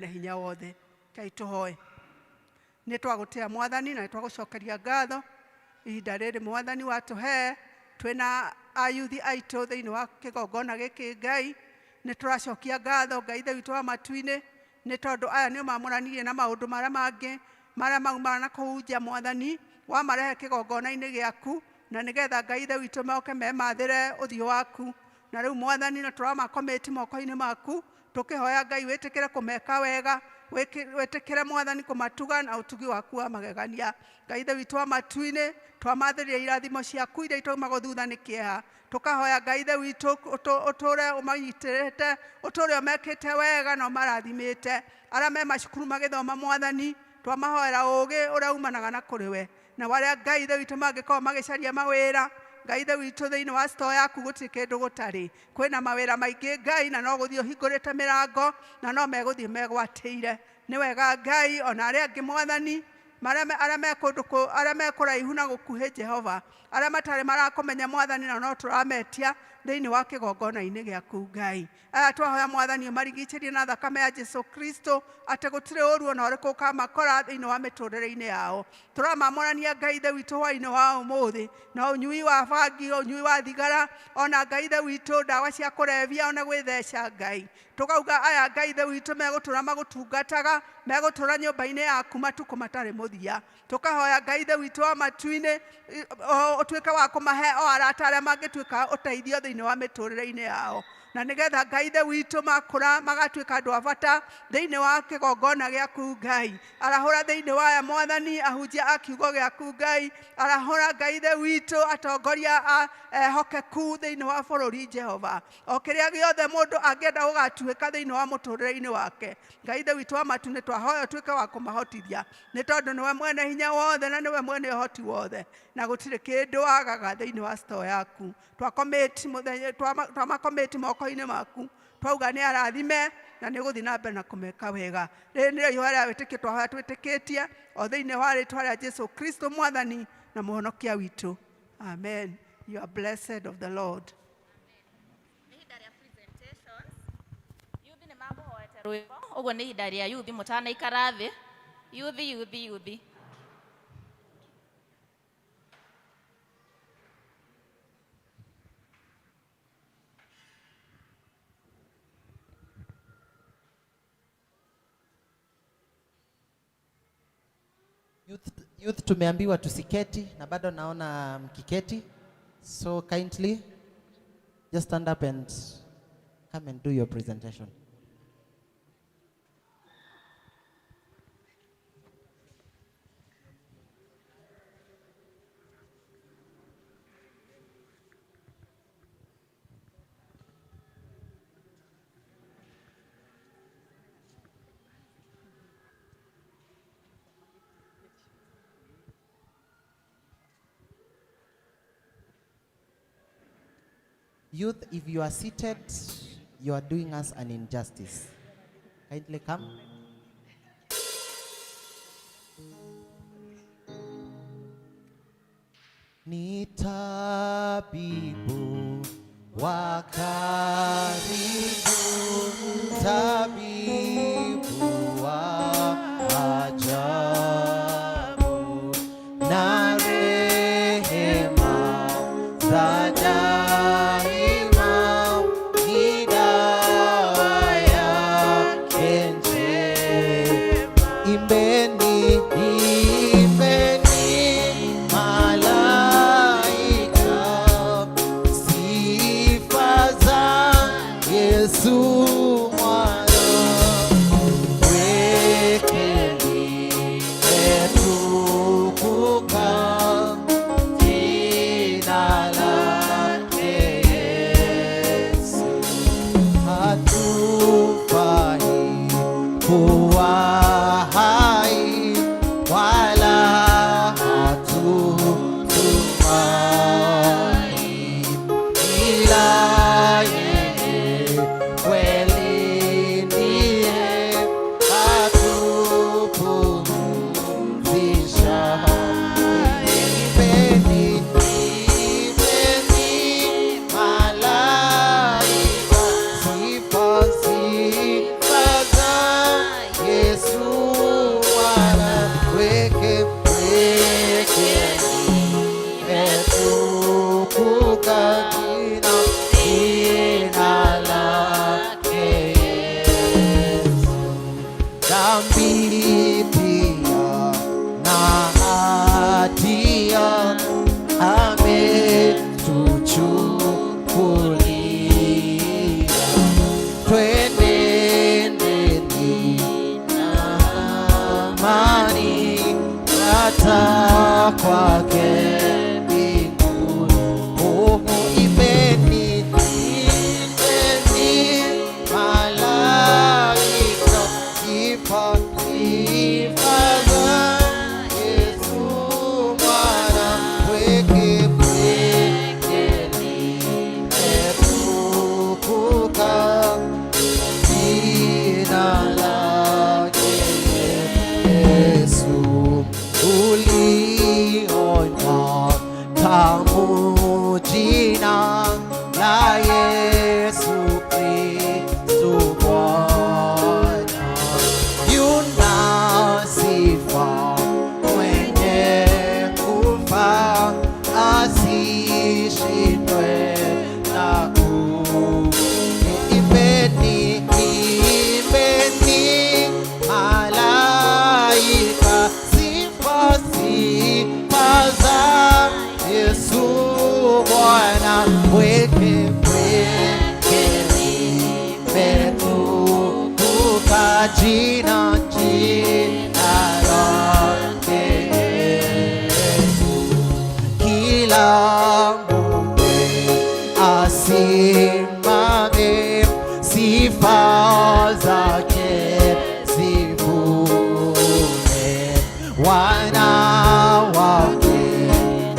na hinya wothe kai tuhoe ni twagutia mwathani na twagucokeria ngatho ihinda riri mwathani watuhe twina ayuthi aitu thiini wa kigongona giki Ngai ni turacokia ngatho Ngai ithe witu wa matu-ini ni tondu aya ni mamuranirie na maundu maria mangi maria maumana na kuhunjia mwathani wa marehe kigongona-ini giaku na nigetha Ngai ithe witu moke memathire uthio waku na riu mwathani na turamakometi moko-ini maku tukihoya Ngai witikire kumeka wega wetekere mwathani kumatuga na utugi waku wa magegania Ngai ithe witu wa matu-ini twamathiria irathimo ciaku iria itouma thutha ni kieha tukahoya Ngai ithe witu uture umanyitirite uture umekite wega na umarathimite aria me macukuru magithoma mwathani twamahoera ugi uria umanaga na kuriwe na waria Ngai ithe witu mangikorwo magicaria mawira Ngai ithe witu thiini wa store yaku gutiri kindu gutari kwina mawira maingi Ngai na no guthio hingurite mirango na no meguthie megwatire ni wega Ngai ona aria angi mwathani aria me kuraihu na gukuhi Jehova aria matari marakumenya mwathani na no turametia thiini wa kigongona-ini giaku Ngai aya twahoya mwathani umarigiicirie na thakame ya Jesu Kristo ati gutiri uru ona uriku ukamakora thiini wa miturire-ini yao turamamurania Ngai ithe witu hwaini wa umuthi na unyui wa bangi unyui wa thigara ona Ngai ithe witu ndawa cia kurevia ona gwitheca Ngai tukauga aya Ngai ithe witu megutura magutungataga megutura nyumba-ini yaku matuku matari muthia tukahoya Ngai ithe witu wa matu-ini utuike wa kumahe o arata aria mangituika uteithio thiini wa miturire-ini yao na nigetha Ngai ithe witu makura magatuika andu a bata thiini wa kigongona giaku Ngai arahura thiini wa aya mwathani ahunjia a kiugo giaku Ngai arahura Ngai ithe witu atongoria hokeku thiini wa bururi Jehova o kiria giothe mundu angienda gugatuika thiini wa muturire-ini wake Ngai ithe witu wa matu ni twahoya tuike wa kumahotithia ni tondu niwe mwene hinya wothe na niwe mwene uhoti wothe na gutiri kindu wagaga thiini wa store yaku twamakometi moko-ini maku twauga ni arathime na ni guthii na mbere na kumeka wega riri ni ihoya ria witikio twahoya twitikitie o thiini wa ritwa ria Jesu Kristo mwathani na muhonokia witu amen. You are blessed of the Lord. Uguo ni ihinda ria yuthi mutana ikara thi yuthi Youth tumeambiwa tusiketi na bado naona mkiketi, so kindly just stand up and come and do your presentation. Youth, if you are seated, you are doing us an injustice. Kindly come. Ni tabibu wa karibu, tabibu wa ajabu, na rehema za dhambi pia na hatia ametuchukulia. Twenendeni na amani hata kwake mbinguni. Imbeni, imbeni malaika, sifa sifa za Yesu Bwana, pweke pweke limetukuka jina lake Yesu. Uliona tamu jina la Yesu Kristo Bwana, yuna sifa mwenye kufa asishindwe na kufa. Imbeni, imbeni malaika, sifa sifa za Yesu Bwana, pweke pweke limetukuka jina lake Yesu. Kila mume asimame, sifa zake zivune. Wanawake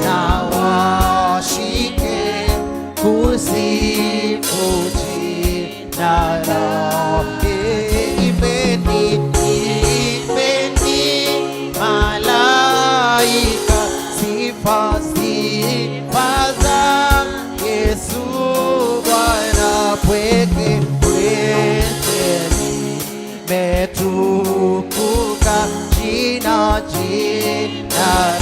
na washike kusifu jina lake. Imbeni, imbeni malaika, sifa sifa za Yesu Bwana, pweke pweke limetukuka jina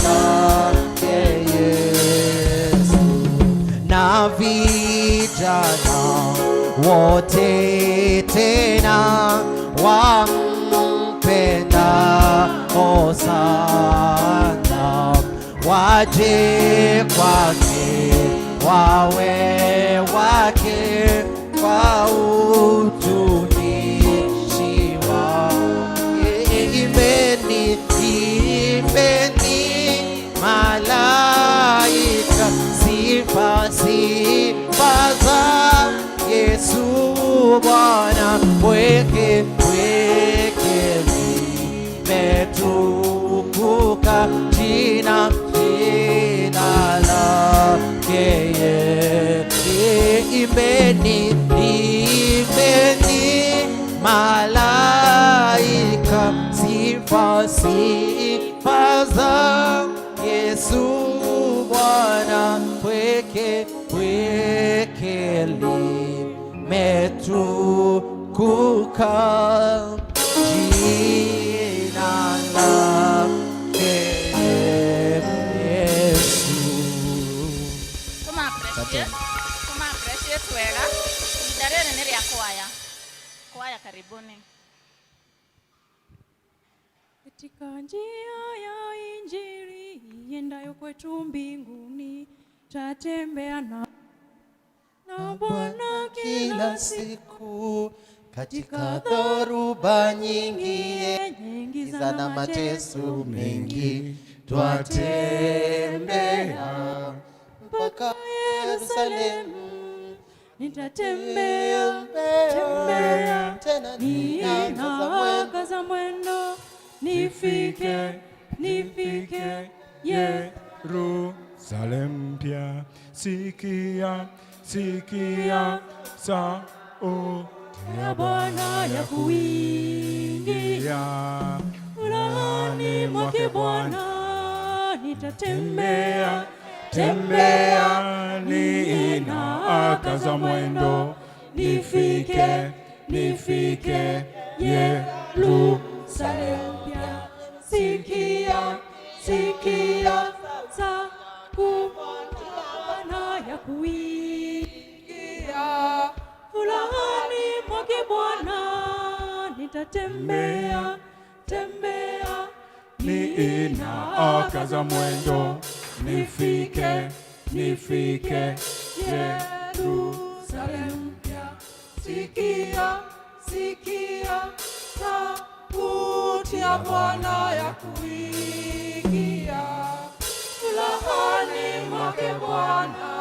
lake Yesu. Na vijana wote tena wampenda sana, waje kwake wawe wake kwa utumishi wake. Imbeni, imbeni malaika, sifa sifa za Yesu Bwana, pweke pweke limetukuka jina lake Yesu. Imbeni, imbeni malaika, sifa sifa za Yesu Bwana, pweke pweke limetukuka jina lake Yesu. Tuma appreciate wega. Idarene nere ya kwaya. Kwaya karibuni. Katika njia ya Injili iendayo kwetu mbinguni, tatembea na Bwana kila siku, katika dhoruba nyingi giza na mateso mengi, twatembea mpaka Yerusalemu. Nitatembea tena, ninakaza mwendo, nifike Yerusalemu mpya. Sikia sauti ya Bwana ya kuingia ulani mwake Bwana. Nitatembea ninakaza mwendo, nifike Yerusalemu mpya. Sikia sauti ya Bwana ya kuingia ulani mwake Bwana. tembea, tembea, ninaakaza mwendo, nifike Yerusalemu mpya. Sikia, sikia, sauti ya Bwana ya kuingia ulahani mwake Bwana.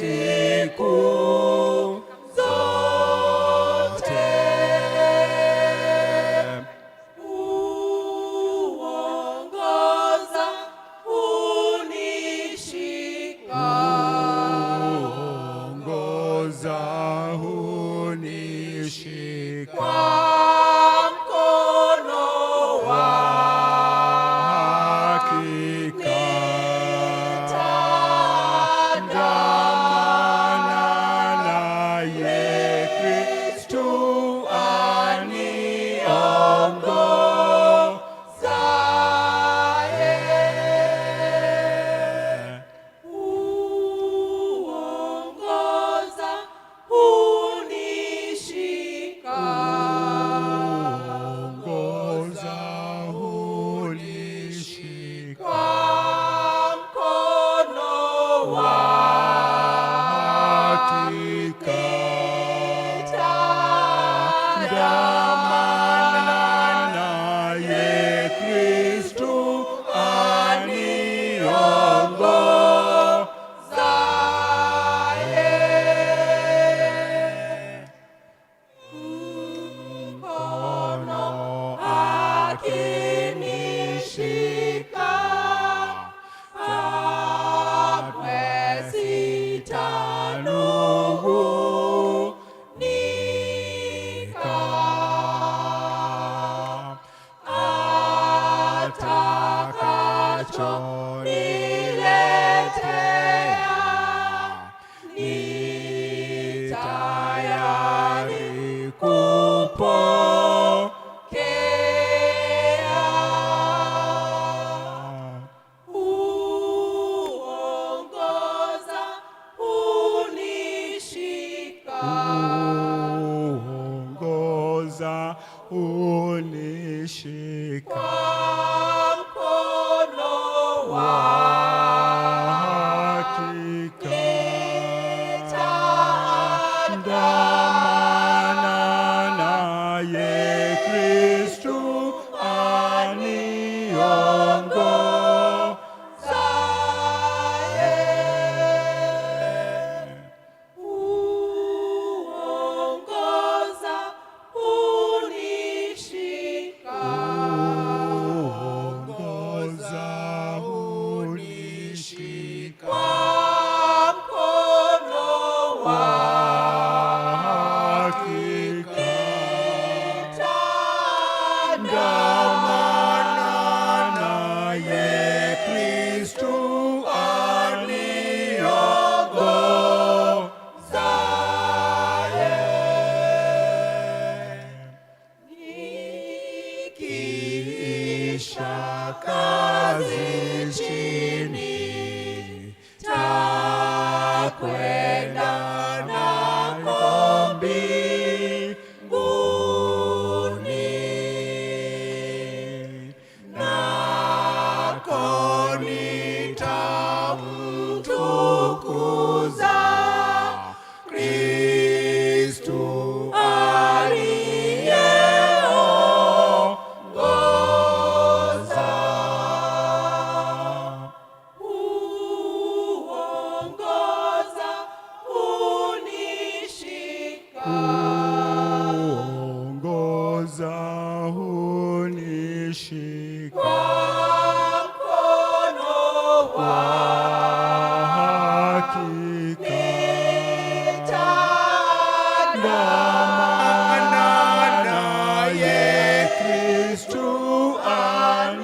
siku zote. uongoza unishika mkono wa hakika ndamana naye Kristu uongoza unishika mkono wa hakika ndamana naye Kristu aniongoza nikiisha kazi chini takwenda nako mbinguni nako nitamtukuza Kristu aliyeongoza uongoza unishika uongoza hunishika mkono wa hakika ndamana naye Kristu aniongoza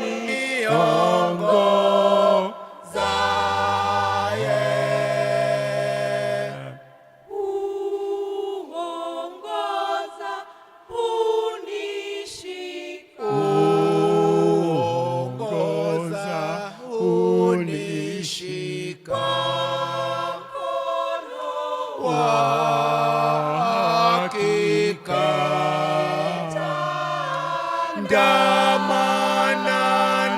uongoza unishika uongoza hunishika mkono wa hakika ndamana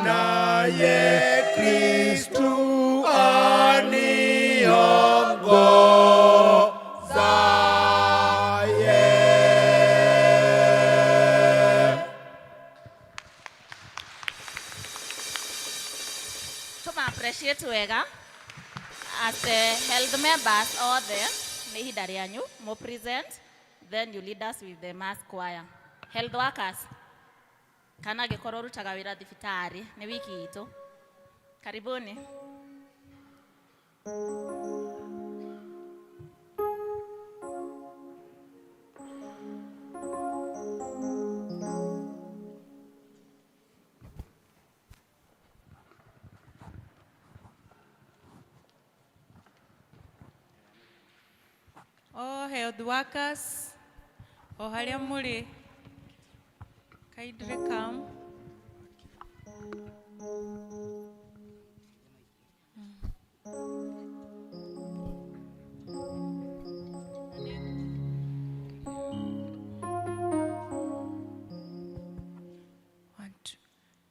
naye Kristu aniongoza Tuma appreciate wega as the health members all there. Nĩ ihinda rĩanyu mo present, then you lead us with the mass choir. Health workers, kana angĩkorwo rutaga wĩra thibitarĩ nĩ wiki itũ. Karibuni. All health workers, o harĩa mũrĩ, kindly come.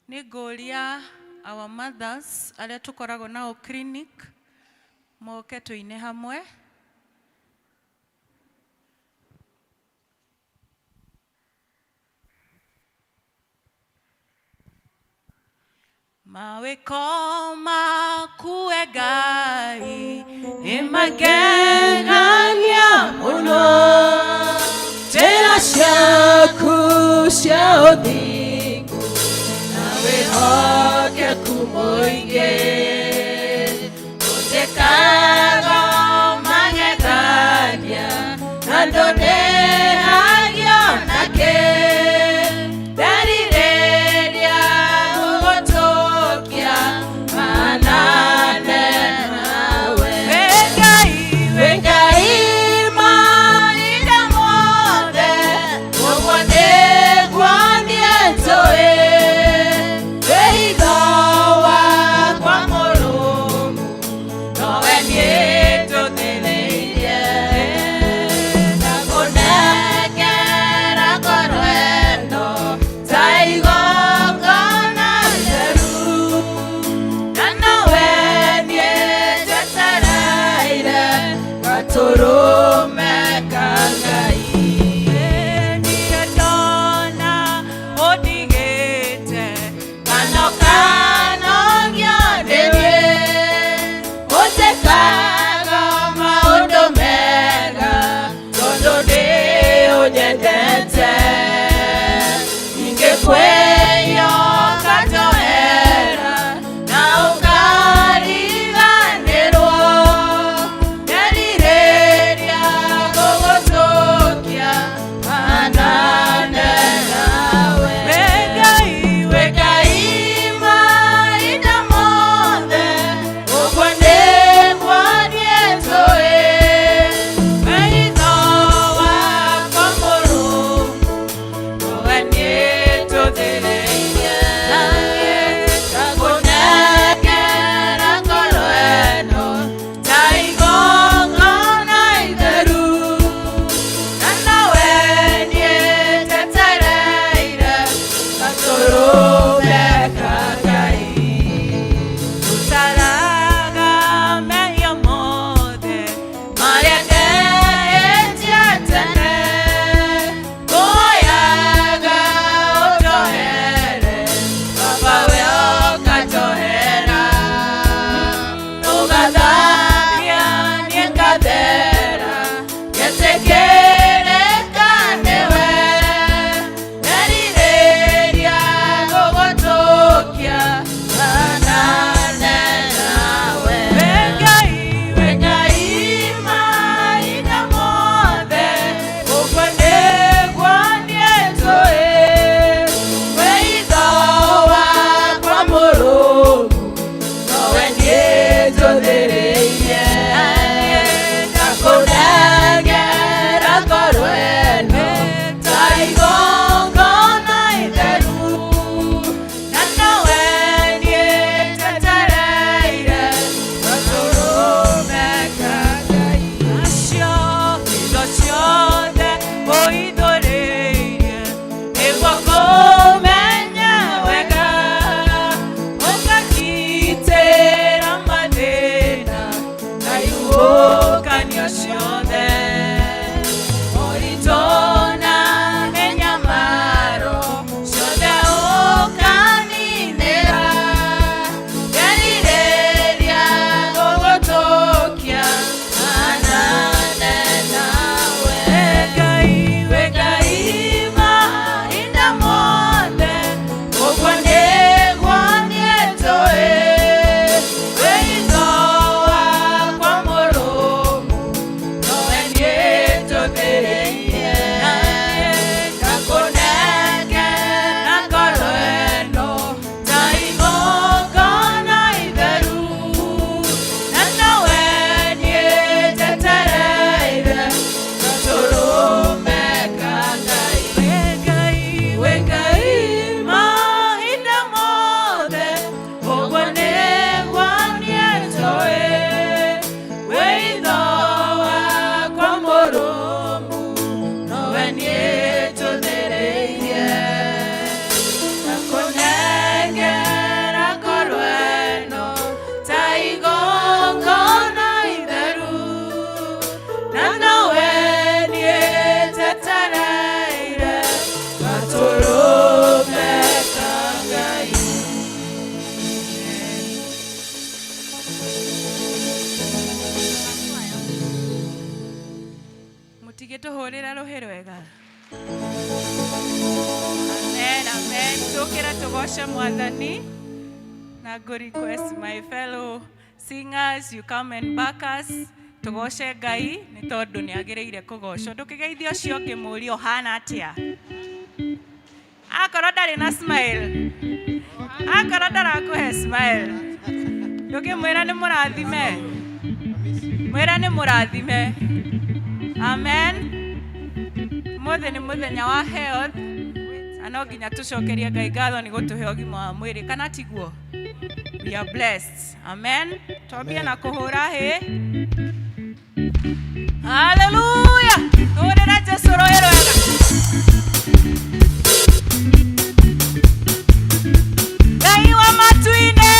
Nĩ ngũria our mothers arĩa tũkoragwo nao clinic moke tũine hamwe. Mawĩko maku e Ngai nĩmangegania mũno, njĩra ciaku cia ũthingu na wĩhokeku mũingĩ ũtĩkaga magegania na ndũnĩhagio na kĩ ndarirĩria gũgũtũkia manane nawe. Wĩ Ngai, wĩ thera getekerekanĩwe erirĩria gũgũtũkia anane nawe we Ngai mahinda mothe ũguo nĩguo niĩ njũĩ we itho wakwa Mũrũngu nowe niĩ njũthĩrĩirie ndakũnengera ngoro ĩno ta igongona itheru na nowe niĩ njetereire gatũrũme ka Ngai acio indo ciothe ũithũrĩirie nĩguo kũmenye wega ũkagitĩra mathĩna na ihuhũkanio ciothe moritũ na mĩnyamaro ciothe ũkaninĩra ngerirĩria gũgũtũkia anane nawe we Ngai mahinda mothe ũguo nĩguo niĩ njũĩ we itho wakwa Mũrũngu nowe niĩ njũthĩrĩirie ndakũnengera ngoro ĩno ta igongona itheru na nowe niĩ njetereire gatũrũme ka Ngai we Ngai mahinda mothe ũguo nĩguo niĩ njũĩ we itho wakwa Mũrũngu nowe niĩ njũthĩrĩirie ndakũnengera ngoro ĩno ta igongona itheru na nowe niĩ njetereire gatũrũme ka Ngai. Mũtigĩtũhũrĩra rũhĩ rwega. Amen, amen. Tũkĩra tũgoce Mwathani na go request my fellow singers you come and back us tũgoce Ngai nĩ tondũ nĩ agĩrĩire kũgocwo. Ndũkĩgeithia ũcio ũngĩ mũũrie ũhana atĩa. Akorwo ndarĩ na smile, akorwo ndarakũhe smile, ndũkĩmwĩra nĩ mũrathime, mwĩra nĩ mũrathime. Amen. Mũthĩ nĩ mũthenya wa health na no nginya tũcokerie Ngai ngatho nĩ gũtũhe ũgima wa mwĩrĩ kana tiguo. We are blessed. Amen. Twambie na kũhũra hĩ. Hallelujah. Tũhũrĩra Jesũ rũhĩ rwega. Ngai wa matu-inĩ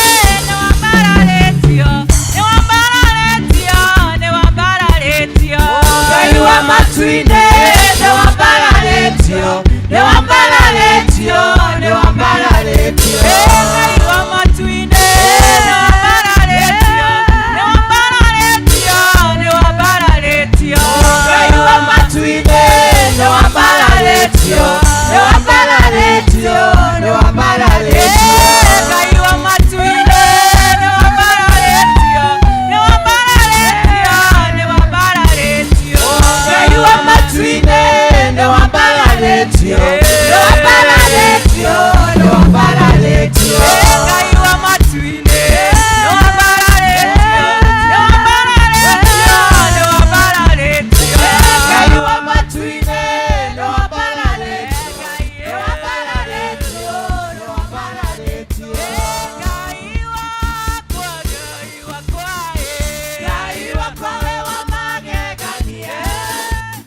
nĩ wambararĩtio, nĩ wambararĩtio, nĩ wambararĩtio. Ngai wa matu-inĩ nĩ wambararĩtio, nĩ wambararĩtio, nĩ wambararĩtio. Ngai wa matu-inĩ nĩ wambararĩtio, nĩ wambararĩtio, nĩ wambararĩtio. Ngai wa matu-inĩ nĩ wambararĩtio, nĩ wambararĩtio, nĩ wambararĩtio. Ngai wa matu-inĩ nĩ wambararĩtio, nĩ wambararĩtio, nĩ wambararĩtio. Ngai wa matu-inĩ nĩ wambararĩtio, nĩ wambararĩtio, nĩ wambararĩtio. Ngai wa matu-inĩ nĩ wambararĩtio, nĩ wambararĩtio, nĩ wambararĩtio. Ngai wa matu-inĩ nĩ wambararĩtio, nĩ wambararĩtio, nĩ wambararĩtio. Ngai wakwa, Ngai wakwa, Ngai wakwa we wamagegania.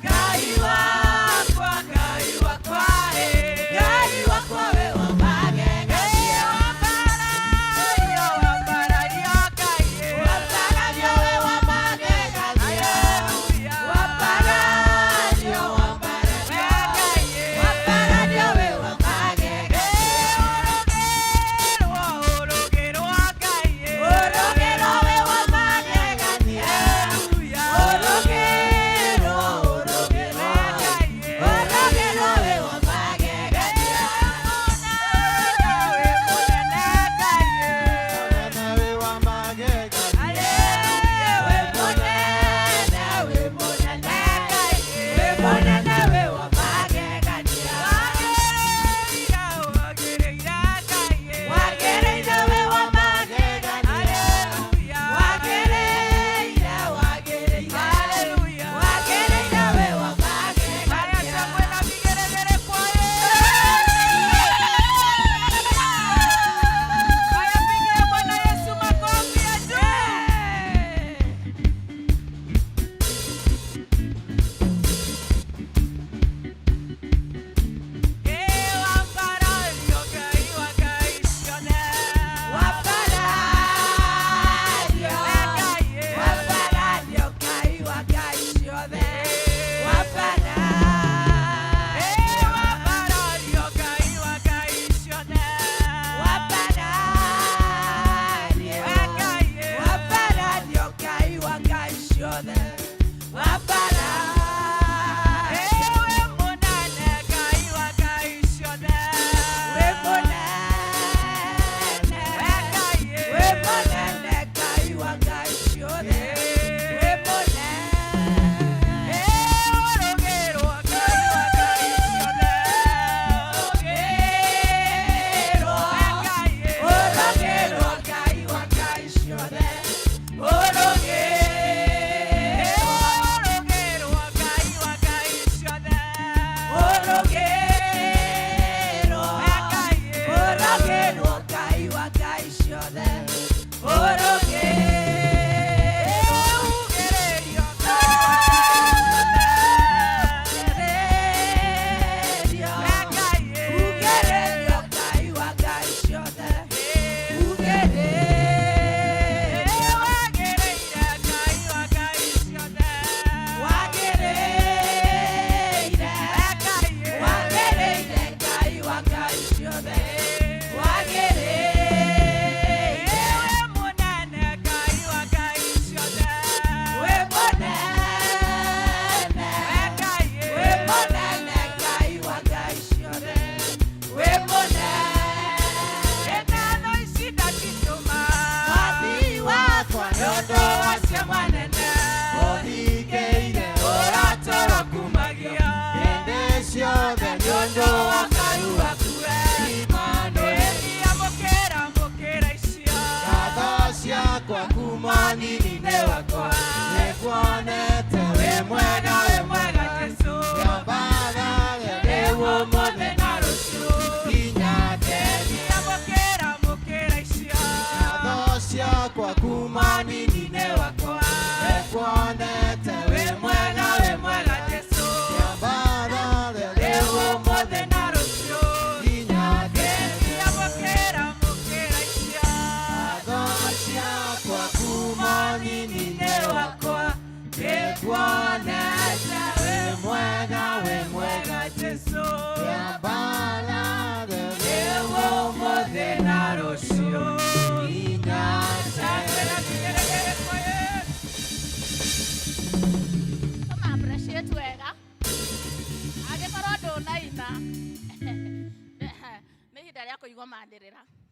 Ngai wakwa, Ngai wakwa,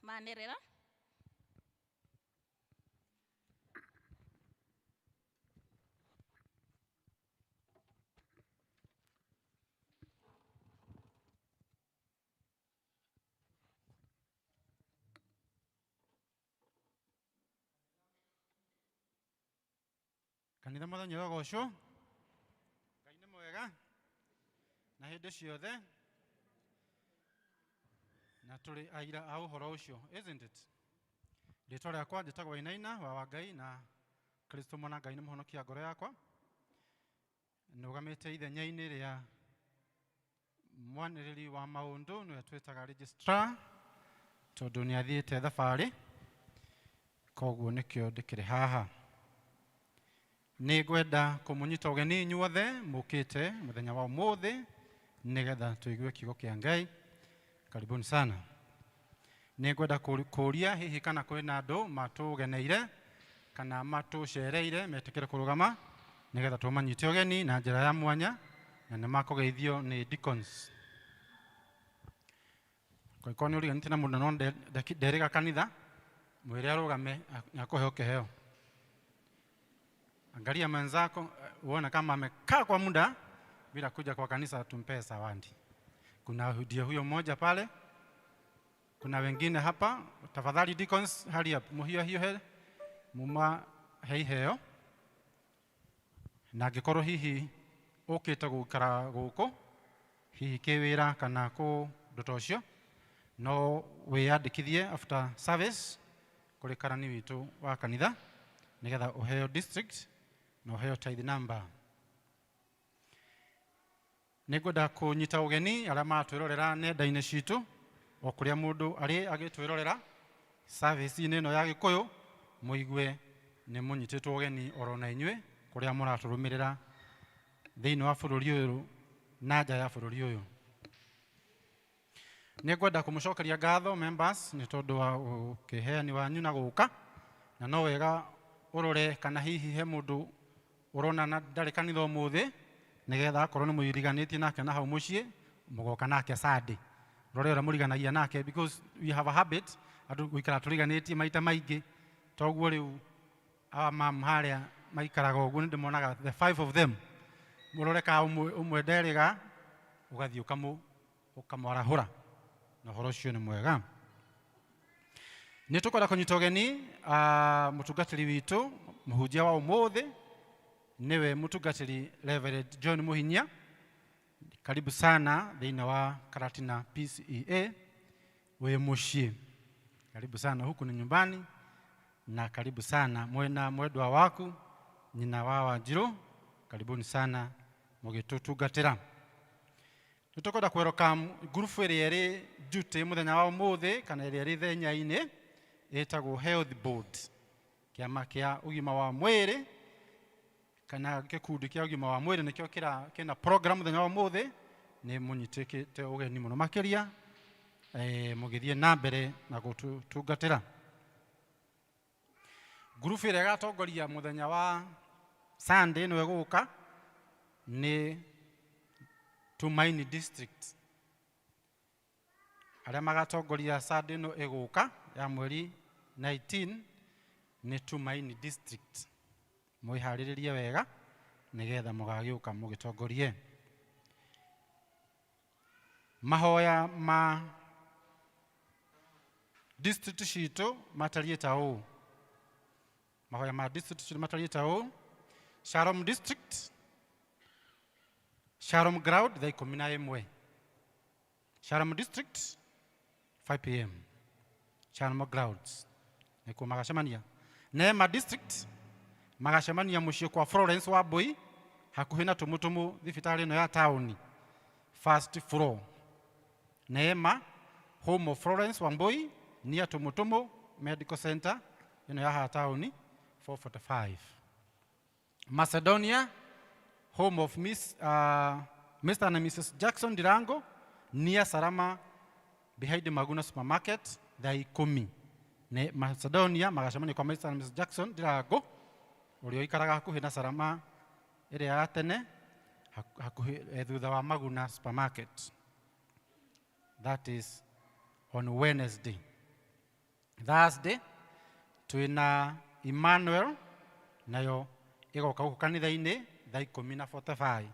Manderera. Kanitha muthenya wa goco Ngai nĩ mwega na hĩndĩ ciothe na tũrĩ aira a ũhoro ũcio, isn't it? Rĩtwa rĩakwa njĩtagwo Wainaina wa Ngai na Kristo mwana Ngai nĩ mũhonokia ngoro yakwa. Nũgamĩte ithenya-inĩ rĩa mwanĩrĩri wa maũndũ nĩwe twĩtaga registrar tondũ nĩ athiĩte thabarĩ, koguo nĩkĩo ndĩkĩrĩ haha. Nĩ ngwenda kũmũnyita ũgeni inyuothe mũkĩte mũthenya wa ũmũthĩ nĩgetha tũigue kiugo kĩa Ngai. Karibuni sana. Nĩ ngwenda kũria hihi kana kwĩ na andũ matũgeneire kana matũcereire metĩkĩre kũrũgama nĩgetha tũmanyite ũgeni na njĩra ya mwanya na nĩ makũgeithio nĩ deacons. Kwa nĩ ũriganĩtie na mũndũ no nderĩga kanitha mwĩre arũgame akũheo kĩheo. Angalia mwenzako uone kama amekaa kwa muda bila kuja kwa kanisa tumpe zawadi. Kuna ndio huyo mmoja pale. Kuna wengine hapa. Tafadhali deacons, hurry up. Muhiyo hiyo muma heo. Na ngĩkorwo hihi ũkĩte gũikara gũkũ hihi kĩwĩra kana kũndũ ũcio no wĩyandĩkithie after service kũrĩ karani witũ wa kanitha nĩgetha ũheo district na ũheo tithe number. Nĩngwenda kũnyita ũgeni arĩa matwĩrorera nenda-inĩ citũ o kũrĩa mũndũ arĩ agĩtwĩrorera service-inĩ ĩno ya Gĩkũyũ, mũigue nĩ mũnyitĩtwo ũgeni oro na inyuĩ kũrĩa mũratũrũmĩrĩra thĩinĩ wa bũrũri ũyũ na nja ya bũrũri ũyũ. Nĩngwenda kũmũcokeria ngatho members nĩ tondũ wa ũkĩheani wanyu na gũka, na no wega ũrore kana hihi he mũndũ ũrona na ndarĩ kanitha ũmũthĩ nĩgetha akorwo nĩ mũiriganĩtie nake na hau mũciĩ mũgoka nake Sunday. Rore ũrĩa mũriganagia nake, because we have a habit andũ gũikara tũriganĩtie maita maingĩ, toguo rĩu awa mam harĩa maikaraga ũguo nĩndĩmonaga the 5 of them mũrore ka ũmwe nderĩga ũgathiĩ ũkamwarahũra na ũhoro ũcio nĩ mwega. Nĩ tũkwenda kũnyita ũgeni mũtungatĩri witũ mũhunjia wa ũmũthĩ niwe mũtungatĩri Reverend John Muhinyia. Karibu sana thĩinĩ wa Karatina PCEA wĩ mũciĩ. Karibu sana, huku ni nyumbani, na karibu sana mwena mwendwa waku nyina wa Wanjirũ, karibuni sana mũgĩtũtungatĩra. Nĩtũkwenda welcome group ĩrĩa ĩrĩ duty mũthenya wa ũmũthĩ kana ĩrĩa ĩrĩ thenya-inĩ ĩtagwo Health Board, kĩama kĩa ũgima wa mwĩrĩ kana gĩkundi kĩa ũgima wa mwĩrĩ nĩkĩo kĩna program mũthenya wa ũmũthĩ. Nĩ mũnyitĩkĩte ũgeni mũno makĩria mũgĩthiĩ na mbere na gũtũtungatĩra. Group ĩrĩa ĩgatongoria mũthenya wa Sunday nĩwe gũka nĩ Tumaini District. Arĩa magatongoria Sunday ĩno ĩgũka ya mweri 19 nĩ Tumaini District. Mwĩharĩrĩrie wega nĩgetha mũgagĩũka mũgĩtongorie. Mahoya ma district citũ matariĩ ta ũũ. Mahoya ma district citũ matariĩ ta ũũ. Shalom District, Shalom Ground thaa 11. Shalom District 5 p.m. Shalom Grounds nĩkuo magacemania. Neema District magacemania mũciĩ kwa Florence Wambui hakuhĩ na Tumutumu thibitarĩ ĩno ya taũni, first floor. Neema home of Florence Wambui near Tumutumu Medical Center ĩno ya taũni 445. Macedonia home of Mr. and Mrs. Jackson Dirango near Sarama behind the Maguna Supermarket thaa 10. Ne Macedonia magacemania kwa Mr. and Mrs. Jackson Dirango ũrĩa ikaraga hakuhĩ na Sarama ĩrĩa ya tene hakuhĩ thutha wa Maguna Supermarket. That is on Wednesday. Thursday twina Emmanuel nayo ĩgoka gũkũ kanitha-inĩ thaa 10:45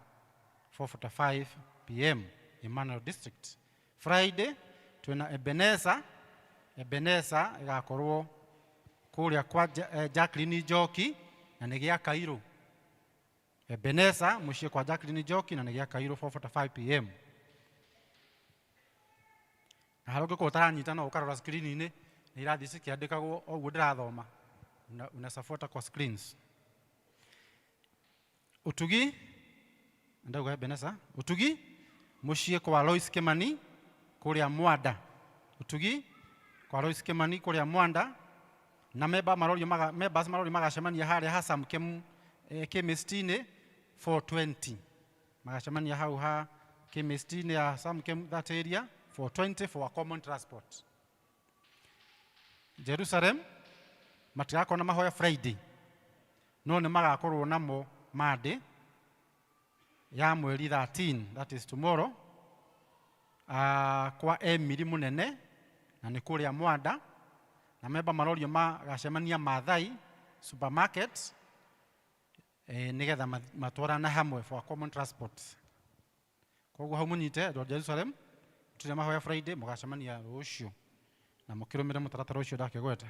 4:45 p.m. Emmanuel District. Friday twina Ebenezer ĩgakorwo kũrĩa kwa Jacqueline Njoki na nĩ gĩa Kairũ. Ebenezer mũciĩ kwa Jacqueline Njoki na nĩ gĩa Kairũ 4:45 p.m. Na harĩ ũngĩkorwo ũtaranyita no ũkarora screen-inĩ nĩ irathi cikĩandĩkagwo o ũguo ndĩrathoma, unasafuata kwa screens. Utugi ndauga Ebenezer. Utugi mũciĩ kwa Lois Kimani kũrĩa Mwanda. Utugi kwa Lois Kimani kũrĩa Mwanda. Na members marori magacemania harĩa ha Samkem chemist-inĩ 420. Magacemania hau ha chemist-inĩ ya Samkem that area 420 for a common transport. Jerusalem matigakorwo na mahoya Friday, no nĩ magakorwo namo Monday ya mweri 13, that is tomorrow, kwa Emiri Munene na nĩ kũrĩa Mwanda. Na memba marorio magacemania Maathai Supermarket nĩgetha matwarana hamwe for common transport koguo hau munyite andũ a Jerusalem tũrĩa mahoya Friday mũgacemania rũciũ na mũkĩrũmĩrĩre mũtaratara ũcio ndakĩgwete.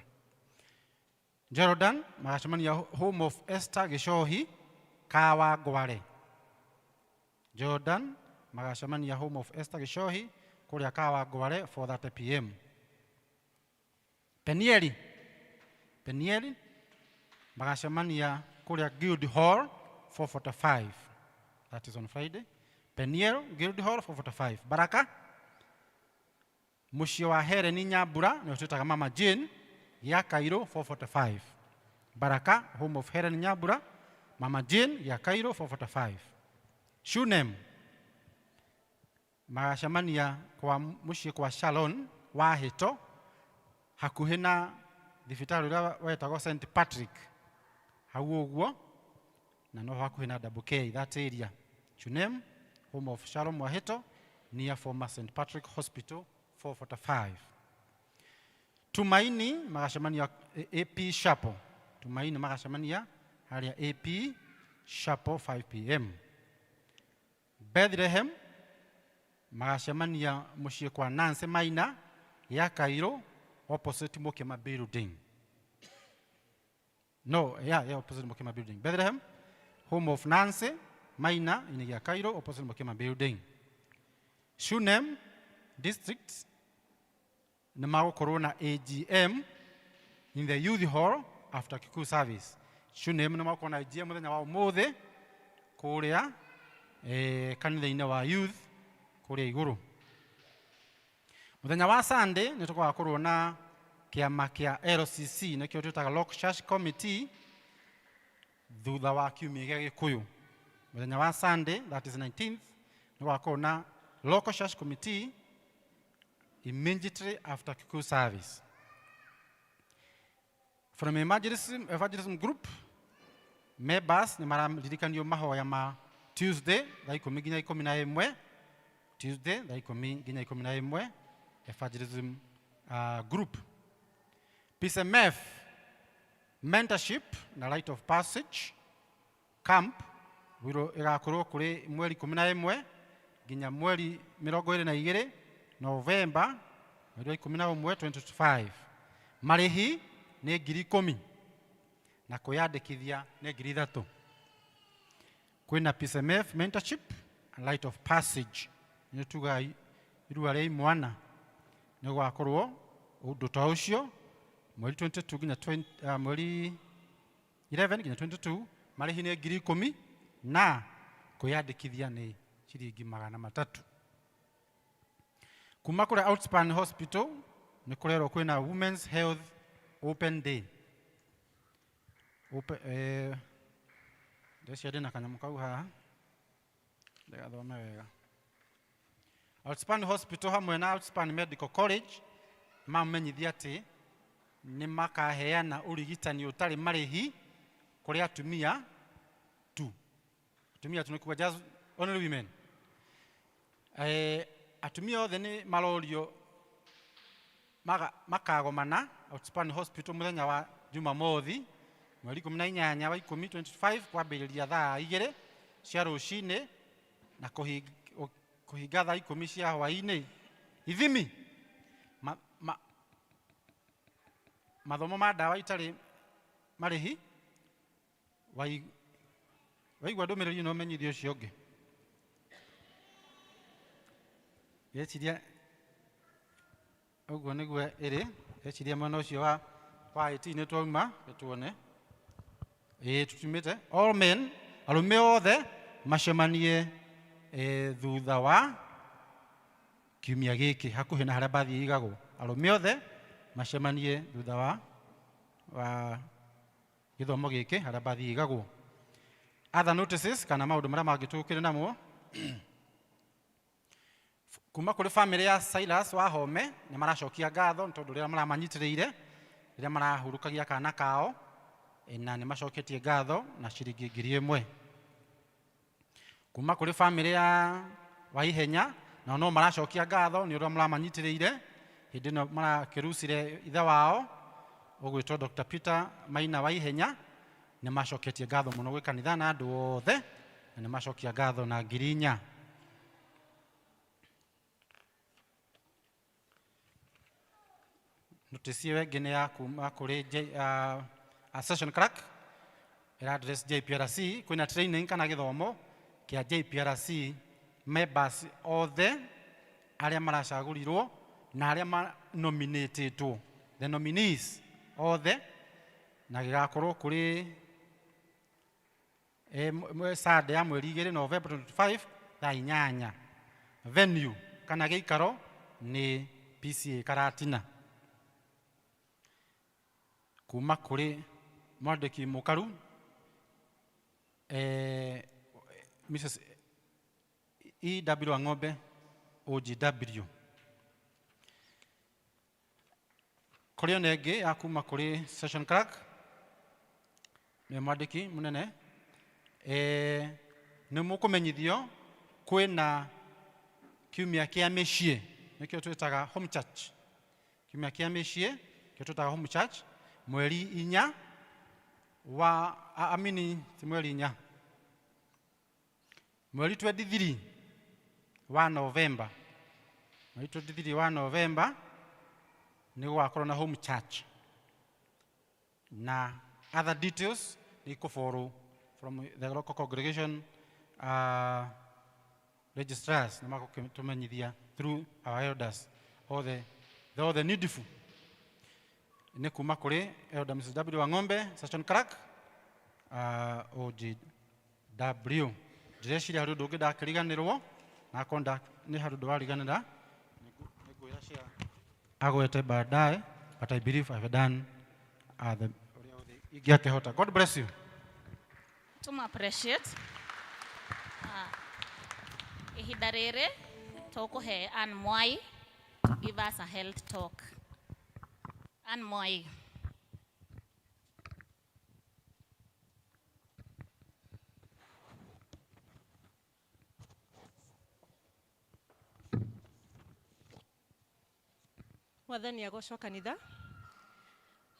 Jordan magacemania Home of Esther Gĩcohi Kawangware. Jordan magacemania Home of Esther Gĩcohi kũrĩa Kawangware 4:30 p.m. Penieli magacemania kũrĩa Guild Hall 4:45. That is on Friday. Peniel Guild Hall 4:45. Baraka mũciĩ wa Helen Nyambura nĩ twĩtaga Mama Jane ya Cairo 4:45. Baraka Home of Helen Nyambura Mama Jane ya Cairo 4:45. Shunem magacemania kwa mũciĩ kwa Shalon wa Hito hakuhĩ na thibitarĩ ũrĩa wetagwo St Patrick hau ũguo na no hakuhĩ na Double K that area. Shunem Home of Shalom wa Hito near former St Patrick Hospital 4:45. Tumaini magacemania AP Chapel. Tumaini magacemania harĩa AP Chapel 5 p.m. Bethlehem magacemania mũciĩ kwa Nancy Maina ya Cairo opposite Mokema Building. Opposite Mokema Building. Bethlehem Home of Nancy Maina ya Cairo opposite Mokema Building. Shunem District nĩ magũkorwo na AGM in the youth hall after Kikuyu service. Shunem nĩ magũkorwo na AGM mũthenya wa ũmũthĩ kũrĩa kanitha-inĩ wa youth kũrĩa igũrũ. Mũthenya wa Sunday nĩ tũgakorwo na kĩama kĩa LCC nĩkĩo twĩtaga Local Church Committee thutha wa kiumia gĩa Gĩkũyũ. Mũthenya wa Sunday that is 19th nĩ tũgakorwo na Local Church Committee immediately after Kikuyu service. From evangelism group members nĩ mararirikanio mahoya ma Tuesday thaa 10 nginya 11. Tuesday thaa 10 nginya 11 evangelism group. PCMF mentorship na Light of Passage camp wiro igakorwo kuri mweri 11 nginya mweri 22 November mweri 11 2025. Marĩhi nĩ 10,000 na kwĩyandĩkithia nĩ 3,000. Kwĩna PCMF mentorship and Light of Passage nĩ tuga irua rĩa imwana nĩ gwakorwo ũndũ ta ũcio mweri 22 nginya mweri 11 nginya 22. Marĩhi nĩ 10,000 na kwĩyandĩkithia nĩ ciringi 300. Kuma kũrĩa Outspan Hospital nĩ kũrerwo kwĩna Women's Health Open Day. Ndeciarĩ na kanyamũ kau haha ndĩgathome wega. Outspan Hospital hamwe na Outspan Medical College mamenyithia atĩ nĩ makaheana ũrigitani ũtarĩ marĩhi kũrĩ atumia tu. Atumia tu nĩ kuga just only women. Atumia othe nĩ marorio makagomana Outspan Hospital mũthenya wa Jumamothi mweri 18 wa 10 2025 kwambĩrĩria thaa 2 cia rũcinĩ na kũhinga thaa 10 cia hwaĩ-inĩ. Ithimi mathomo ma ndawa itarĩ marĩhi. Waigua ndũmĩrĩri no menyithio ũcio ũngĩ. Yeciria ũguo nĩguo ĩrĩ. Yeciria mwena ũcio wa IT nĩ twauma tuone. Tutumĩte all men arũme othe macemanie thutha wa kiumia gĩkĩ hakuhĩ na harĩa bathi igagwo. Arũme othe macemanie thutha wa gĩthomo gĩkĩ harĩa bathi igagwo. Other notices kana maũndũ marĩa mangĩtũkĩrĩ namo kuma kũrĩ family ya Silas wa Home nĩ maracokia ngatho tondũ rĩrĩa maramanyitĩrĩire rĩrĩa marahurukagia kana kao na nĩ macoketie ngatho na ciringi 1,000. Kuma kũrĩ family ya Waihenya na no maracokia ngatho nĩ ũrĩa maramanyitĩrĩire hĩndĩ ĩno marakĩrucire ithe wao ũgwĩtwo Dr. Peter Maina Waihenya. Nĩ macoketie ngatho mũno gwĩ kanitha na andũ othe na nĩ macokia ngatho na 4,000. notice wengĩ nĩ ya kuma kũrĩ session clerk ĩra address JPRC kwĩna training kana gĩthomo kĩa JPRC members othe arĩa maracagũrirwo na arĩa nominated the nominees othe na gĩgakorwo kũrĩ Saturday ya mweri 2 November 25 thaa 8 venue kana gĩikaro nĩ PCA Karatina kuma kũrĩ mwandĩki mũkaru Mrs. E.W. Wang'ombe OGW kũrĩ ona ĩngĩ ya kuma kũrĩ session clerk nĩ mwandĩki mũnene nĩ mũkũmenyithio kwĩna kiumia kĩa mĩciĩ nĩkĩo twĩtaga home church kiumia kĩa mĩciĩ kĩo twĩtaga home church mweri 4 wa ti mweri 4 mweri 23 wa November mweri 23 wa November nĩ gũgakorwo na home church na other details ni follow from the local congregation registrars na makotumenyithia through our elders all the needful ni kuma kuri elder Mrs. W. Wang'ombe session clerk OGW direciria harĩ ũndũ ũngĩ ndakĩriganĩrwo na conduct nĩ harĩ ũndũ wariganĩra nĩngwĩra cia agwete baadaye but I believe I've done the ingĩakĩhota. God bless you. Tuma appreciate ihinda rĩrĩ tũkũhe Ann Mwai give us a health talk. Ann Mwai. Mwathani agocwo kanitha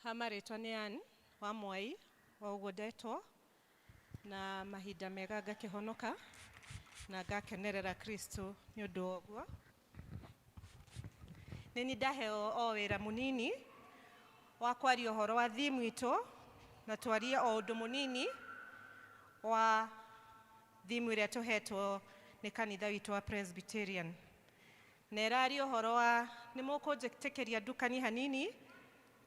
hamarĩtwa nĩ Ann wa Mwai wa ũguo ndetwo na mahinda mega ngakĩhonoka na ngakenerera Kristo nĩ ũndũ wa ũguo. Nĩ ndaheo o wĩra mũnini wa kwaria ũhoro wa thimu itũ na twarie o ũndũ mũnini wa thimu ĩrĩa tũhetwo nĩ kanitha witũ wa Presbyterian. Na ĩraria ũhoro wa nĩ mũkũnjĩtĩkĩria ndukani hanini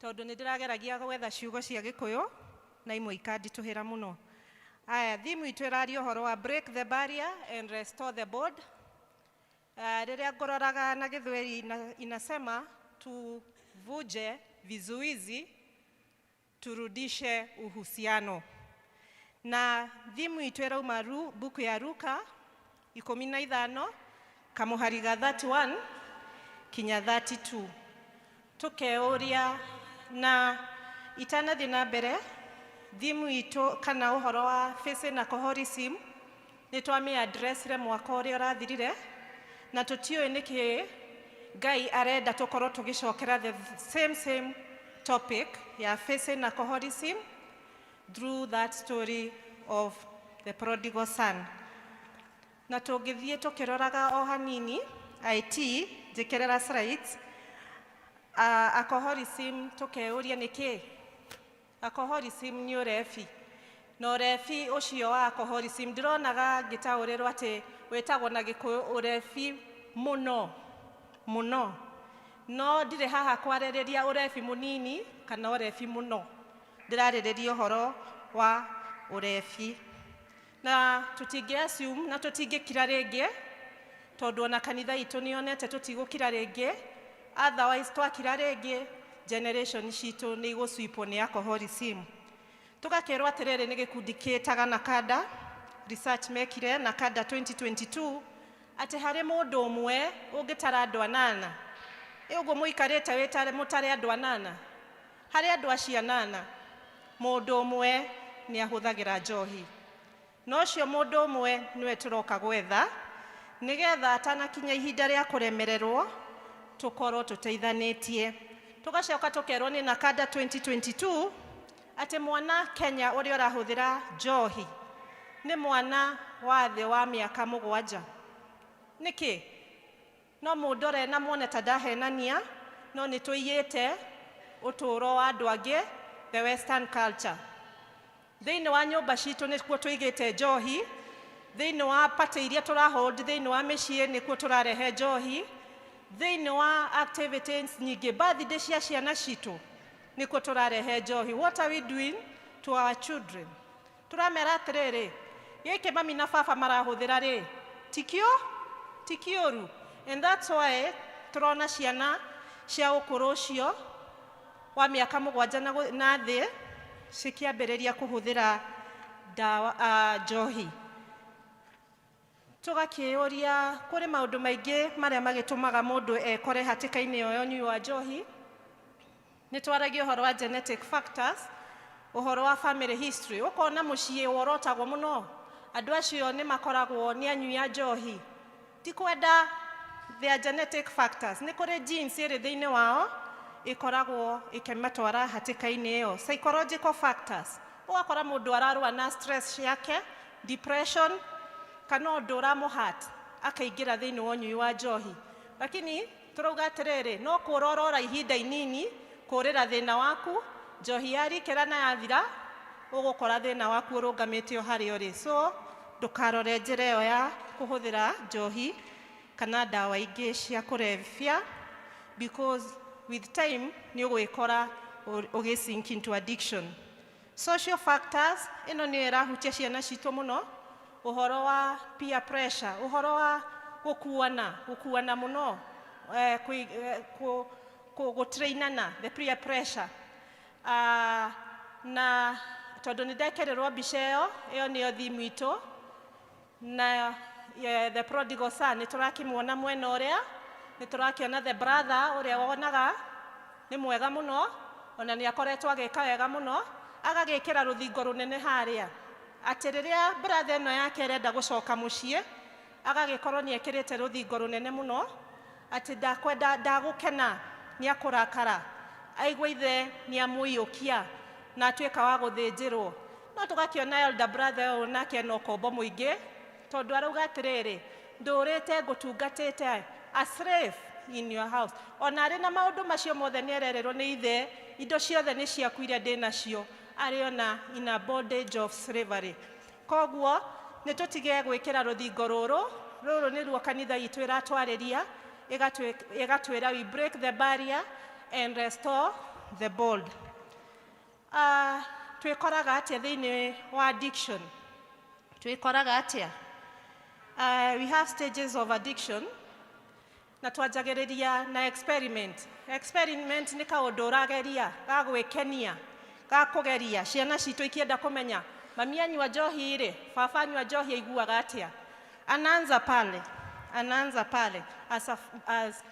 tondũ nĩ ndĩrageragia gwetha ciugo cia Gĩkũyũ na imwe ikanditũhĩra mũno. Aya, thimu itũ ĩraria ũhoro wa break the barrier and restore the board. Rĩrĩa ngororaga na Gĩthweri inasema tuvuje vizuizi turudishe uhusiano. Na thimu itũ ĩrauma buku ya Luka 15 kamuhariga 31 kinya 32. Tukeuria na itanathi na mbere thimu itũ kana ũhoro wa facing alcoholism nĩ twame address re mwaka ũrĩa ũrathirire na tũtiũĩ nĩkĩ Ngai arenda tũkorwo tũgĩcokera the same topic ya facing alcoholism through that story of the prodigal son. Na tũngĩthiĩ tũkĩroraga o hanini IT njĩkĩrĩra slides alcoholism tũkeuria nĩkĩ. Alcoholism nĩ ũrebi na ũrebi ũcio wa alcoholism ndĩronaga ngĩtaũrĩrwo atĩ wĩtagwo na Gĩkũyũ ũrebi mũno no ndirĩ haha kwarĩrĩria ũrebi mũnini kana ũrebi mũno, ndĩrarĩrĩria ũhoro wa ũrebi. Na tũtingĩ assume na tũtingĩkira rĩngĩ tondũ ona kanitha itũ nĩonete tũtigũkira rĩngĩ, otherwise twakira rĩngĩ generation citũ nĩ igũcipwo nĩ alcoholism. Tũgakĩrwo atĩrĩrĩ nĩ gĩkundi kĩtaga Nakada research mekire Nakada 2022 atĩ harĩ mũndũ ũmwe ũngĩtara andũ 8 ũguo mũikarĩte wĩtare mũtare andũ 8 harĩ andũ acio 8 mũndũ ũmwe nĩ ahũthagĩra njohi. No ũcio mũndũ ũmwe nĩwe tũroka gwetha nĩgetha atanakinya ihinda rĩa kũremererwo tũkorwo tũteithanĩtie. Tũgacoka tũkerwo nĩ Nakada 2022 atĩ mwana Kenya ũrĩa ũrahũthĩra njohi nĩ mwana wa thĩ wa mĩaka 7. Nĩkĩ? No mũndũ ũrĩa na muone ta ndahenania no nĩ tũiyĩte ũtũũro wa andũ angĩ, the western culture. Thĩinĩ wa nyũmba citũ nĩkuo tũigĩte njohi, thĩinĩ wa party iria tũrahold thĩinĩ wa mĩciĩ nĩkuo tũrarehe njohi, thĩinĩ wa activities nyingĩ, birthday cia ciana citũ nĩkuo tũrarehe njohi. What are we doing to our children? Tũramera atĩrĩrĩ, gĩkĩ mami na baba marahũthĩra rĩ, ti kĩũru. And that's why tũrona ciana cia ũkũrũ ũcio wa mĩaka 7 na thĩ cikĩambĩrĩria kũhũthĩra njohi. Tũgakĩũria kũrĩ maũndũ maingĩ marĩa magĩtũmaga mũndũ ekore hatĩka-inĩ ya ũnyui wa njohi. Nĩ twaragia ũhoro wa genetic factors, ũhoro wa family history. Ũkona mũciĩ worotagwo mũno, andũ acio nĩ makoragwo nĩ anyui a njohi. Ti kwenda their genetic factors, nĩ kũrĩ genes ĩrĩ thĩinĩ wao ĩkoragwo ĩkĩmatwara hatĩka-inĩ ĩyo. Psychological factors, ũgakora mũndũ ararũa na stress yake, depression, kana ũndũ ũramũhurt akaingĩra thĩinĩ wa ũnyui wa njohi. Lakini tũrauga atĩrĩrĩ, no kũrora ihinda inini kũrĩra thĩna waku, njohi yarikĩra na yathira ũgũkora thĩna waku ũrũgamĩte o harĩa ũrĩ. So ndũkarore njĩra ĩyo ya kũhũthĩra njohi kana ndawa ingĩ cia kũrebia, because with time nĩ ũgwĩkora ũgĩ-sink into addiction. Social factors, ĩno nĩ ĩrahutia ciana citũ mũno, ũhoro wa peer pressure, ũhoro wa gũkuana mũno, gũtrainana, the peer pressure. Na tondũ nĩ ndekĩrĩrwo mbica ĩyo nĩyo thimũ itũ, na the prodigal son nĩ tũrakĩmuona mwena ũrĩa, nĩ tũrakĩona the brother ũrĩa wonaga nĩ mwega mũno, ona nĩ akoretwo agĩka wega mũno, agagĩkĩra rũthingo rũnene harĩa. Atĩ rĩrĩa brother ĩno yake ĩrenda gũcoka mũciĩ, agagĩkorwo nĩ ekĩrĩte rũthingo rũnene mũno, atĩ ndagũkena nĩ akũrakara, aigua ithe nĩ amũiyũkia na atuĩka wa gũthĩnjĩrwo. No tũgakĩona elder brother ũyũ nake ena ũkombo mũingĩ, tondũ arauga atĩrĩrĩ, ndũrĩte ngũtungatĩte a slave in your house. Ona arĩ na maũndũ macio mothe nĩ erererwo nĩ ithe, indo ciothe nĩ ciaku iria ndĩ nacio, arĩ ona in a bondage of slavery. Koguo nĩ tũtige gwĩkĩra rũthingo rũrũ nĩruo kanitha itũ ĩratwarĩria, ĩgatwĩra we break the barrier and restore the bold. Twĩkoraga atĩa thĩinĩ wa addiction? Twĩkoraga atĩa? We have stages of addiction, na twanjagĩrĩria na experiment. Experiment nĩ kaũndũ ũrageria, ga gwĩkenia, ga kũgeria. Ciana citũ ikĩenda kũmenya, mami anyua njohi rĩ, baba anyua njohi aiguaga atĩa? Anaanza pale as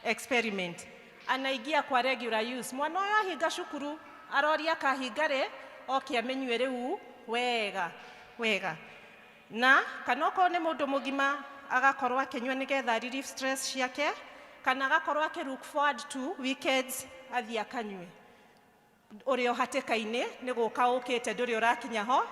experiment. Anaingia kwa regular use. Mwana ũyũ ahinga cukuru, aroria kahinga rĩ, oke amenyue rĩu wega. Na kana okorwo nĩ mũndũ mũgima agakorwo akĩnyua nĩgetha relieve stress ciake, kana agakorwo look forward to weekends athiĩ akanyue. Ũrĩ o hatĩka-inĩ nĩ gũka ũkĩte, ndũrĩ ũrakinya ho,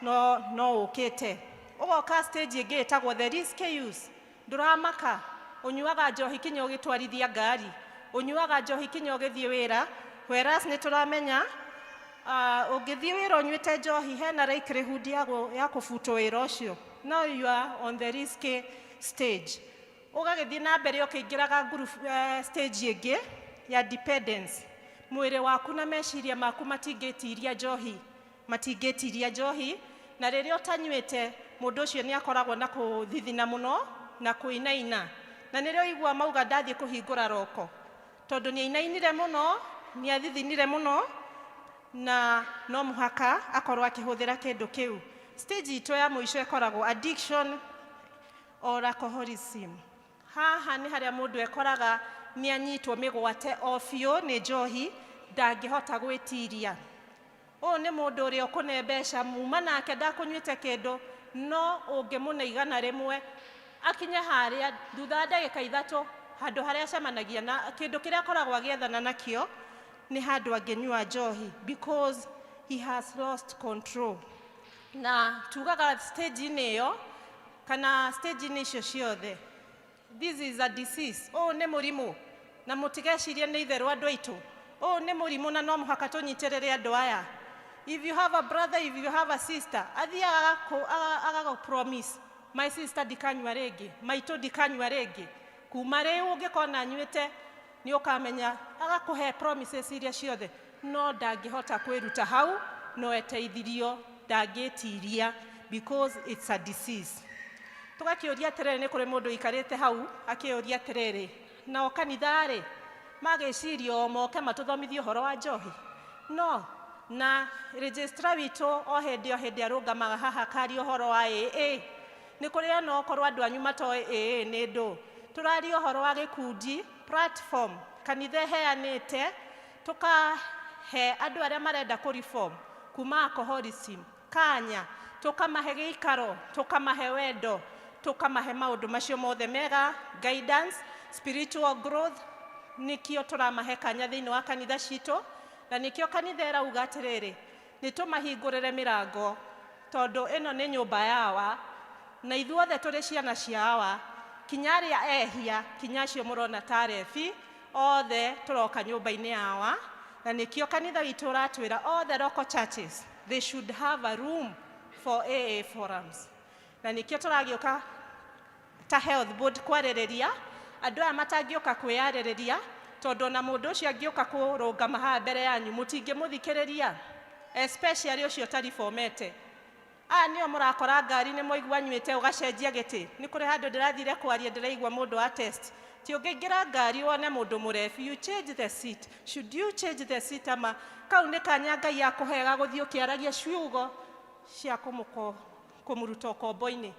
no ũkĩte. Ũgoka stage ĩngĩ ĩtagwo the risky use. Ndũramaka, ũnyuaga njohi kinya ũgĩtwarithia ngari, ũnyuaga njohi kinya ũgĩthiĩ wĩra, whereas nĩ tũramenya ũngĩthiĩ wĩra ũnyuĩte njohi hena likelihood ya kũbutwo wĩra ũcio. Now you are on the risky stage. Ũgagĩthiĩ na mbere ũkĩingĩraga group stage ĩngĩ ya dependence. Mwĩrĩ waku na meciria maku matingĩtiria njohi, na rĩrĩa ũtanyuĩte mũndũ ũcio nĩ akoragwo na kũthithina mũno na kũinaina. Na nĩrĩo igua mauga ndathiĩ kũhingũra roko, tondũ nĩ ainainire mũno, nĩ athithinire mũno, na no mũhaka akorwo akĩhũthĩra kĩndũ kĩu. Stage itũ ya mũico ĩkoragwo addiction or alcoholism. Haha nĩ harĩa mũndũ ekoraga nĩ anyitwo mĩgwate o biũ nĩ njohi, ndangĩhota gwĩtiria. Ũyũ nĩ mũndũ ũrĩa ũkũne mbeca, muma nake ndakũnyuĩte kĩndũ, no ũngĩmũne igana rĩmwe, akinye harĩa thutha wa ndagĩka 3 handũ harĩa acemanagia na kĩndũ kĩrĩa akoragwo agĩethana nakĩo nĩ handũ angĩnyua njohi, because he has lost control. Na tugaga stage-inĩ ĩyo kana stage-inĩ icio ciothe, this is a disease. Ũyũ nĩ mũrimũ, na mũtigecirie nĩ itherũ andũ aitũ. oh nĩ mũrimũ na no mũhaka tũnyitĩrĩre andũ aya. If you have a brother, if you have a sister, athiaga agago promise, my sister ndikanyua rĩngĩ, maitũ ndikanyua rĩngĩ. Kuma rĩu ũngĩkona anyuĩte nĩ ũkamenya agakũhe promises iria ciothe, no ndangĩhota kwĩruta hau, no eteithirio ndangĩtiria because it's a disease. Tũgakĩũria atĩrĩrĩ, nĩ kũrĩ mũndũ ikarĩte hau akĩũria atĩrĩrĩ, nao kanitha-rĩ magĩcirio moke matũthomithie ũhoro wa njohi? No, na registrar witũ o hĩndĩ arũngamaga haha akaria ũhoro wa AA. Nĩ kũrĩ ona okorwo andũ anyu matoĩ AA nĩ ndũ. Tũraria ũhoro wa gĩkundi platform kanitha ĩheanĩte, tũkahe andũ arĩa marenda kũreform kuma alcoholism kanya, tũkamahe gĩikaro, tũkamahe wendo, tũkamahe maũndũ macio mothe mega, guidance, spiritual growth. Nĩkĩo tũramahe kanya thĩinĩ wa kanitha citũ, na nĩkĩo kanitha ĩrauga atĩrĩrĩ, nĩ tũmahingũrĩre mĩrango, tondũ ĩno nĩ nyũmba yawa, na ithuothe tũrĩ ciana ciawa. Kinya arĩa ehia, kinya acio mũrona tarebi, othe tũroka nyũmba-inĩ yawa, na nĩkĩo kanitha witũ ũratwĩra all the local churches they should have a room for AA forums. Na nĩkĩo tũragĩũka ta health board kwarĩrĩria andũ aya matangĩũka kwĩyarĩrĩria, tondũ na mũndũ ũcio angĩũka kũrũngama haha mbere yanyu mũtingĩmũthikĩrĩria, especially ũcio ũtaribomete. Aya nĩo mũrakora ngari nĩ mũigua anyuĩte ũgacenjia gĩtĩ. Nĩ kũrĩ handũ ndĩrathire kwaria ndĩraigua mũndũ wa test. Ti ũngĩingĩra ngari wone mũndũ mũrebi, you change the seat. Should you change the seat ama kau nĩ kanya Ngai akũhega gũthiĩ ũkĩaragia ciugo cia kũmũruta ũkombo-inĩ,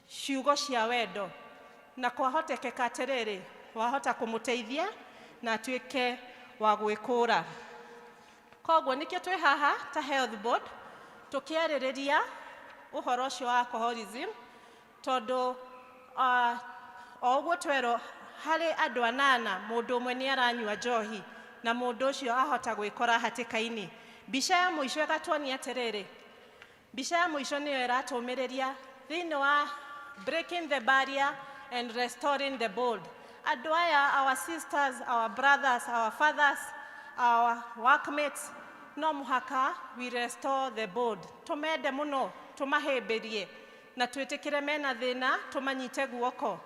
ciugo cia wendo, na kwahotekeka atĩrĩrĩ wahota kũmũteithia na atuĩke wa gwĩkũra. Koguo nĩkĩo twĩ haha ta health board tũkĩarĩrĩria ũhoro ũcio wa alcoholism, tondũ o ũguo twerwo harĩ andũ 8 mũndũ ũmwe nĩ aranyua njohi na mũndũ ũcio ahota gwĩkora hatĩka-inĩ. Mbica ya mũico ĩgatuonia atĩrĩrĩ, mbica ya mũico nĩyo ĩratũmĩrĩria thĩinĩ wa breaking the barrier and restoring the bold. Andũ aya, our sisters, our brothers, our fathers, our workmates, no mũhaka we restore the bold. Tũmende mũno, tũmahĩmbĩrie na twĩtĩkĩre mena thĩna, tũmanyite guoko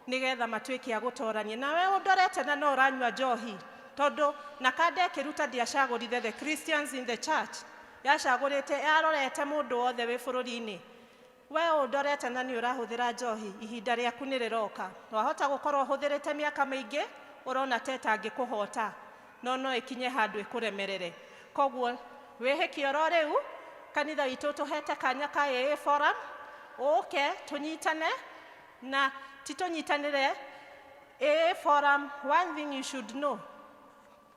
nĩgetha matuĩke a gũtorania. Na we ũndorete na no ũranyua njohi, tondũ na kanda ĩkĩruta ndiacagũrire the Christians in the church, yacagũrĩte yarorete mũndũ wothe wĩ bũrũri-inĩ. We ũndorete na nĩ ũrahũthĩra njohi, ihinda rĩaku nĩ rĩroka. Wahota gũkorwo ũhũthĩrĩte mĩaka mĩingĩ, ũrona ta ĩtangĩkũhota, no ĩkinye handũ ĩkũremerere. Koguo wĩhĩkie oro rĩu, kanitha witũ tũhete kanya ka AA forum, ũke tũnyitane na titũnyitanĩre. AA forum, one thing you should know,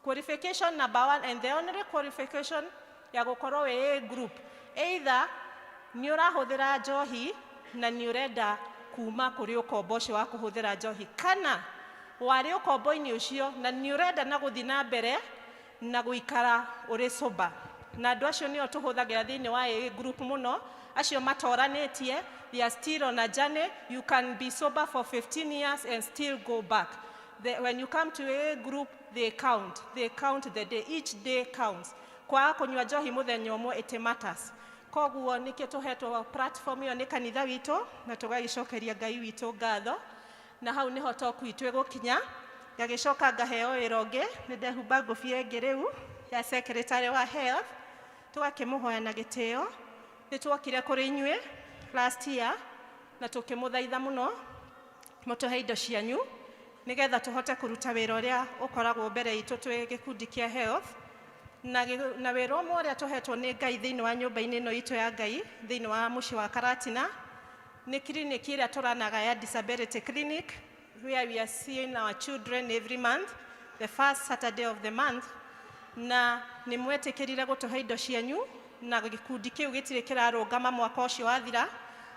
qualification number 1 and the only qualification ya gũkorwo AA group, either nĩ ũrahũthĩra njohi na nĩ ũrenda kuma kũrĩ ũkombo ũcio wa kũhũthĩra njohi, kana warĩ ũkombo-inĩ ũcio na nĩ ũrenda na gũthiĩ na mbere na gũikara ũrĩ sober. Na andũ acio nĩo tũhũthagĩra thĩinĩ wa AA group mũno, acio matoranĩtie, they are still on a journey. You can be sober for 15 years and still go back. When you come to AA group, they count the day, each day counts. Kwa kũnyua njohi mũthenya ũmwe, it matters. Koguo nĩkĩo tũhetwo platform ĩyo nĩ kanitha witũ, na tũgagĩcokeria Ngai witũ ngatho, na hau nĩho toku itũ ĩgũkinya. Ngagĩcoka ngaheo wĩra ũngĩ, nĩ ndehumba ngũbia ĩngĩ rĩu ya secretary wa health, tũgakĩmũhoya na gĩtĩo. Nĩ tuokire kũrĩ inyuĩ last year na tũkĩmũthaitha mũno mũtũhe indo cianyu nĩgetha tũhote kũruta wĩra ũrĩa ũkoragwo mbere itũ twĩ gĩkundi kĩa health. Na wĩra ũmwe ũrĩa tũhetwo nĩ Ngai thĩinĩ wa nyũmba-inĩ ĩno itũ ya Ngai thĩinĩ wa mũciĩ wa Karatina nĩ clinic ĩrĩa tũranaga ya disability clinic, where we are seeing our children every month, the first Saturday of the month. Na nĩ mwetĩkĩrire gũtũhe indo cianyu, na gĩkundi kĩu gĩtirĩ kĩrarũngama mwaka ũcio wathira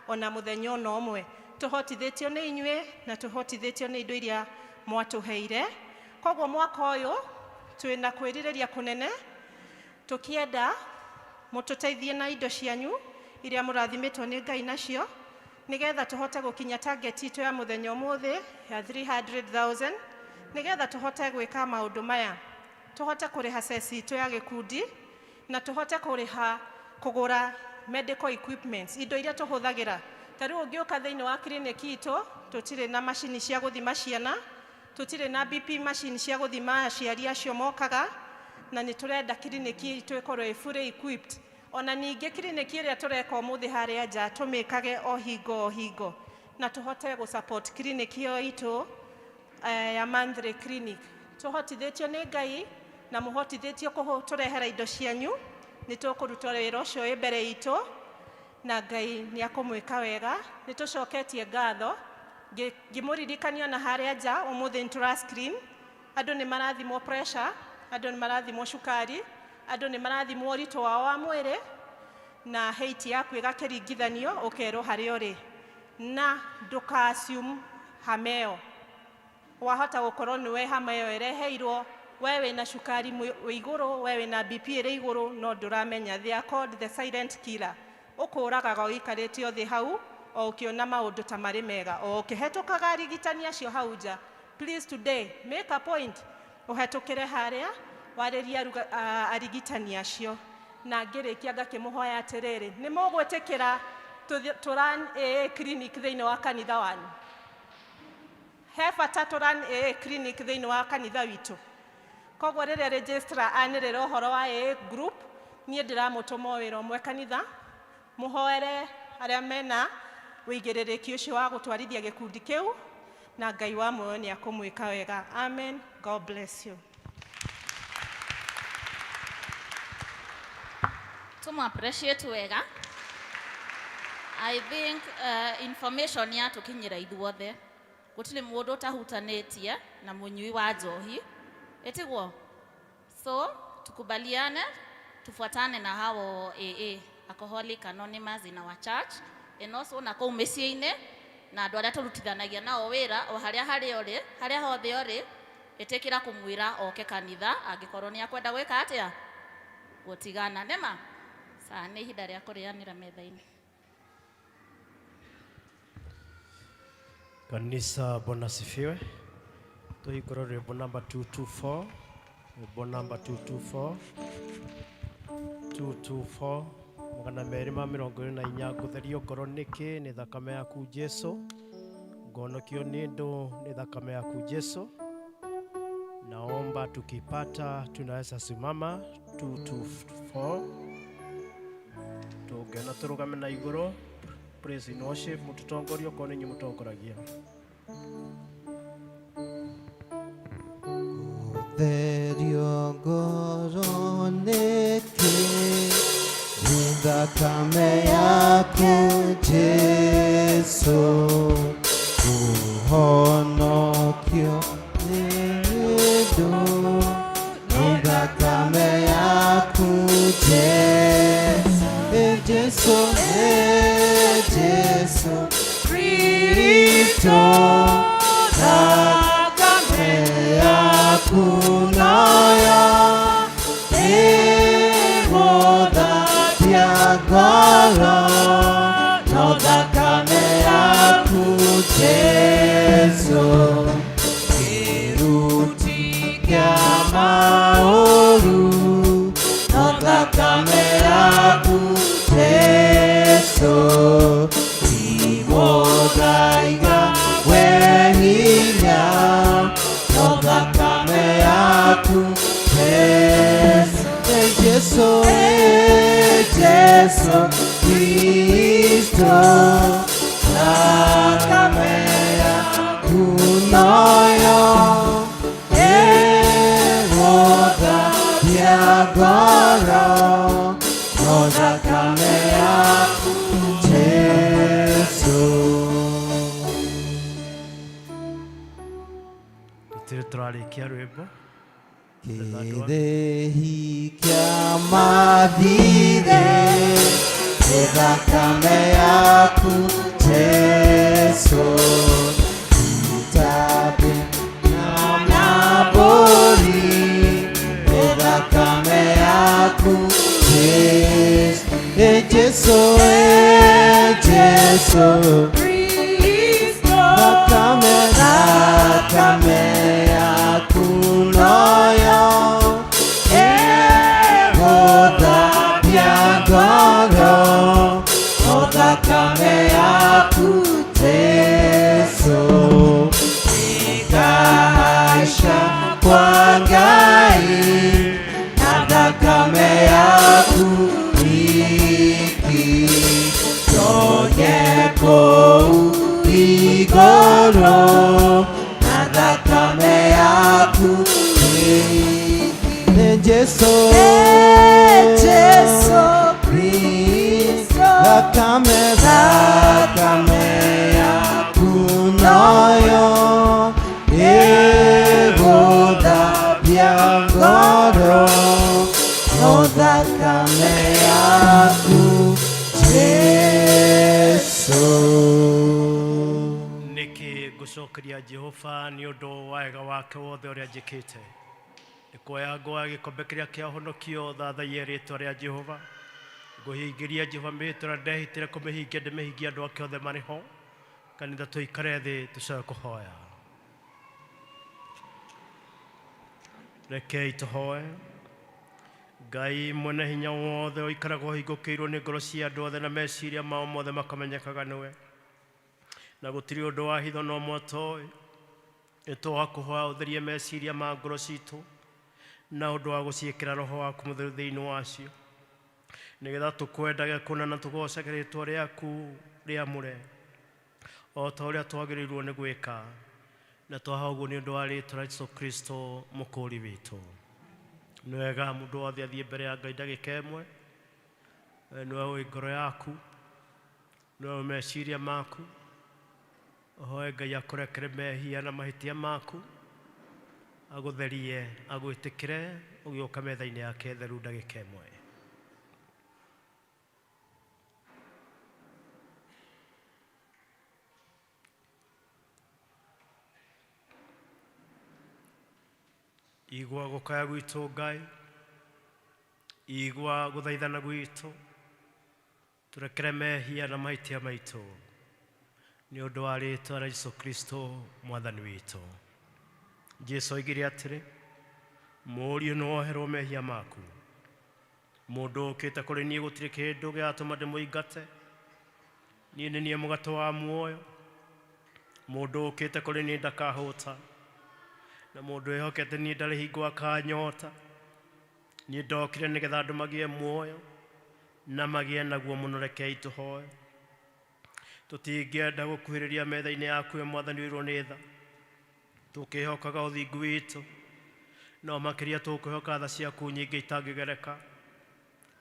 ona mũthenya ona ũmwe. Tũhotithĩtio nĩ inyuĩ na tũhotithĩtio nĩ indo iria mwatũheire. Koguo mwaka ũyũ twĩna kwĩrirĩria kũnene, tũkĩenda mũtũteithie na indo cianyu iria mũrathimĩtwo nĩ Ngai nacio, nĩgetha tũhote gũkinya target itũ ya mũthenya ũmũthĩ ya 300,000, nĩgetha tũhote gwĩka maũndũ maya. tuhote kuriha ceci itu ya gikundi na tuhote kuriha kugura medical equipments indo iria tuhuthagira. Tariu ungiuka thiini wa kliniki itu tutire na machine cia guthima ciana, tutire na BP machine cia guthima aciari acio mokaga, na ni turenda kliniki itu ikorwo fully equipped. Ona ningi kliniki iria tureka umuthi haria nja tumikage o hingo na tuhote gu support kliniki yo itu ya Mandre Clinic. Tuhotithitio ni Ngai na muhotithitio kuturehera indo cianyu, ni tukuruta wira ucio imbere itu na Ngai ni akumwika wega. Ni tucoketie ngatho ngimuririkania na haria nja umuthi ntura screen. Andu ni marathimwo pressure, andu ni marathimwo cukari, andu ni marathimwo urito wao wa mwiri, na heiti yaku igakiringithanio ukerwo haria uri, na nduka assume hameo. Wahota gukorwo niwe hameo ireheirwo, wewe na cukari iguru, wewe na BP ire iguru, no nduramenya. They are called the silent killer. Ukuraga uikarite thi hau o ukiona maundu ta mari mega, o ukihetukaga arigitani acio hau nja. Please today make a point uhetukire haria wariria arigitani acio, na ngirikia ngakimuhoya atiriri, ni mugwetikira turan clinic thiini wa kanitha wanyu. He bata turan clinic thiini wa kanitha witu. Koguo riria registrar anirira uhoro wa group, nie ndiramutuma wira umwe kanitha, muhoere aria mena wigiririki ucio wa gutwarithia gikundi kiu, na Ngai wa muoyo ni akumwika wega. Amen. God bless you. Tumu appreciate wega. I think information ya tukinyira ithuothe gutire mundu utahutanetie na munyui wa njohi etigwo. So tukubaliane tufuatane na hao Alcoholic Anonymous in our church, and also na kou mĩciĩ-inĩ na andu aria turutithanagia nao wira o haria hothe uri etikira kumwira oke kanitha angikorwo ni akwenda gwika atia gutigana nema. Saa ni ihinda ria kurianira metha-ini. Kanisa, Bwana sifiwe. Tuhikoro rwimbo number 224. Rwimbo number 224. Magana meri ma mirongo iri na inya. Gutherio ngoro niki ni thakame yaku Jesu. Ngonokio ni ndu ni thakame yaku Jesu. Naomba tukipata tunaweza simama. 224. Tugena turugame na iguru. Praise and worship mututongorio ko ninyi mutongoragia. Gutherio ngoro niki ni thakame yaku Jesu. Uhonokio ni ndu ni thakame yaku Jesu. Jesu Kristo thakame yaku nayo ĩgũthambia ngoro no thakame yaku Jesu. Kĩruti kĩa maũru no thakame yaku Jesu. Igũthaiga wehinya no thakame yaku Jesu. Jesu Kristo thakame yaku nayo ĩgũthambia ngoro no thakame yaku Jesu. Turarikia rwimbo. Kĩrĩhi kĩa mathirĩ nĩ thakame yaku Jesu. Itambi na mabũri nĩ thakame yaku Jesu. Jesu Kristo thakame yaku nayo ngoro na thakame yaku Jesu Kristo thakame yaku noyo egũthambia ngoro no thakame yaku Jesu. Niki ngucokeria Jehova ni undu wa wega wake wothe uria njikite nikuoya ngoa gikombe kiria kia honokio thathaie ritwa ria Jehova nguhingiria Jehova mitũra ndehitire kumihingia ndimihingia andu ake othe mariho kanitha tuikare thi tucoke kuhoya rekei tuhoe. Ngai mwene hinya wothe uikaraga uhingukiirwo ni ngoro cia andu othe na meciria mao mothe makamenyekaga niwe na gutiri undu wa hitho no motoi nitwakuhoya utherie meciria ma ngoro citu na undu wa guciikira roho waku mutheru thiini wacio nigetha tukwendage kuna na tugocage ritwa riaku riamure o ta uria twagirirwo ni gwika na twaha uguo ni undu wa ritwa ria Jesu Kristo mukuri witu. Ni wega mundu wothe athie mbere ya Ngai ndagika imwe niwe ui ngoro yaku niwe meciria maku ohoe Ngai akurekere mehia na mahitia maku agutherie agwitikire ugiuka metha-ini yake theru ndagika imwe. Igwa gukaya gwitu Ngai igwa guthaithana gwitu turekere mehia na mahitia maitu ni undu wa ritwa ria Jesu Kristo mwathani witu. Jesu oigire atiri mũriũ nĩwoherwo mehia maku mũndũ ũkĩte kũrĩ niĩ gũtirĩ kĩndũ gĩatũma ndĩmũingate niĩ nĩ niĩ mũgate wa muoyo mũndũ ũkĩte kũrĩ niĩ ndakahũta na mũndũ wĩhokete niĩ ndarĩ hingo akanyota niĩ ndokire nĩgetha andũ magĩe muoyo na magĩe naguo mũno. Rekei tũhoe. Tũtingĩenda gũkuhĩrĩria metha-inĩ yaku we mwathani wĩrwo nĩ tha tũkĩhokaga ũthingu witũ no makĩria tũkwĩhoka tha ciaku nyingĩ itangĩgereka.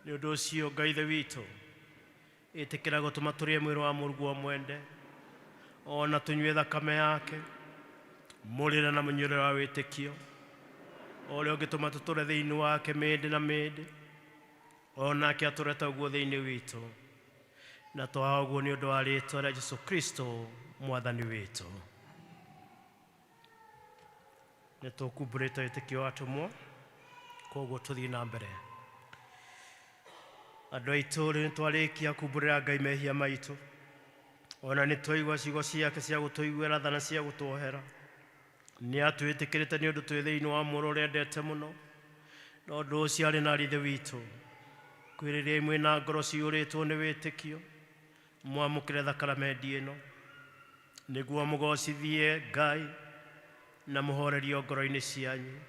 Nĩ ũndũ ũcio Ngai ithe witũ ĩtĩkĩra gũtũma tũrĩe mwĩrĩ wa mũrũguo mwende ona tũnyue thakame yake mũrĩre na mũnyuĩre wa wĩtĩkio ũrĩa ũngĩtũma tũtũre thĩinĩ wake mĩndĩ na mĩndĩ onake atũrete ũguo thĩinĩ witũ na twaha ũguo nĩ ũndũ wa rĩtwa rĩa Jesu Kristo mwathani witũ. Nĩ tũkumbũrĩte wĩtĩkio atũmwo koguo tũthiĩ na mbere. Andũ aitũ rĩu nĩtwarĩkia kumbũrĩra Ngai mehia maitũ ona nĩtwaigua ciugo ciake cia gũtũiguĩra tha na cia gũtwohera. Nĩ atwĩtĩkĩrĩte nĩ ũndũ twĩ thĩinĩ wa mũrũ ũrĩa endete mũno na ũndũ ũcio arĩ na rithe witũ kwĩrĩria imwe na ngoro ciũrĩtwo nĩ wĩtĩkio mwamũkĩre thakramenti ĩno nĩguo mũgocithie Ngai na mũhorerio ngoro-inĩ cianyu.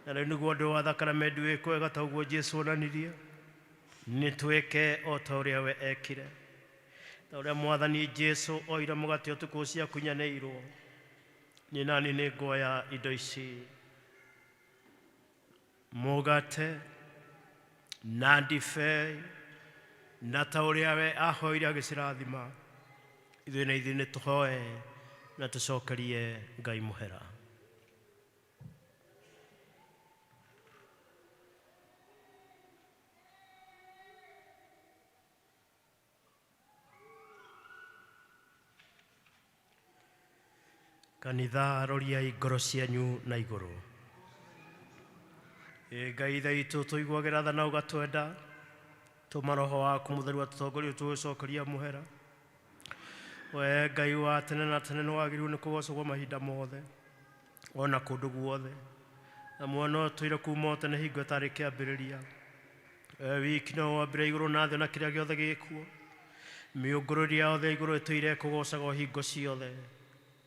Na rĩu nĩguo ũndũ wa thakramenti wĩkwo wega ta ũguo Jesũ onanirie nĩ twĩke o ta ũrĩa we ekire. Ta ũrĩa mwathani Jesũ oire mũgate ũtukũ ũcio akunyanĩirwo niĩ nani nĩ nguoya indo ici mũgate na ndibei na ta ũrĩa we ahoire agĩcirathima ithuĩ na ithuĩ nĩ tũhoe na tũcokerie Ngai mũhera. Kanitha roriai ngoro cianyu na igũrũ. Ngai ithe witũ tũiguagĩra tha na ũgatwenda tũma roho waku mũtheru atũtongorie tũgĩcokeria mũhera. We Ngai wa tene na tene nĩwagĩrĩirwo nĩ kũgocagwo mahinda mothe ona kũndũ guothe na mwana ũtũire kuuma o tene hingo ĩtarĩ kĩambĩrĩria. We wiki no wambire igũrũ na thĩ na kĩrĩa gĩothe gĩkuo mĩũngũrũrio yothe igũrũ ĩtũire kũgocaga o hingo ciothe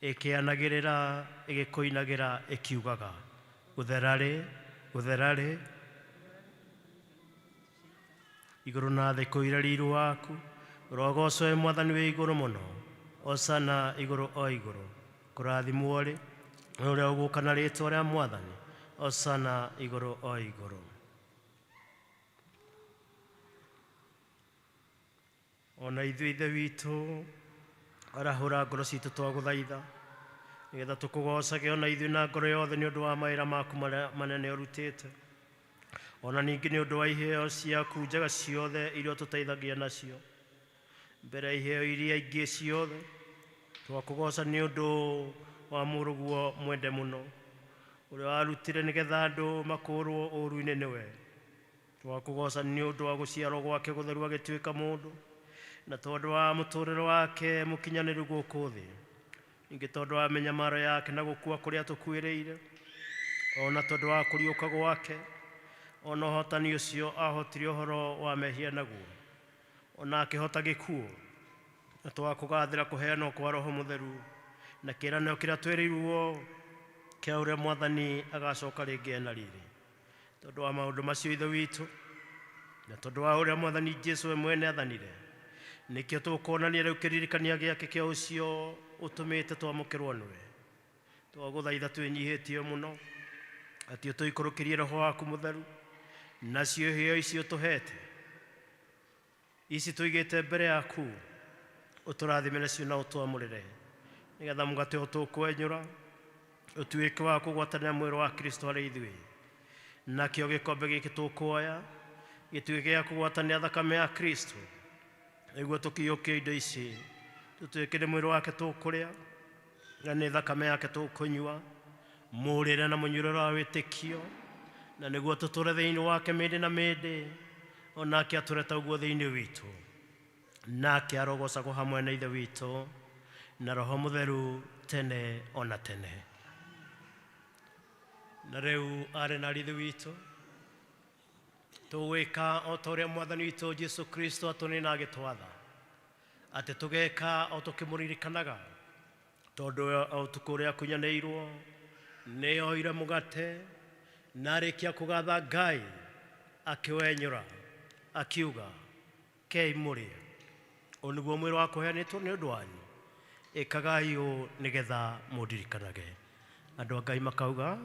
ĩkĩanagĩrĩra ĩgĩkũinagĩra ĩkiugaga gũthera rĩ gũthera rĩ. Igũrũ na thĩ kũire riiri waku rogocwo we mwathani wĩ igũrũ mũno Osana iguru o iguru. Kurathimwo ri uria uguka na ritwa ria Mwathani. Osana iguru o iguru. Ona ithuĩ ithe witũ arahũra ngoro citũ twagũthaitha nĩgetha tũkũgocage ona ithuĩ na ngoro yothe nĩ ũndũ wa mawĩra maku marĩa manene ũrutĩte, ona ningĩ nĩ ũndũ wa iheo ciaku njega ciothe iria tũteithagia nacio. Mbere ya iheo iria ingĩ ciothe twakũgoca nĩ ũndũ wa mũrũguo mwende mũno ũrĩa warutire nĩgetha andũ makũũrwo ũũru-inĩ nĩwe. Twakũgoca nĩ ũndũ wa gũciarwo gwake gũtheru agĩtuĩka mũndũ, na tondũ wa mũtũũrĩre wake mũkinyanĩru gũkũ thĩ, ningĩ tondũ wa mĩnyamaro yake na gũkua kũrĩa tũkuĩrĩire, ona tondũ wa kũriũka gwake, ona ũhotani ũcio ahotire ũhoro wa mehia naguo, ona akĩhota gĩkuũ, na twakũgathĩra kũheanwo kwa Roho Mũtheru na kĩĩranĩro kĩrĩa twĩrĩirwo kĩa ũrĩa Mwathani agacoka rĩngĩ ena riri. Tondũ wa maũndũ macio ithe witũ, na tondũ wa ũrĩa Mwathani Jesũ we mwene athanire, nĩkĩo tũkuonania rĩu kĩririkania gĩake kĩa ũcio ũtũmĩte twamũkĩrwo nĩwe. Twagũthaitha twĩnyihĩtie mũno atĩ tũikũrũkĩrie Roho waku Mũtheru, nacio iheo icio tũhete ici tũigĩte mbere yaku, ũtũrathime nacio na ũtwamũrĩre, nĩgetha mũgate ũyũ tũkwenyũra ũtuĩke wa kũgwatanĩra mwĩrĩ wa Kristo harĩ ithuĩ, nakĩo gĩkombe gĩkĩ tũkuoya gĩtuĩke gĩa kũgwatanĩra thakame ya Kristo, nĩguo tũkĩiyũkie indo ici tũtuĩke nĩ mwĩrĩ wake tũkũrĩa na nĩ thakame yake tũkũnyua, mũrĩre na mũnyuĩre wa wĩtĩkio, na nĩguo tũtũre thĩinĩ wake mĩndĩ na mĩndĩ, onake atũreta ũguo thĩinĩ witũ, nake arogocagwo hamwe na ithe witũ na Roho Mũtheru tene ona tene. Na rĩu arĩ na ithe witũ tũgwĩka o ta ũrĩa Mwathani witũ Jesũ Kristo atũnĩna agĩtwatha, atĩ tũgeka o tũkĩmũririkanaga, tondũ ũtukũ ũrĩa akunyanĩirwo nĩ oire mũgate na arĩkia kũgatha Ngai akĩwenyũra akiuga, kei mũrĩe, ũyũ nĩguo mwĩrĩ wa kũheanĩtwo nĩ ũndũ wanyu, ĩkagai ũũ nĩgetha mũndirikanage. Andũ a Ngai makauga.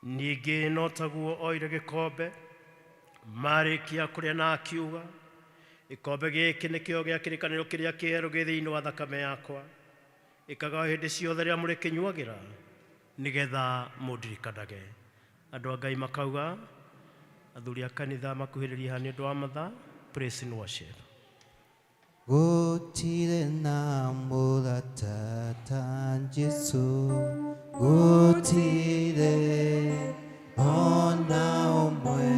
Ningĩ no taguo oire gĩkombe marĩkia kũrĩa na akiuga, gĩkombe gĩkĩ nĩkĩo gĩa kĩrĩkanĩro kĩrĩa kĩerũ gĩ thĩinĩ wa thakame yakwa, ĩkagai hĩndĩ ciothe rĩrĩa mũrĩkĩnyuagĩra nĩgetha mũndirikanage. Andũ a Ngai makauga. Athuri a kanitha makuhĩrĩria haha nĩ ũndũ wa mathaa. Praise and worship. Gũtirĩ na mũrata ta Jesũ, gũtirĩ ona ũmwe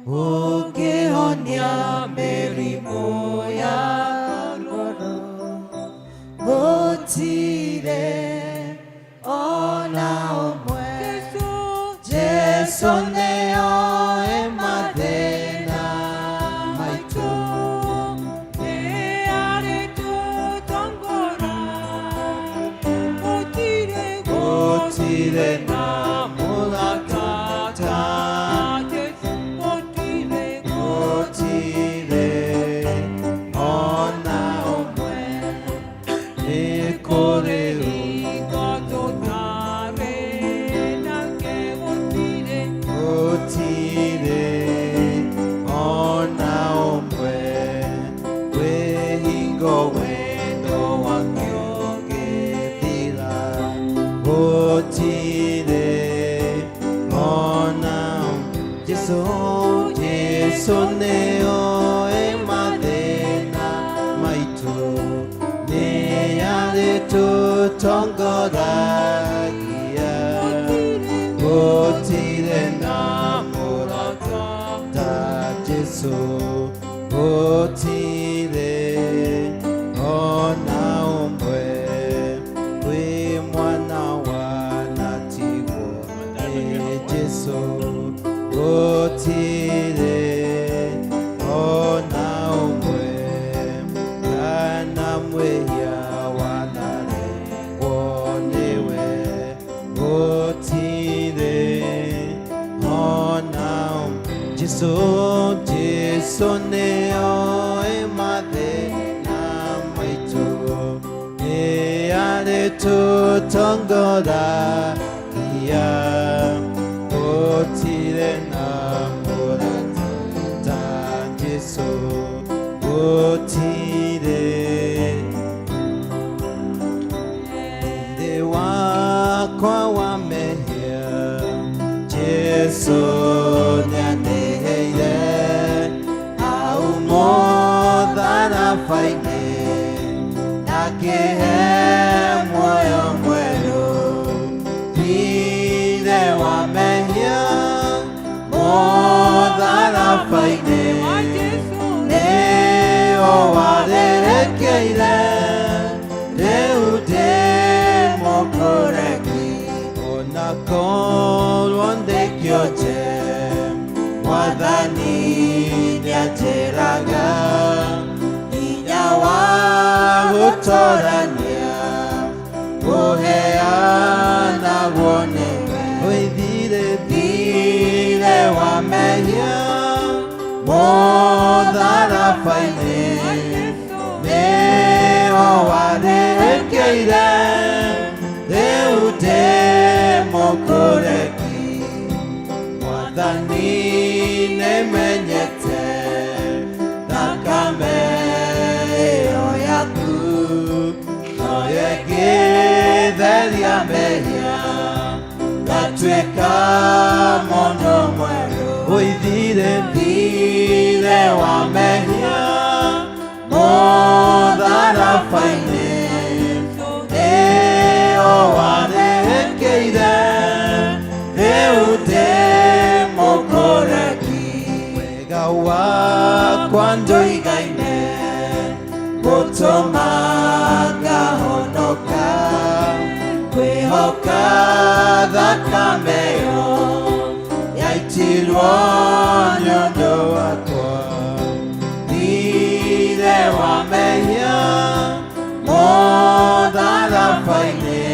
ũngĩhonia mĩrimũ ya ngoro, gũtirĩ ona ũmwe. Jesũ nĩoĩ mathĩna maitũ, gũtirĩ na mũrata ta Jesũ, gũtirĩ ona ũmwe. Nĩ kũrĩ gũtirĩ ona ũmwe, wĩ hingo wendo wakĩo gĩthira, gũtirĩ ona Jesũ. Jesũ nĩoĩ mathĩna maitũ, nĩ arĩtũtongoragia, gũtirĩ na mũrata ta Jesũ, gũtirĩ ona ũmwe. Wĩ mwana wa natigwo nĩ Jesũ, gũtirĩ ona ũmwe. Kana mwĩhia wanarengwo nĩwe, gũtirĩ ona ũmwe. Jesũ nĩoĩ mathĩna tutongoragia gutire na murata ta Jesu gutire thĩ wakwa wa mehia Jesu nĩanĩhĩire hau mũtharaba-inĩ akĩhe muoyo mwerũ thirĩ wa mehia mũtharaba-inĩ nĩo warerekeire rĩu ndĩ mũkũreki ona korwo ndĩkĩonje Mwathani nĩanjĩraga hinya wa gũtorania kũheanagwo nĩwe thirĩ wa mehia mũtharaba-inĩ nĩo warerekeire rĩu ndĩ mũkũreki Mwathani nĩmenyete thakame ĩyo yaku noyo ĩngĩtheria mehia ngatuĩka mũndũ mwerũ thirĩ wa mehia mũtharaba-inĩ nĩo warerekeire rĩu ndĩ mũkũreki wega wakwa ndũigaine gũtũma ngahonoka kwĩhoka thakame ĩyo yaitirwo nĩ ũndũ wakwa thirĩ wa mehia mũtharaba-inĩ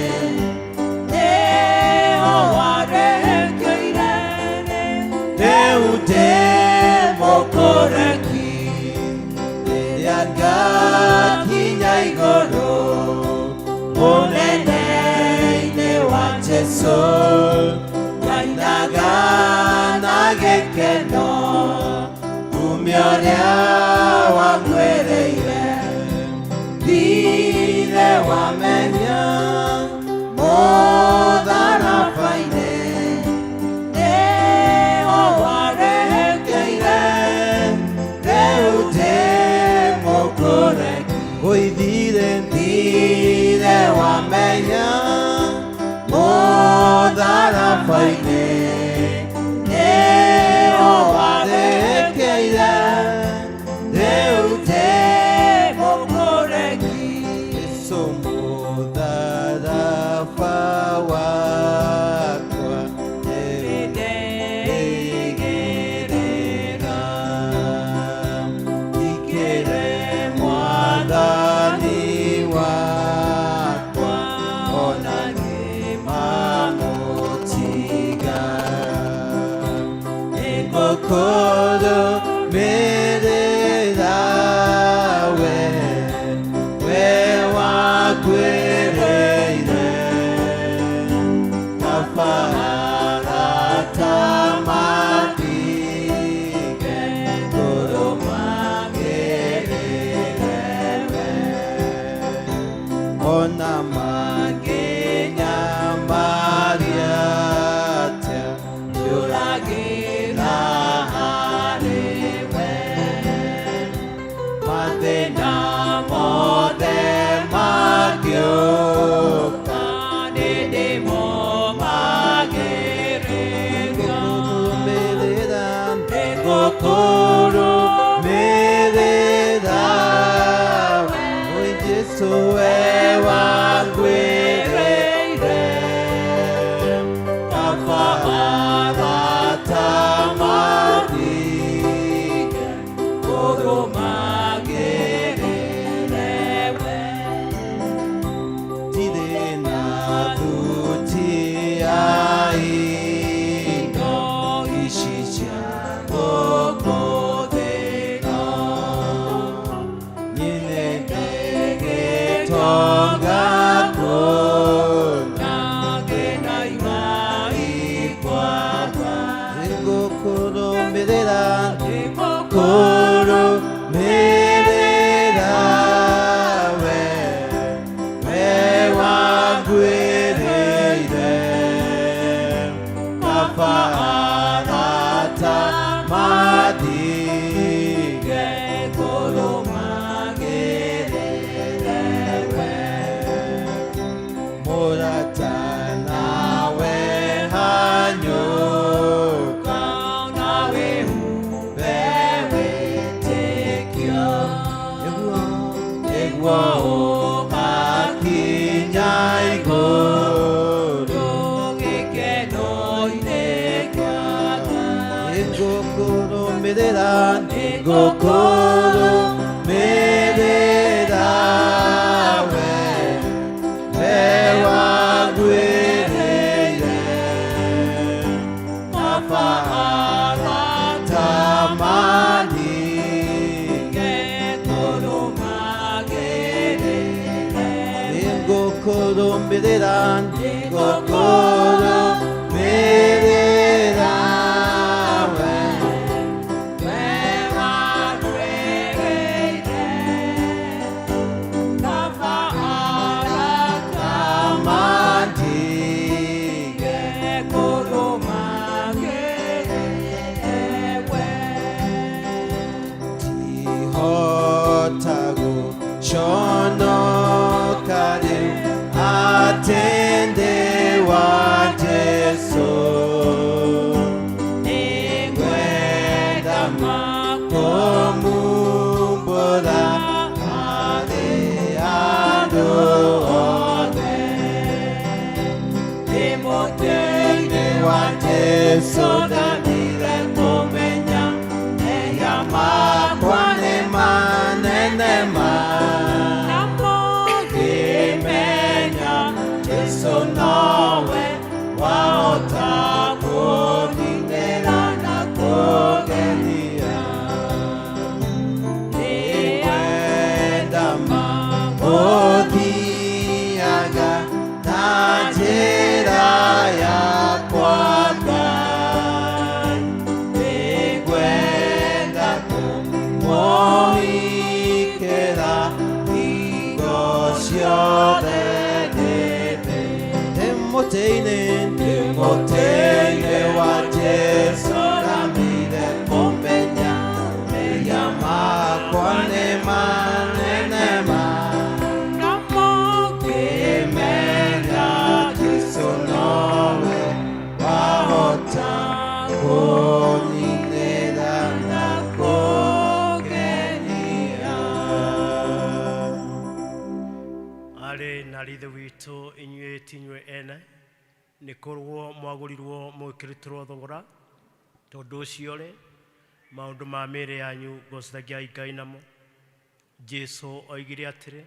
nĩo warerekeire rĩu ndĩ mũkũreki rĩrĩa ngakinya igũrũ ũnene-inĩ wa Jesũ ngainaga na gĩkeno kumia ũrĩa wangwĩrĩire thirĩ wa mehia mũtharaba-inĩ nĩo warerekeire rĩu ndĩ mũkũreki thirĩ wa mehia mũtharaba-inĩ nĩo warerekeire rĩu ndĩ mũkũreki Jesũ mũtharaba wakwa ndĩrĩgĩrĩra ikĩre Mwathani wakwa ona ngĩmamũtiga nĩngũkũrũmĩrĩra we wakwĩrĩire kafara ta matige kũrũmagĩrĩre we ona mangĩnyamaria atĩa njũragĩra harĩ we mathĩna mothe mangĩũka nĩndĩmomagĩrĩria nĩngũkũrũmĩrĩra we Jesũ we wangwĩrĩire kafara ta matige kũrũmagĩrĩre we ndirĩ na thuti ya indo ici cia gũkũ thĩ ĩno nyine ndĩgĩtonga kũ ũgakinya igũrũ gĩkeno-inĩ kĩa Ngai. Nĩngũkũrũmĩrĩra, nĩngũkũrũmĩrĩra we wagwĩrĩire Baba aratamani ngĩkũrũmagĩrĩre. Nĩngũkũrũmĩrĩra, nĩngũkũrũmĩrĩra we wagwĩrĩire Baba aratamani ngĩkũrũmagĩrĩre we. Ndihota gũconoka rĩu atĩ ndĩ wa Jesũ. Nĩngwenda kũmumbũra harĩ andũ othe. Ndĩ mũtĩ-inĩ wa Jesũ ndanire kũmenya mehia makwa nĩ manene ma. Ngĩmenya Jesũ nowe wahota kũninĩra na kũgenia. Nĩngwenda gũthiaga na njĩra yakwa Ngai. Nĩngwenda kũmũhikĩra hingo ciothe ndĩthĩ. Ndĩ mũtĩ-inĩ wa Jesũ ndamire kũmenya mehia makwa nĩ manene ma. Ngĩmenya Jesũ nowe wahota kũninĩra na kũgenia. arĩ na rithe witũ inyuĩ ti inyuĩ ene nĩ kũrwo mwagũrirwo mwĩkĩrĩtĩrwo thogora. Tondũ ũcio rĩ, maũndũ ma mĩĩrĩ yanyu ngocithagia Ngai namo. Jesũ oigire atĩrĩ,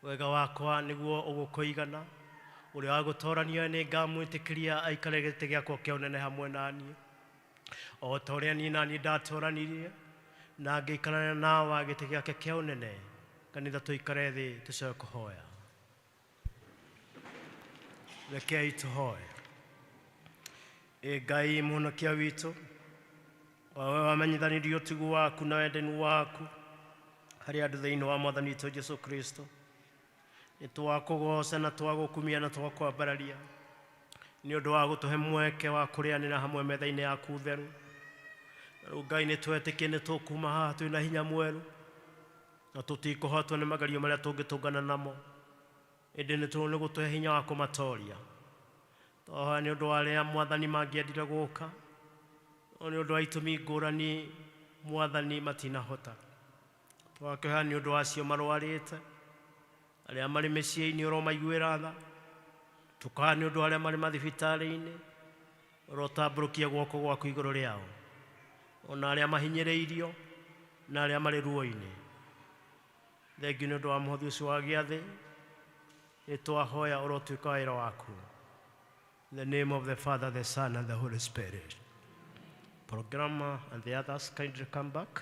wega wakwa nĩguo ũgũkũigana, ũrĩa wagũtoorania nĩ ngamwĩtĩkĩria aikare gĩtĩ gĩakwa kĩa ũnene hamwe naniĩ, o ta ũrĩa niĩ naniĩ ndatoranirie na ngĩikarania nawe gĩtĩ gĩake kĩa ũnene. Kanitha tũikare thĩ tũcoke kũhoya. Rekei tũhoye. Ngai mũhonokia witũ, wawe wamenyithanirie ũtugu waku na wendani waku harĩ andũ thĩinĩ wa Mwathani witũ Jesũ Kristo. Nĩ twakũgoca na twagũkumia na twakwambararia nĩ ũndũ wa gũtũhe mweke wa kũrĩanĩra hamwe metha-inĩ yaku theru. Na rĩu Ngai nĩ twetĩkia nĩ tũkuma haha twĩna hinya mwerũ na tũtikũhotwo nĩ magerio marĩa tũngĩtũngana namo, ĩndĩ nĩ gũtũhe hinya wa kũmatooria. Twahoya nĩ ũndũ wa arĩa Mwathani mangĩendire gũũka, no nĩ ũndũ wa itũmi ngũrani Mwathani matinahota. Twakĩhoya nĩ ũndũ wa acio marwarĩte, arĩa marĩ mĩciĩ-inĩ ũromaiguĩra tha. Tũkahoya nĩ ũndũ wa arĩa marĩ mathibitarĩ-inĩ, ũrotambũrũkia guoko gwaku igũrũ rĩao, ona arĩa mahinyĩrĩirio na arĩa marĩ ruo-inĩ. Thengiũ nĩ ũndũ wa mũhothi ũcio wa gĩathĩ, nĩ twahoya ũrotuĩka wĩra waku. In the name of the Father, the Son, and the Holy Spirit. Programmer and the others kindly come back.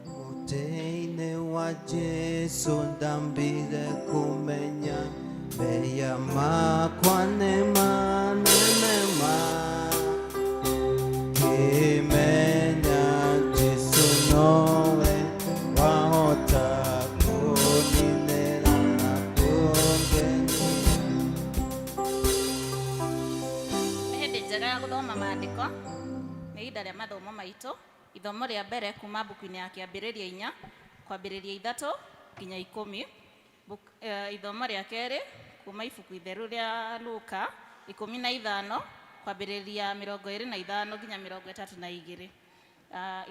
Mũtĩ-inĩ wa Jesũ ndambire kũmenya mehia makwa nĩ manene ma. Ngĩmenya Jesũ nowe wahota kũninĩra na kũngenia. Nĩ hĩndĩ njega ya gũthoma maandĩko. Nĩ ihinda rĩa mathomo maitũ. Ithomo rĩa mbere kuma mbuku-inĩ ya Kĩambĩrĩria 4 kwambĩrĩria 3 nginya 10. Ithomo rĩa kerĩ kuma ibuku itheru rĩa Luka 15 kwambĩrĩria 25 nginya 32.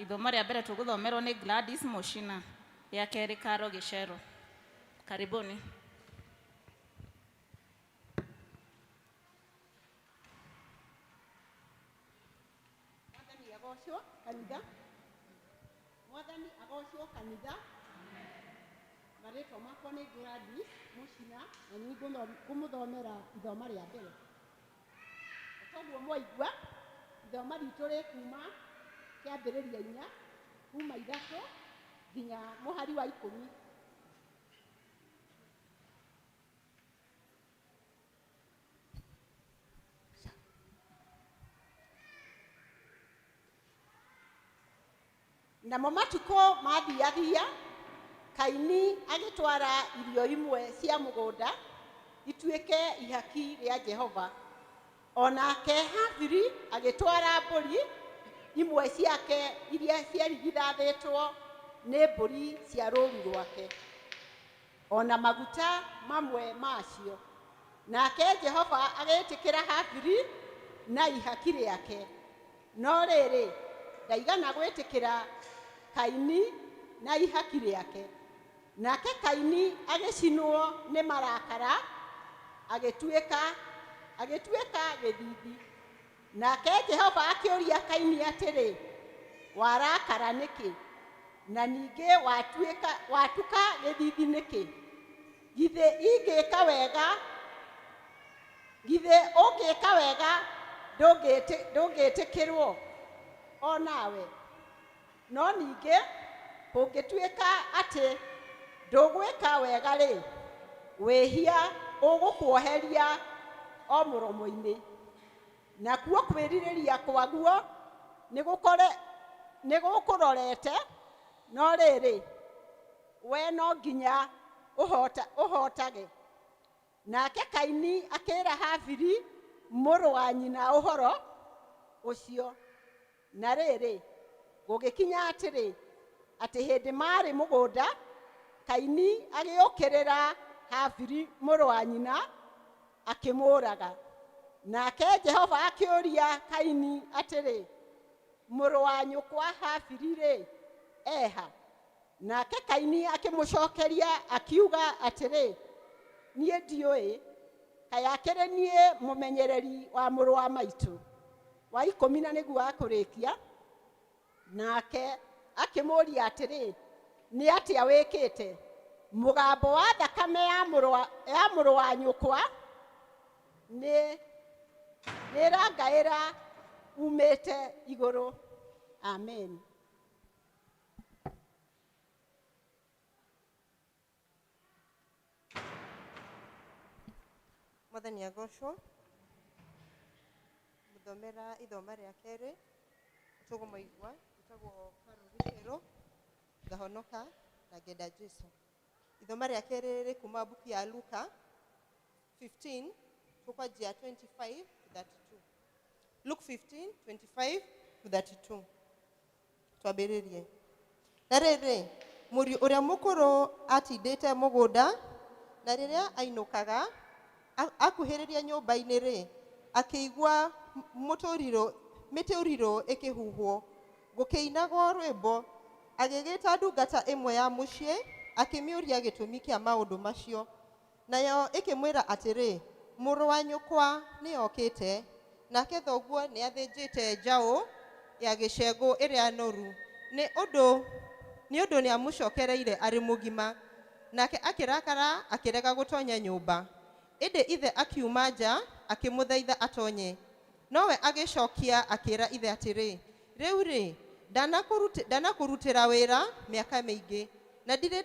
Ithomo rĩa mbere tũgũthomerwo nĩ Gladys Moshina. ya kerĩ Karo Gĩcero. Karibuni. Mwathani agocwo kanitha. Mwathani agocwo kanitha. Marĩtwa makwa nĩ Gladys Mũcina na nĩ ngũmũthomera ithoma rĩa mbere. Toguo mwaigua ithoma ritũ rĩkuma kĩambĩrĩria 4 kuma 3 nginya mũhari wa 10. Namo matukũ mathiathia, Kaini agĩtwara irio imwe cia mũgũnda ituĩke ihaki rĩa Jehova. Onake Habili agĩtwara mbũri imwe ciake iria ciarigithathĩtwo nĩ mbũri cia rũũru rwake, ona maguta mamwe macio. Nake Jehova agĩtĩkĩra Habili na ihaki rĩake, no rĩrĩ ndaigana gwĩtĩkĩra Kaini na ihaki rĩake. Nake Kaini agĩcinwo nĩ marakara agĩtuĩka gĩthithi. Nake Jehova akĩũria Kaini atĩrĩ, warakara nĩkĩ? Na ningĩ watuka gĩthithi nĩkĩ? Githĩ ingĩka wega? Githĩ ũngĩka wega ndũngĩtĩkĩrwo o nawe? No ningĩ kũngĩtuĩka atĩ ndũgwĩka wega rĩ, wĩhia ũgũkuoheria o mũromo-inĩ. Nakuo kwĩrirĩria kwaguo nĩ gũkũrorete, no rĩrĩ we no nginya ũhotage. Nake Kaini akĩĩra Habili mũrũ wa nyina ũhoro ũcio. Na rĩrĩ gũgĩkinya atĩrĩ atĩ hĩndĩ marĩ mũgũnda, Kaini agĩũkĩrĩra Habili mũrũ wa nyina akĩmũũraga. Nake Jehova akĩũria Kaini atĩrĩ, mũrũ wa nyũkwa Habili rĩ, eha? Nake Kaini akĩmũcokeria akiuga atĩrĩ, niĩ ndiũĩ, kaĩ akĩrĩ niĩ mũmenyereri wa mũrũ wa maitũ. Wa 10 nĩguo akũrĩkia. Nake akĩmũũria atĩrĩ, nĩ atĩa wĩkĩte? Mũgambo wa thakame ya mũrũ wa nyũkwa nĩrangaĩra umĩte igũrũ. Amen. Mwathani agocwo. Mũthomera ithoma rĩa kerĩ tũgũmũigua itagwo Karo Gĩcero, Ngahonoka na Ngenda Jesu. Ithoma rĩa kerĩ rĩ kuma buku ya Luka 15 tũkwanjia 25 to 32. Luke 15 25 to 32. Twambĩrĩrie. Na rĩrĩ mũriũ ũrĩa mũkũrũ atindĩte mũgũnda, na rĩrĩa ainũkaga akuhĩrĩria nyũmba-inĩ rĩ, akĩigua mĩtũrirũ ĩkĩhuhwo, gũkĩinagwo rwĩmbo. Agĩgĩta ndungata ĩmwe ya mũciĩ akĩmĩũria gĩtũmi kĩa maũndũ macio. Nayo ĩkĩmwĩra atĩrĩ, mũrũ wa nyũkwa nĩokĩte, nake thoguo nĩathĩnjĩte njaũ ya gĩcengũ ĩrĩa noru, nĩ ũndũ nĩamũcokereire arĩ mũgima. Nake akĩrakara akĩrega gũtonya nyũmba. Ĩndĩ ithe akiuma nja akĩmũthaitha atonye. Nowe agĩcokia akĩĩra ithe atĩrĩ, rĩu rĩ, ndanakũrutĩra wĩra mĩaka mĩingĩ, na ndirĩ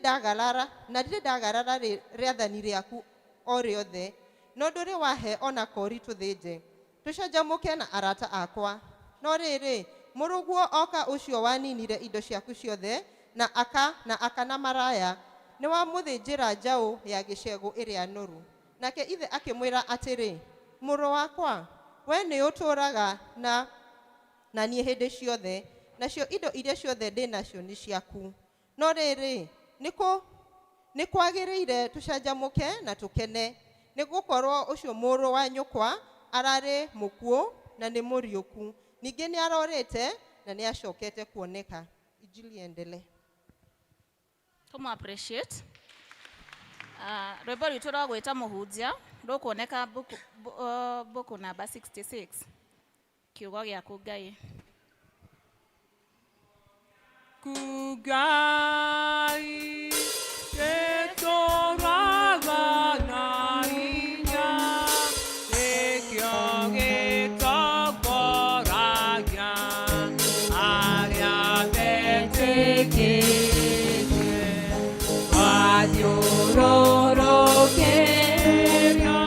ndagarara rĩathani rĩaku o rĩothe, no ndũrĩ wahe ona kori tũthĩnje, tũcanjamũke na arata akwa. No rĩrĩ, mũrũguo oka ũcio waninire indo ciaku ciothe na aka na maraya, nĩ wamũthĩnjĩra njaũ ya gĩcegũ ĩrĩa noru. Nake ithe akĩmwĩra atĩrĩ, mũrũ wakwa, we nĩ ũtũũraga na niĩ hĩndĩ ciothe, nacio indo iria ciothe ndĩ nacio nĩ ciaku. No rĩrĩ, nĩ kwagĩrĩire tũcanjamũke na tũkene, nĩ gũkorwo ũcio mũrũ wa nyũkwa ararĩ mũkuũ na nĩ mũriũku, ningĩ nĩ arorĩte na nĩ acokete kuoneka. Injili iendelee. Tumu appreciate. Rwimbo rwitũ rwa gwĩta mũhunjia rũkuoneka book number 66. Kiugo gĩaku Ngai. Kugai Ketorava na inya Ekyoge Toboraya Aria Beteke Wadiororo Keria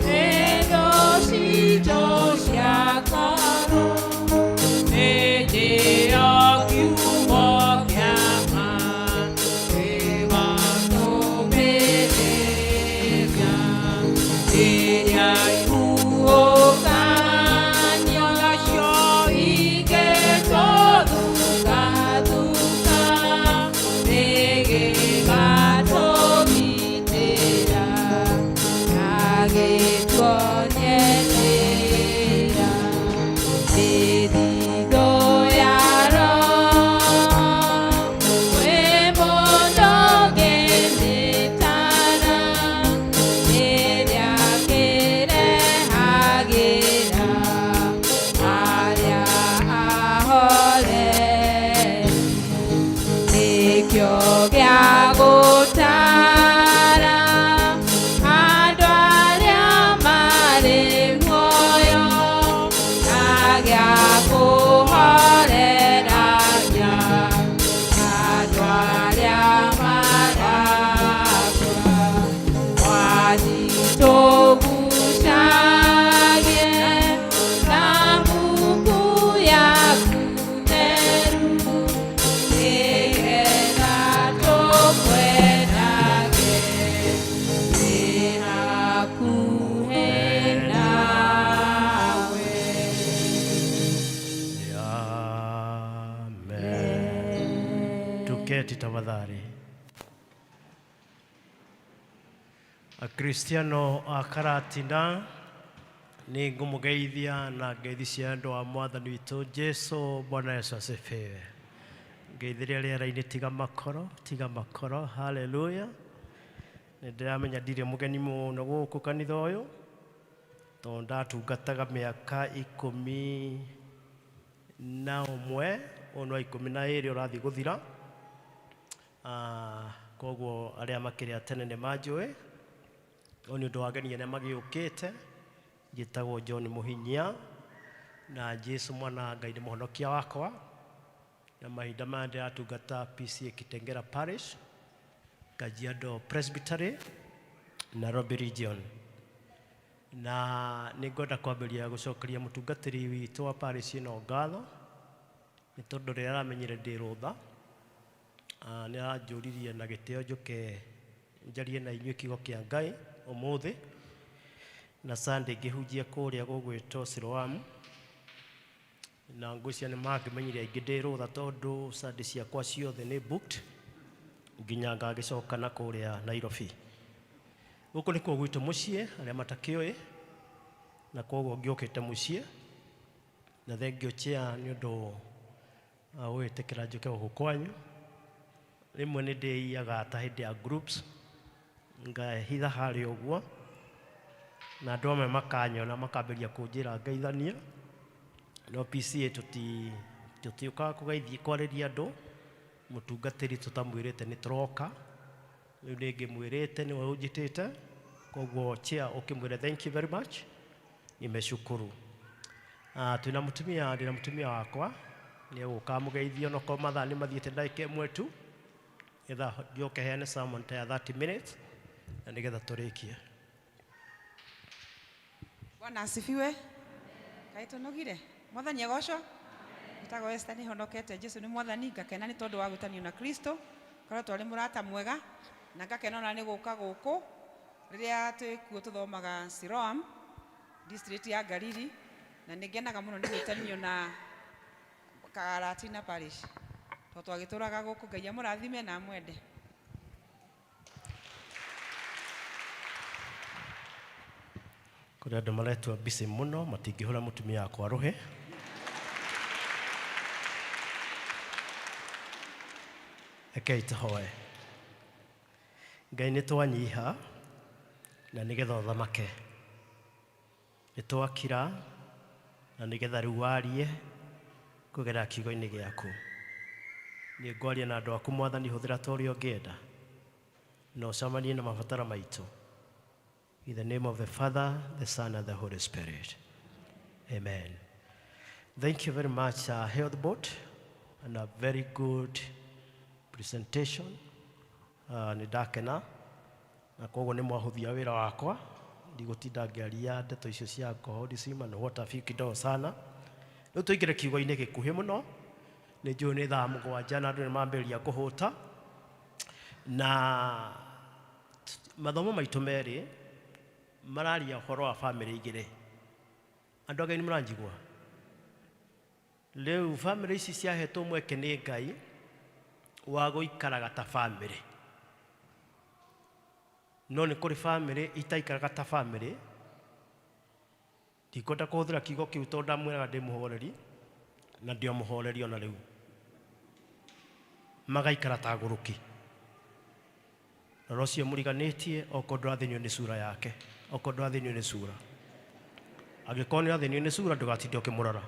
Edoshi Joshiakaro Kristiano akaratina ni ngumugeithia na ngeithi cia andu a mwathani witu Jesu. Bwana Yesu asifiwe. Ngeithiria riera-ini tiga makoro. Haleluya. Ndiramenya ndire mugeni muno guku kanitha uyu tondu ndatungataga miaka 11 ono 12 urathi guthira. Koguo aria makiri atene ne manjui oni undu wageni ne magiukite. Njitagwo John Muhinyia na Jesu mwana Ngai ni muhonokia wakwa na mahinda mande atungata PCA Kitengera Parish, Kajiado Presbytery, Nairobi Region. Na ningoda kwambiria gucokeria mutungatiri witu wa parish ino ngatho ni tondu ria aramenyire ndi rutha ni aranjuririe na gitio njuke njarie na inyuĩ kiugo kia Ngai umuthi na Sunday ngihunjia kuria gugwitwo Siloam na ngucia ni magimenyire aingi ndi rutha tondu Sunday ciakwa ciothe ni booked nginya ngagicoka na kuria Nairobi. Guku nikuo gwitu mucie aria matakioi na koguo ngiukite mucie na thengio chia ni undu witikira njuke guku kwanyu. Rimwe ni ndiiaga ta hindi ya groups ngahitha hari uguo na andu amwe makanyona makambiria kunjira ngeithania no PCA tutiukaga kugeithia kwariria andu mutungatiri tutamwirite ni turoka riu ningi mwirite ni unjitite koguo chia ukimwire thank you very much nimeshukuru. Twina mutumia wakwa ni uguka mugeithio no ko mathaa ni mathiete ndaike imwe tu etha njoke heane sermon ta 30 minutes na nigetha turikie. Bwana asifiwe. Kaito nogire mwathani agocwo itago Esther ni honokete Jesu ni mwathani ngakena ni tondu wa gutanio na Kristo korwo twari murata mwega na ngakena ona ni guka guku riria twikuo tuthomaga Siloam district ya Galili na ningenaga muno ni gutanio na Karatina Parish tondu twagituraga guku Ngai amurathime na mwende. Kuri andu maretwa busy muno matingihura mutumia akwa ruhe. Okay, tuhoe. Ngai nĩ twanyiha na nĩgetha ũthamake. Nĩ twakira na nĩgetha rĩu warie kũgerera kiugo-inĩ gĩaku. Nĩ ngwaria na andũ aku Mwathani, hũthĩra ta ũrĩa ũngĩenda na ũcamanie na mabataro maitũ. In the name of the Father, the Son, and the Holy Spirit. Amen. Thank you very much, Health Board, and a very good presentation. Nĩ ndakena na koguo nĩ mwahuthia wĩra wakwa, ndigũtinda ngĩaria ndeto icio cia alcoholism and what have you kidogo sana. Rĩu tũingĩre kiugo-inĩ gĩkuhĩ mũno. Nĩ njũĩ nĩ thaa 7 na andũ nĩ mambĩrĩria kũhũta, na mathomo maitũ merĩ mararia ũhoro wa family igĩrĩ. Andũ Ngai nĩ mũranjigua? Rĩu family ici ciahetwo mweke nĩ Ngai wa gũikaraga ta family. No nĩ kũrĩ family itaikaraga ta family. Ndikwenda kũhũthĩra kiugo kĩu tondũ ndamwĩraga ndĩ mũhoreri, na ndio mũhoreri ona rĩu. Magaikara ta ngũrũki. Na rũciũ mũriganĩtie okorwo ndũrathĩnio nĩ sura yake, okorwo ndũrathĩnio nĩ sura. Angĩkorwo nĩ athĩnio nĩ sura ndũgatinde ũkĩmũrora.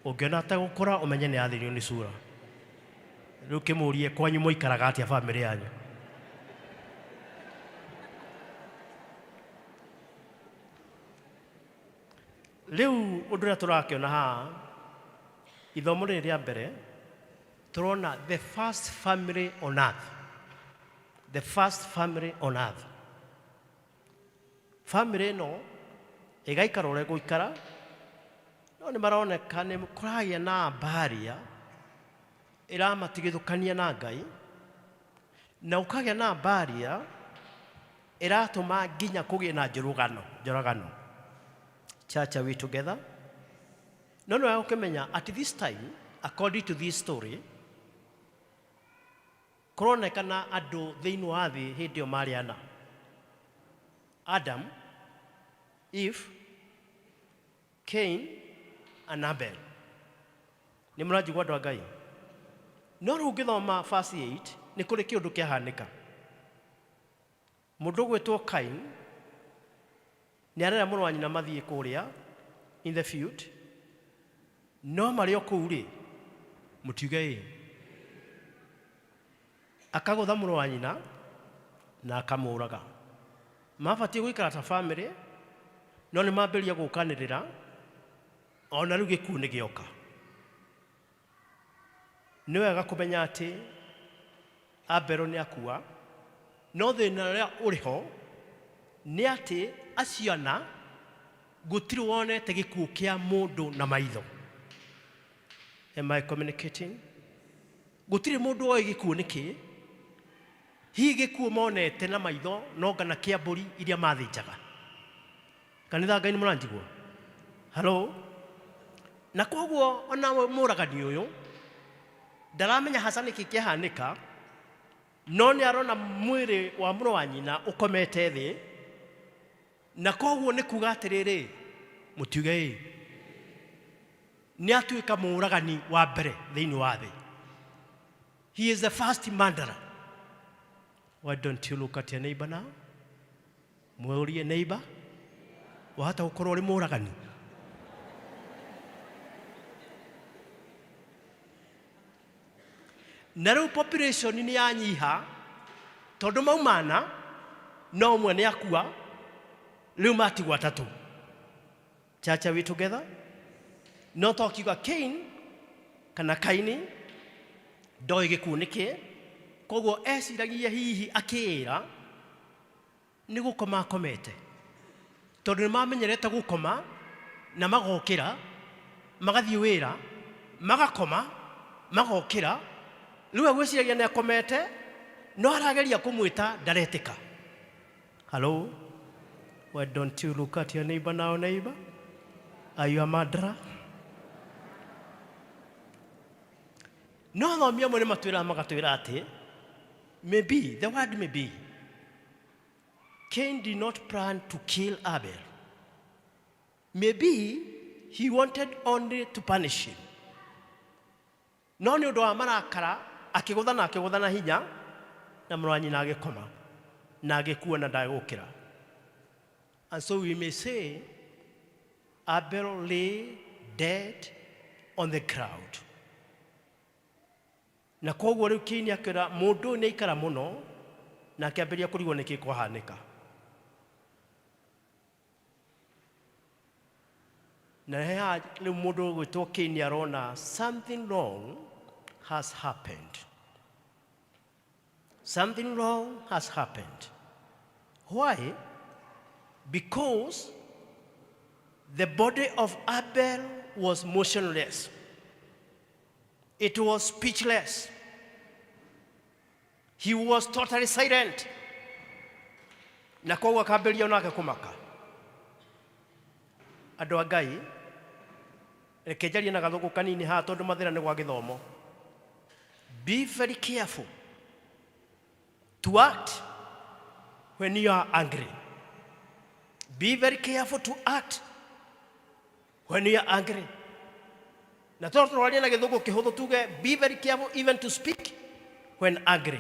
Ũngĩona ategũkũra ũmenye nĩ athĩnio nĩ sura. Rĩu kĩmũrie kwanyu mũikaraga atĩa family yanyu? Rĩu ũndũ ũrĩa tũrakĩona haha, ithomo rĩrĩ rĩa mbere turona the first family on earth. The first family on earth. Family ĩno ĩgaikara ũrĩa gũikara, no nĩ maroneka nĩ kũragĩa na baria ĩramatigithũkania na Ngai, na ũkagĩa na baria ĩratũma nginya kũgĩe na njũragano. Church, are we together? No, ũkĩmenya at this time, according to this story, kũronekana andũ thĩinĩ wa thĩ hĩndĩ ĩyo marĩ ana. Adam, Eve, Cain, and Abel. Nĩ mũranjigua andũ a Ngai? No rĩu ũngĩthoma verse 8 nĩ kũrĩ kĩũndũ kĩahanĩka. Mũndũ ũgwĩtwo Cain nĩ arera mũrũ wa nyina mathiĩ kũrĩa in the field, no marĩ o kũu rĩ, mũtiuge akagũtha mũrũ wa nyina na akamũraga. Mabatiĩ gũikara ta family, no nĩ mambĩrĩria gũkanĩrĩra, ona rĩu gĩkuũ nĩ gĩoka. Nĩ wega kũmenya atĩ Abel nĩ akua, no thĩna ũrĩa ũrĩ ho nĩ atĩ acio ana gũtirĩ wonete gĩkuũ kĩa mũndũ na maitho. Am I communicating? Gũtirĩ mũndũ oĩ gĩkuũ nĩkĩ. Hihi gĩkuũ monete na maitho no ngana kĩa mbũri iria mathĩnjaga. Kanitha Ngai nĩ mũranjigua? Hello? Na koguo ona mũragani ũyũ ndaramenya haca nĩkĩ kĩahanĩka, no nĩ arona mwĩrĩ wa mũrũ wa nyina ũkomete thĩ, na koguo nĩ kuuga atĩrĩrĩ, mũtiuge nĩ atuĩka mũragani wa mbere thĩinĩ wa thĩ. He is the first murderer. Why don't you look at your neighbor now? Mwĩũrie neighbor, wahota gũkorwo ũrĩ mũragani? Na rĩu population nĩ yanyiha tondũ maumana no ũmwe nĩ akua, rĩu matigwo atatũ. Church, are we together? No tokiuga Cain kana Kaini ndoĩ gĩkuũ nĩkĩ, koguo eciragia hihi akĩĩra nĩ gũkoma akomete, tondũ nĩ mamenyerete gũkoma na magokĩra, magathiĩ wĩra, magakoma, magokĩra. Rĩu agwĩciragia nĩ akomete, no arageria kũmwĩta ndaretĩka. Hello? Why don't you look at your neighbor now, neighbor? Are you a murderer? No thomia mwene matwĩra magatwĩra atĩ maybe, the word maybe, Cain did not plan to kill Abel. Maybe he wanted only to punish him. No nĩ ũndũ wa marakara akĩgũthana hinya na mũrũ wa nyina agĩkoma. na agĩkua na ndagũkĩra. And so we may say Abel lay dead on the ground. Na koguo rĩu Kaini akĩra mũndũ nĩ aikara mũno na akĩambĩrĩria kũrigwo nĩkĩ kwahanĩka. Na rĩu mũndũ gwĩtwo Kaini arona something wrong has happened. Something wrong has happened. Why? Because the body of Abel was motionless. It was speechless. He was totally silent. Na koguo akambĩrĩria onake kũmaka. Andũ a Ngai, reke njarie na gathũngũ kanini haha tondũ mathĩna nĩ gwa gĩthomo. Be very careful to act when you are angry. Be very careful to act when you are angry. Na tondũ tũraria na gĩthũngũ kĩhũthũ tuge be very careful even to speak when angry.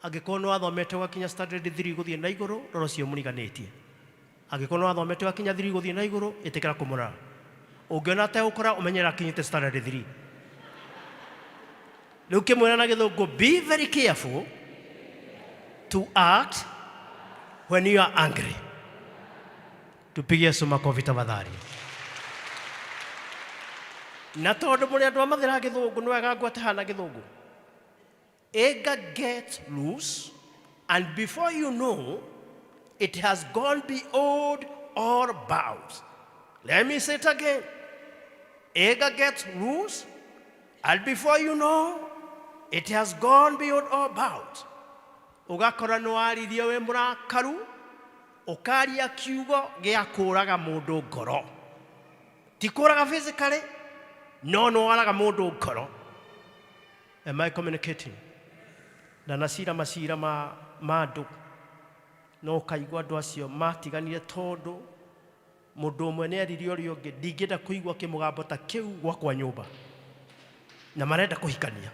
Angĩkorwo nĩ wathomete wakinya standard 3 gũthiĩ na igũrũ, rora ũcio mũriganĩtie. Angĩkorwo nĩ wathomete wakinya 3 gũthiĩ na igũrũ, ĩtĩkĩra kũmũrora. Ũngĩona ategũkora ũmenyera akinyĩte standard 3. Rĩu kĩmwĩra na gĩthũngũ be very careful to act when you are angry. Tupige Yesu makofi tafadhali. Na tondũ mũrĩ andũ a mathĩra gĩthũngũ nĩ wega ngwate hana gĩthũngũ. Anger gets loose, and before you know, it has gone beyond all bounds. Let me say it again. Anger gets loose, and before you know, it has gone beyond all bounds. Ugakora nĩ waririe wĩ mũrakaru, ũkaria kiugo gĩa kũraga mũndũ ngoro. Ti kũraga physically, no waraga mũndũ ngoro. Am I communicating? Na nasira macira ma andũ no kaigua andũ acio matiganire tondũ mũndũ ũmwe nĩ aririe ũrĩa ũngĩ ndingĩenda kũigua kĩmũgambo ta kĩu gwakwa nyũmba na marenda kũhikania.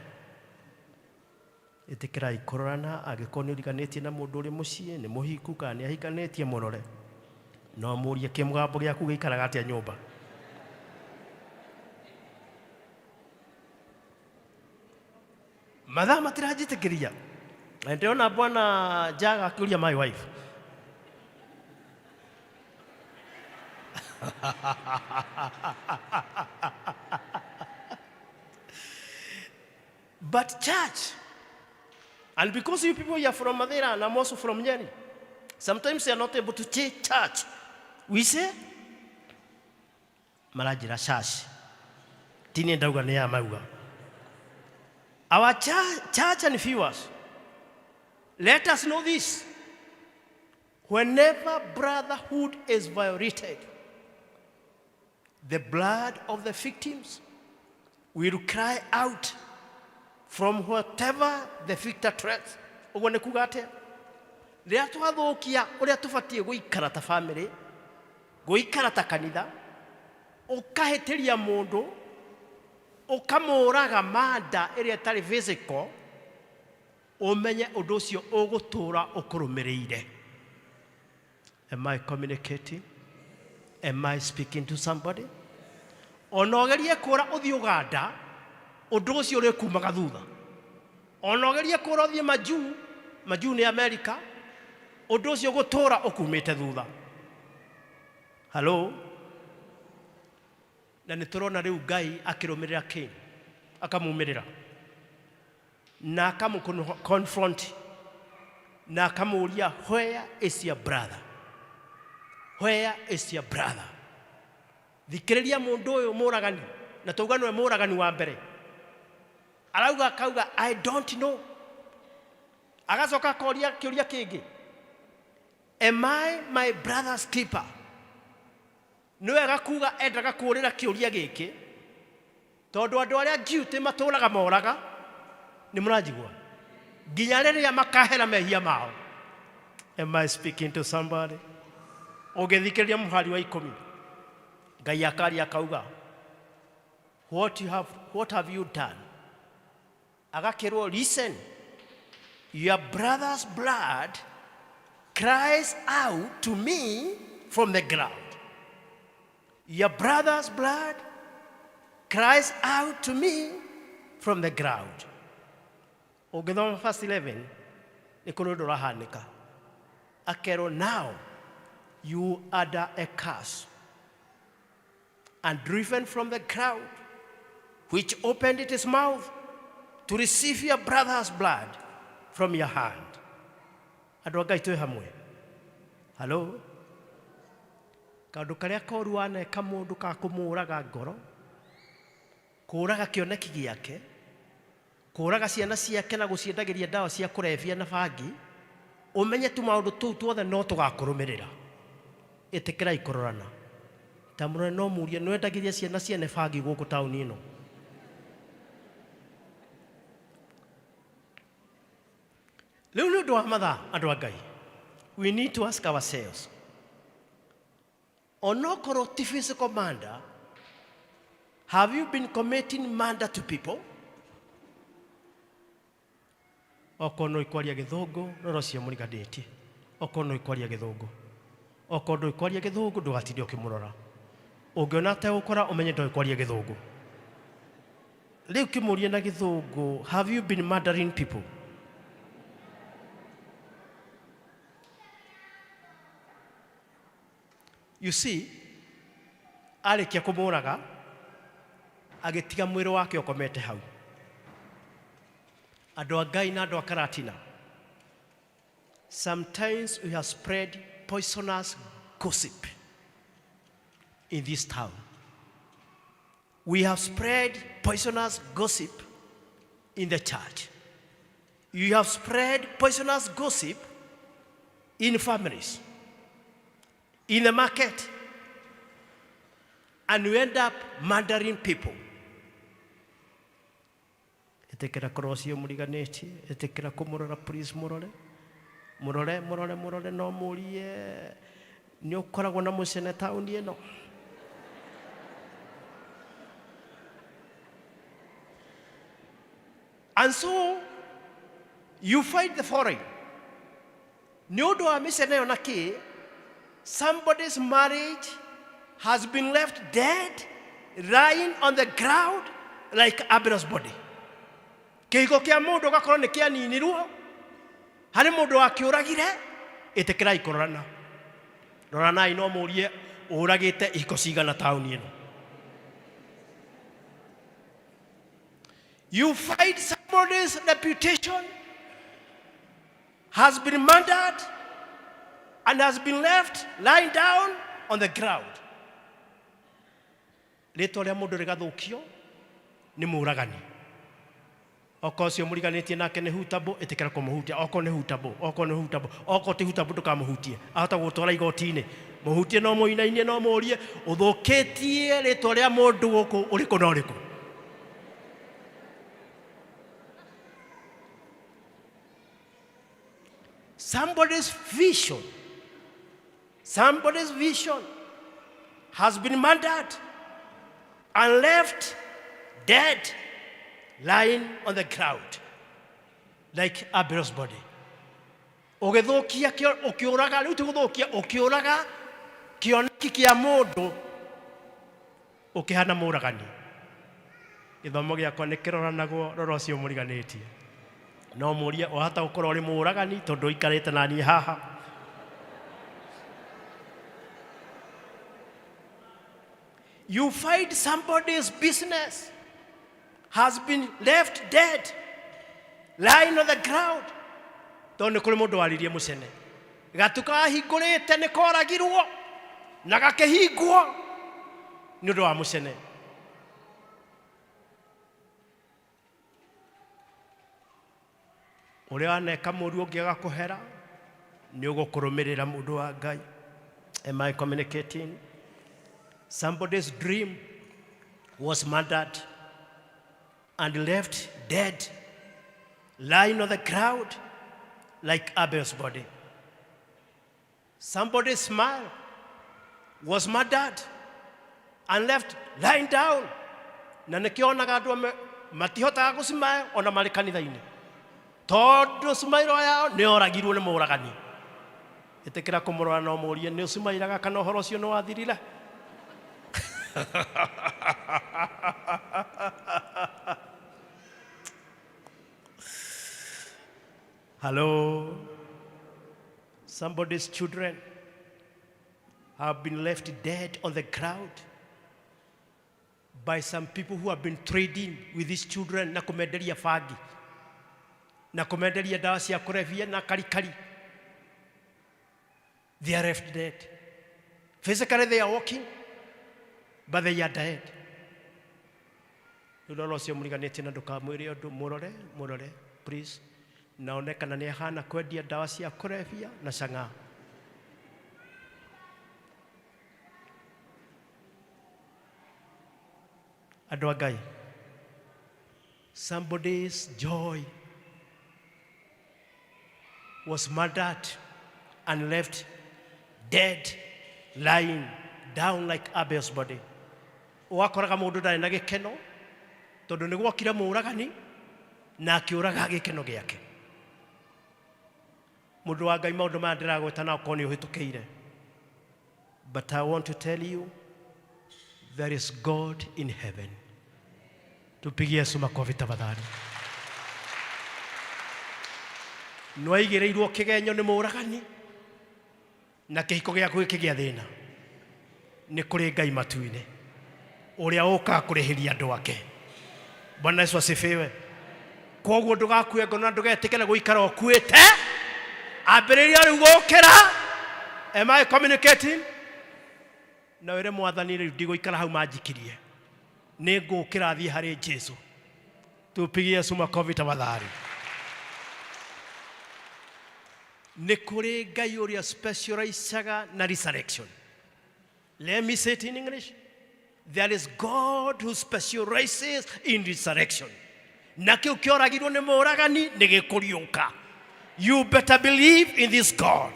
Ĩtĩkĩrai kũrorana angĩkorwo nĩ ũriganĩtie na mũndũ ũrĩ mũciĩ nĩ mũhiku kana nĩ ahikanĩtie mũrore, no mũrie kĩmũgambo gĩaku gĩikaraga atĩa nyũmba. Mathaa matiranjĩtĩkĩria. Ndĩrona Bwana Jaga akĩũria my wife. But church, and because you people are from Madeira and I'm also from Nyeri, sometimes they are not able to take church. We say, Marajira church. Tini ndauga nĩ ya mauga. Our church and viewers, let us know this. Whenever brotherhood is violated, the blood of the victims will cry out from whatever the victor threats. Ũguo nĩ kuga atĩa? Rĩrĩa twathũkia ũrĩa tũbatiĩ gũikara ta family, gũikara ta kanitha, ũkahĩtĩria mũndũ, ũkamũraga manda ĩrĩa ĩtarĩ physical, ũmenye ũndũ ũcio ũgũtũra ũkũrũmĩrĩire. Am I communicating? Am I speaking to somebody? Ona ũgerie kũra ũthiĩ Uganda, ũndũ ũcio ũrĩkumaga thutha. Ona ũgerie kũra ũthiĩ Majuu nĩ America, ũndũ ũcio ũgũtũra ũkumĩte thutha. Hello? Na nĩ tũrona rĩu Ngai akĩrũmĩrĩra Kaini, akamumĩrĩra na akamũconfront na akamũria, where is your brother? Where is your brother? Thikĩrĩria mũndũ ũyũ mũragani, na tauga nĩwe mũragani wa mbere. Arauga akauga I don't know. Agacoka akoria kĩũria kĩngĩ, am I my brother's keeper? Nĩwega kuga endaga kũũrĩra kĩũria gĩkĩ tondũ andũ arĩa guilty matũraga moraga. Nĩ mũranjigua? Nginya rĩrĩa makahera mehia mao. Am I speaking to somebody? Ũngĩthikĩrĩria mũhari wa 10, Ngai akaria akauga, what have you done? Agakĩrwo, listen, your brother's blood cries out to me from the ground. Your brother's blood cries out to me from the ground. Ũngĩthoma verse 11, nĩ kũrĩ ũndũ ũrahanĩka. Akerwo, now you under a curse and driven from the ground, which opened its mouth to receive your brother's blood from your hand. Andũ a Ngai twĩ hamwe. Hello? Kaũndũ karĩa koru waneka mũndũ ka kũmũraga ngoro, kũraga kĩoneki gĩake, kũraga ciana ciake na gũciendagĩria ndawa cia kũrebia na bangi, ũmenye tu maũndũ tũu tuothe no tũgakũrũmĩrĩra. Ĩtĩkĩrai kũrorana. Ta mũrore no mũrie nĩ wendagĩria ciana ciene bangi gũkũ taũni ĩno. Rĩu nĩ ũndũ wa mathaa, andũ a Ngai, we need to ask ourselves, onokorwo ti physical murder, have you been committing murder to people? Okorwo no ikwaria gĩthũngũ, roro cia mũriganĩtie. Okorwo no ikwaria gĩthũngũ. Okorwo no ikwaria gĩthũngũ, ndũgatinde ũkĩmũrora. Ũngĩona ategũkora, ũmenye ndoĩ kwaria gĩthũngũ. Rĩu kĩmũrie na gĩthũngũ, have you been murdering people? You see, arĩkia kũmũraga, agĩtiga mwĩrĩ wake ũkomete hau. Andũ a Ngai na andũ a Karatina, sometimes we have spread poisonous gossip in this town. We have spread poisonous gossip in the church. You have spread poisonous gossip in families, in the market, and we end up murdering people. Etekera korosio mũriganĩtie, etekera kũmũrora, please mũrore. Mũrore no mũrie nĩ ũkoragwo na mũcene taũni ĩno. And so you find the foreign. Nĩ ũndũ wa mĩcene ĩyo na kĩ, somebody's marriage has been left dead, lying on the ground like Abel's body. Kĩhiko kĩa mũndũ gakorwo nĩ kĩaninirwo, harĩ mũndũ wakĩũragire, ĩtĩkĩrai kũrorana. Roranai no mũrie ũragĩte ihiko cigana taũni ĩno. You find somebody's reputation has been murdered and has been left lying down on the ground. Rĩtwa rĩa mũndũ rĩgathũkio nĩ mũragani. Okorwo cio mũriganĩtie nake nĩ hutable, ĩtĩkĩra kũmũhutia. Okorwo nĩ hutable, okorwo ti hutable ndũkamũhutie. Ahota gũtwara igoti-inĩ. Mũhutie no mũinainie no mũrie, ũthũkĩtie rĩtwa rĩa mũndũ gũkũ ũrĩkũ na ũrĩkũ. Somebody's vision has been murdered and left dead, lying on the ground like Abel's body. Ũgĩthũkia ũkĩũraga, rĩu tũgũthũkia ũkĩũraga kĩoneki kĩa mũndũ ũkĩhana mũragani. Gĩthomo gĩakwa nĩ kĩroranagwo, rora ũcio mũriganĩtie. No mũrie wahata gũkorwo ũrĩ mũragani tondũ ikarĩte na niĩ haha. You find somebody's business has been left dead, lying on the ground. Tondũ nĩ kũrĩ mũndũ waririe mũcene. Gatukahingũrĩte nĩ koragirwo na gakĩhingwo nĩ ũndũ wa mũcene. Ũrĩa waneka mũru ũngĩaga kũhera nĩ ũgũkũrũmĩrĩra mũndũ wa Ngai. Am I communicating? Somebody's dream was murdered and left dead, lying on the ground like Abel's body. Somebody's smile was murdered and left lying down. Na nĩkĩonaga andũ matihotaga gũcimaya ona marĩ kanitha-inĩ. Tondũ smile yao nĩ oragirwo nĩ mũragani. Itekera kumurora no murie ni ucimairaga kana horo cio no wathirire. Hello. Somebody's children have been left dead on the ground by some people who have been trading with these children na kumenderia fagi na kumenderia dawa cia kulevya na karikari. They are left dead. Physically they are walking, but they are dead. Lolo cio muriganite na ndukamwire undu murore please. Naonekana ni hana kwendia dawa cia kulevya na chang'aa. Andũ a Ngai, somebody's joy was murdered and left dead, lying down like Abel's body. Wakoraga mũndũ ndarĩ na gĩkeno tondũ nĩ gwokire mũũragani na akĩũraga gĩkeno gĩake. Mũndũ wa Ngai, maũndũ maya ndĩragweta na ũkorwo nĩ ũhĩtũkĩire. But I want to tell you, there is God in heaven. Tupigie Yesu makofi tafadhali. Nwaigĩrĩirwo kĩgenyo nĩ mũũragani na kĩhiko gĩaku gĩkĩgĩa thĩna. Nĩ kũrĩ Ngai matu-inĩ ũrĩa ũũkaga kũrĩhĩria andũ ake. Bwana Yesu asifiwe. Koguo ndũgakue ngoro na ndũgetĩkĩre gũikara ũkuĩte. Ambĩrĩria rĩu gũkĩra. Am I communicating? Na wĩre Mwathani rĩu ndigũikara hau manjikirie. Nĩ ngũkĩra thiĩ harĩ Jesũ. Tupigie Yesu makofi tafadhali. Nĩ kũrĩ Ngai ũrĩa specializaga na resurrection. Let me say it in English. There is God who specializes in resurrection. Na kĩu kĩoragirwo nĩ mũũragani nĩ gĩkũriũka. You better believe in this God.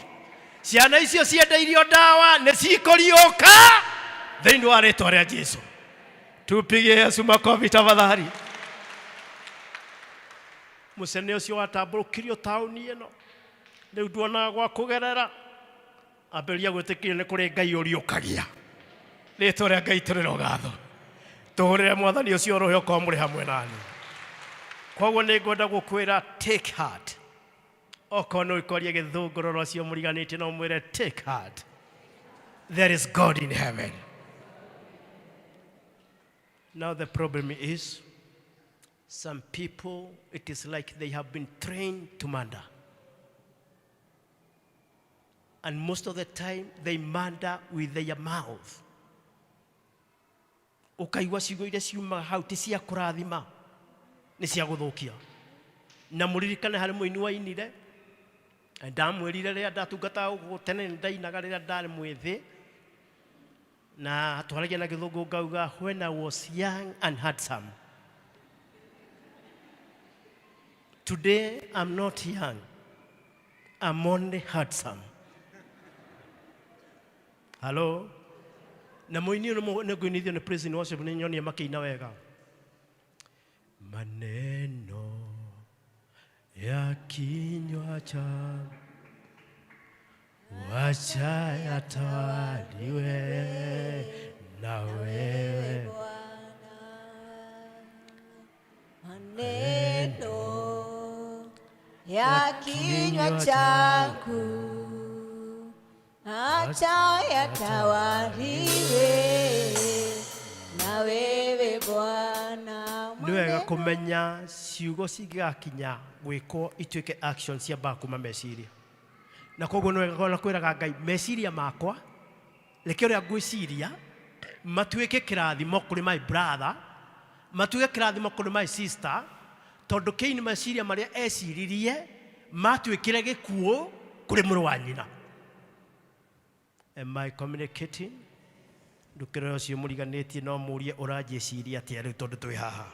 Ciana icio ciendeirio ndawa nĩ cikũriũka thĩinĩ wa rĩĩtwa rĩa Jesũ. Tupigie Yesu makofi tafadhali. Mũcene ũcio watambũrũkirio taũni ĩno rĩu nduonaga gwa kũgerera. Ambĩrĩria gwĩtĩkĩria nĩ kũrĩ Ngai ũriũkagia. Rĩĩtwa rĩa Ngai tũrĩro gatho. Tũhũrĩre Mwathani ũcio roho ũkorwo mũrĩ hamwe nani. Koguo nĩ ngwenda gũkwĩra take heart. Okorwo nĩ ũkoria gĩthũngũro ũcio mũriganĩtie no mwĩre take heart. There is God in heaven. Now the problem is, some people, it is like they have been trained to murder. And most of the time, they murder with their mouth. Ukaigua ciugo iria ciumaga hau ti cia kũrathima, nĩ cia gũthũkia. Na mũririkane harĩ mũini wainire, ndamwĩrire rĩrĩa ndatungataga gũkũ tene nĩ ndainaga rĩrĩa ndarĩ mwĩthĩ. Na twaragia na gĩthũngũ ngauga, when I was young and handsome. Today I'm not young. I'm only handsome. Hello? Na mũini nĩ ngũinithio nĩ praise and worship nĩ nyonie makĩina wega. Maneno ya kinywa changu wacha yatawaliwe na wewe. Maneno ya kinywa changu acha yatawaliwe na wewe Bwana. Nĩ wega kũmenya ciugo cingĩgakinya gwĩkwo ituĩke action cia kuma meciria. Na koguo nĩ wega kwĩraga Ngai meciria makwa reke ũrĩa ngwĩciria matuĩke kĩrathimo kũrĩ my brother, matuĩke kĩrathimo kũrĩ my sister, tondũ kĩini meciria marĩa eciririe matuĩkire gĩkuũ kũrĩ mũrũ wa nyina. Am I communicating? Ndũkĩrora ũcio mũriganĩtie no mũrie ũranjĩciria atĩa rĩu tondũ twĩ haha.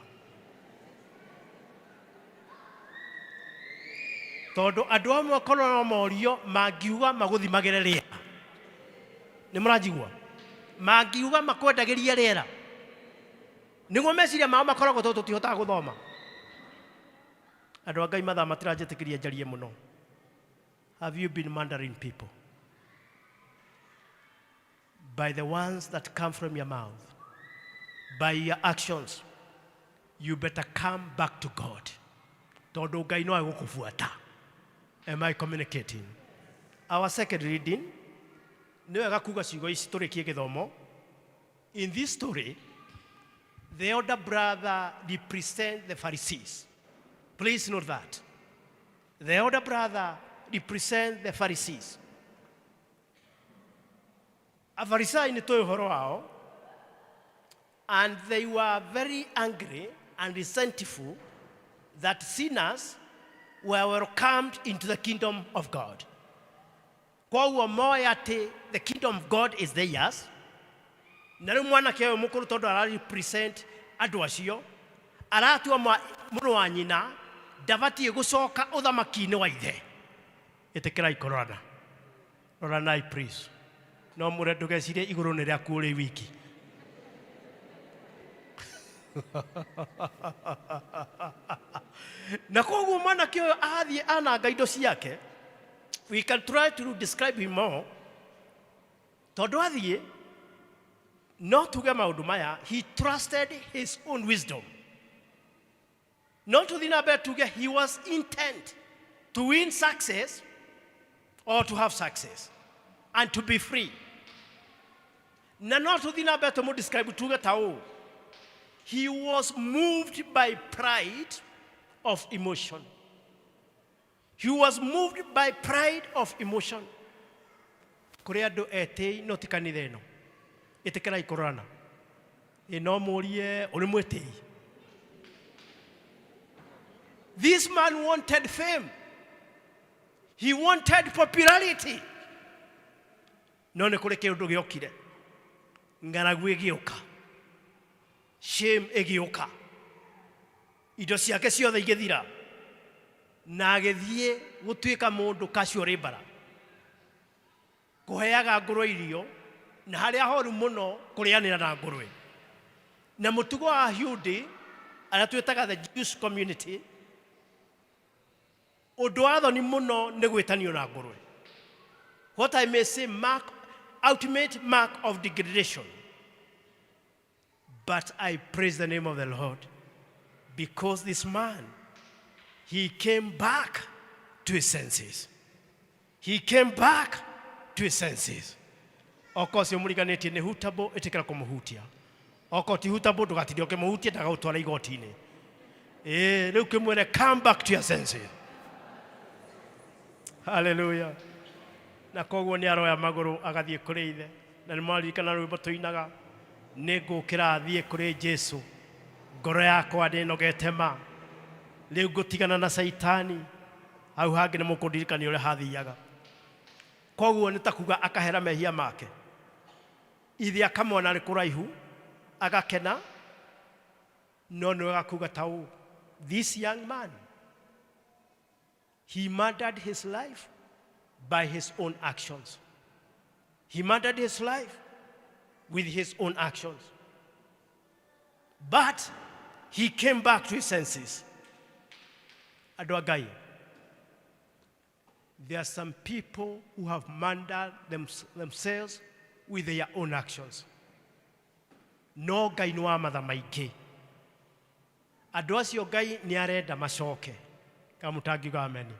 Tondũ andũ amwe korwo no morio mangiuga magũthimagĩre rĩera. Nĩ mũranjigua? Mangiuga makwendagĩrie rĩera. Nĩguo meciria mao makoragwo tondũ tũtihotaga gũthoma. Andũ a Ngai mathaa matiranjĩtĩkĩria njarie mũno. Have you been murdering people? by the ones that come from your mouth, by your actions, you better come back to God. Tondu Ngai no agukufuata. Am I communicating? Our second reading, ni wega kuga ciugo ici turikie githomo. In this story, the elder brother represents the Pharisees. Please note that. The elder brother represents the Pharisees. A Pharisee ni toyo horo wao, and they were very angry and resentful that sinners were welcomed into the kingdom of God. Kwa uo moya ati the kingdom of God is theirs. Na rĩu mwanake ũyũ mũkũrũ tondũ ara-represent andũ acio, aratua mũrũ wa nyina ndabatiĩ gũcoka ũthamaki-inĩ wa ithe. Ĩtĩkĩrai kũrorana. Roranai please. No mũre ndũgecirie igũrũ nĩ rĩaku ũrĩ wiki. Na koguo mwanake ũyũ athiĩ ananga indo ciake. We can try to describe him more. Tondũ athiĩ not to get maundu maya, he trusted his own wisdom. Not to the number to get, he was intent to win success or to have success and to be free. Na not to the number to describe to get how he was moved by pride of emotion. He was moved by pride of emotion. Korea do ete no tikanire no. Ĩtĩkĩrai kũrorana. No mũrie ũrĩ mwĩtĩi. This man wanted fame. He wanted popularity. No nĩ kũrĩ kĩũndũ gĩokire. Ng'aragu ĩgĩũka. Shame ĩgĩũka. Indo ciake ciothe igĩthira. Na agĩthiĩ gũtuĩka mũndũ casual laborer. Kũheaga ngũrwe irio. Na harĩa horu mũno kũrĩanĩra na ngũrwe. Na mũtugo wa Ayahudi arĩa twĩtaga the Jewish community, ũndũ wa thoni mũno nĩ gwĩtanio na ngũrwe. What I may say, ultimate mark of degradation. But I praise the name of the Lord because this man, he came back to his senses. He came back to his senses. Oko si omuriganĩtie nĩ hutable ĩtĩkĩra kũmũhutia. Oko ti hutable ndũgatinde ũkĩmũhutia ndagagũtwara igoti-inĩ. Rĩu kĩmwĩre come back to your senses. Hallelujah. Na koguo nĩ aroya magũrũ agathiĩ kũrĩ ithe. Na nĩ mwaririkana rwĩmbo tũinaga nĩ ngũkĩra thiĩ kũrĩ Jesu. Ngoro yakwa ndĩnogete ma. Rĩu ngũtigana na Saitani. Hau hangĩ nĩ mũkũndirikania ũrĩa hathiaga. Koguo nĩ ta kuga akahera mehia make. Ithe akamwona arĩ kũraihu agakena. No nĩ wega kuga ta ũũ. This young man, he murdered his life by his own actions. He murdered his life with his own actions. But he came back to his senses. Andũ a Ngai, there are some people who have murdered themselves with their own actions. No Ngai nĩ wa matha maingĩ. Andũ acio Ngai nĩ arenda macoke. Kamũtangiuga ameni.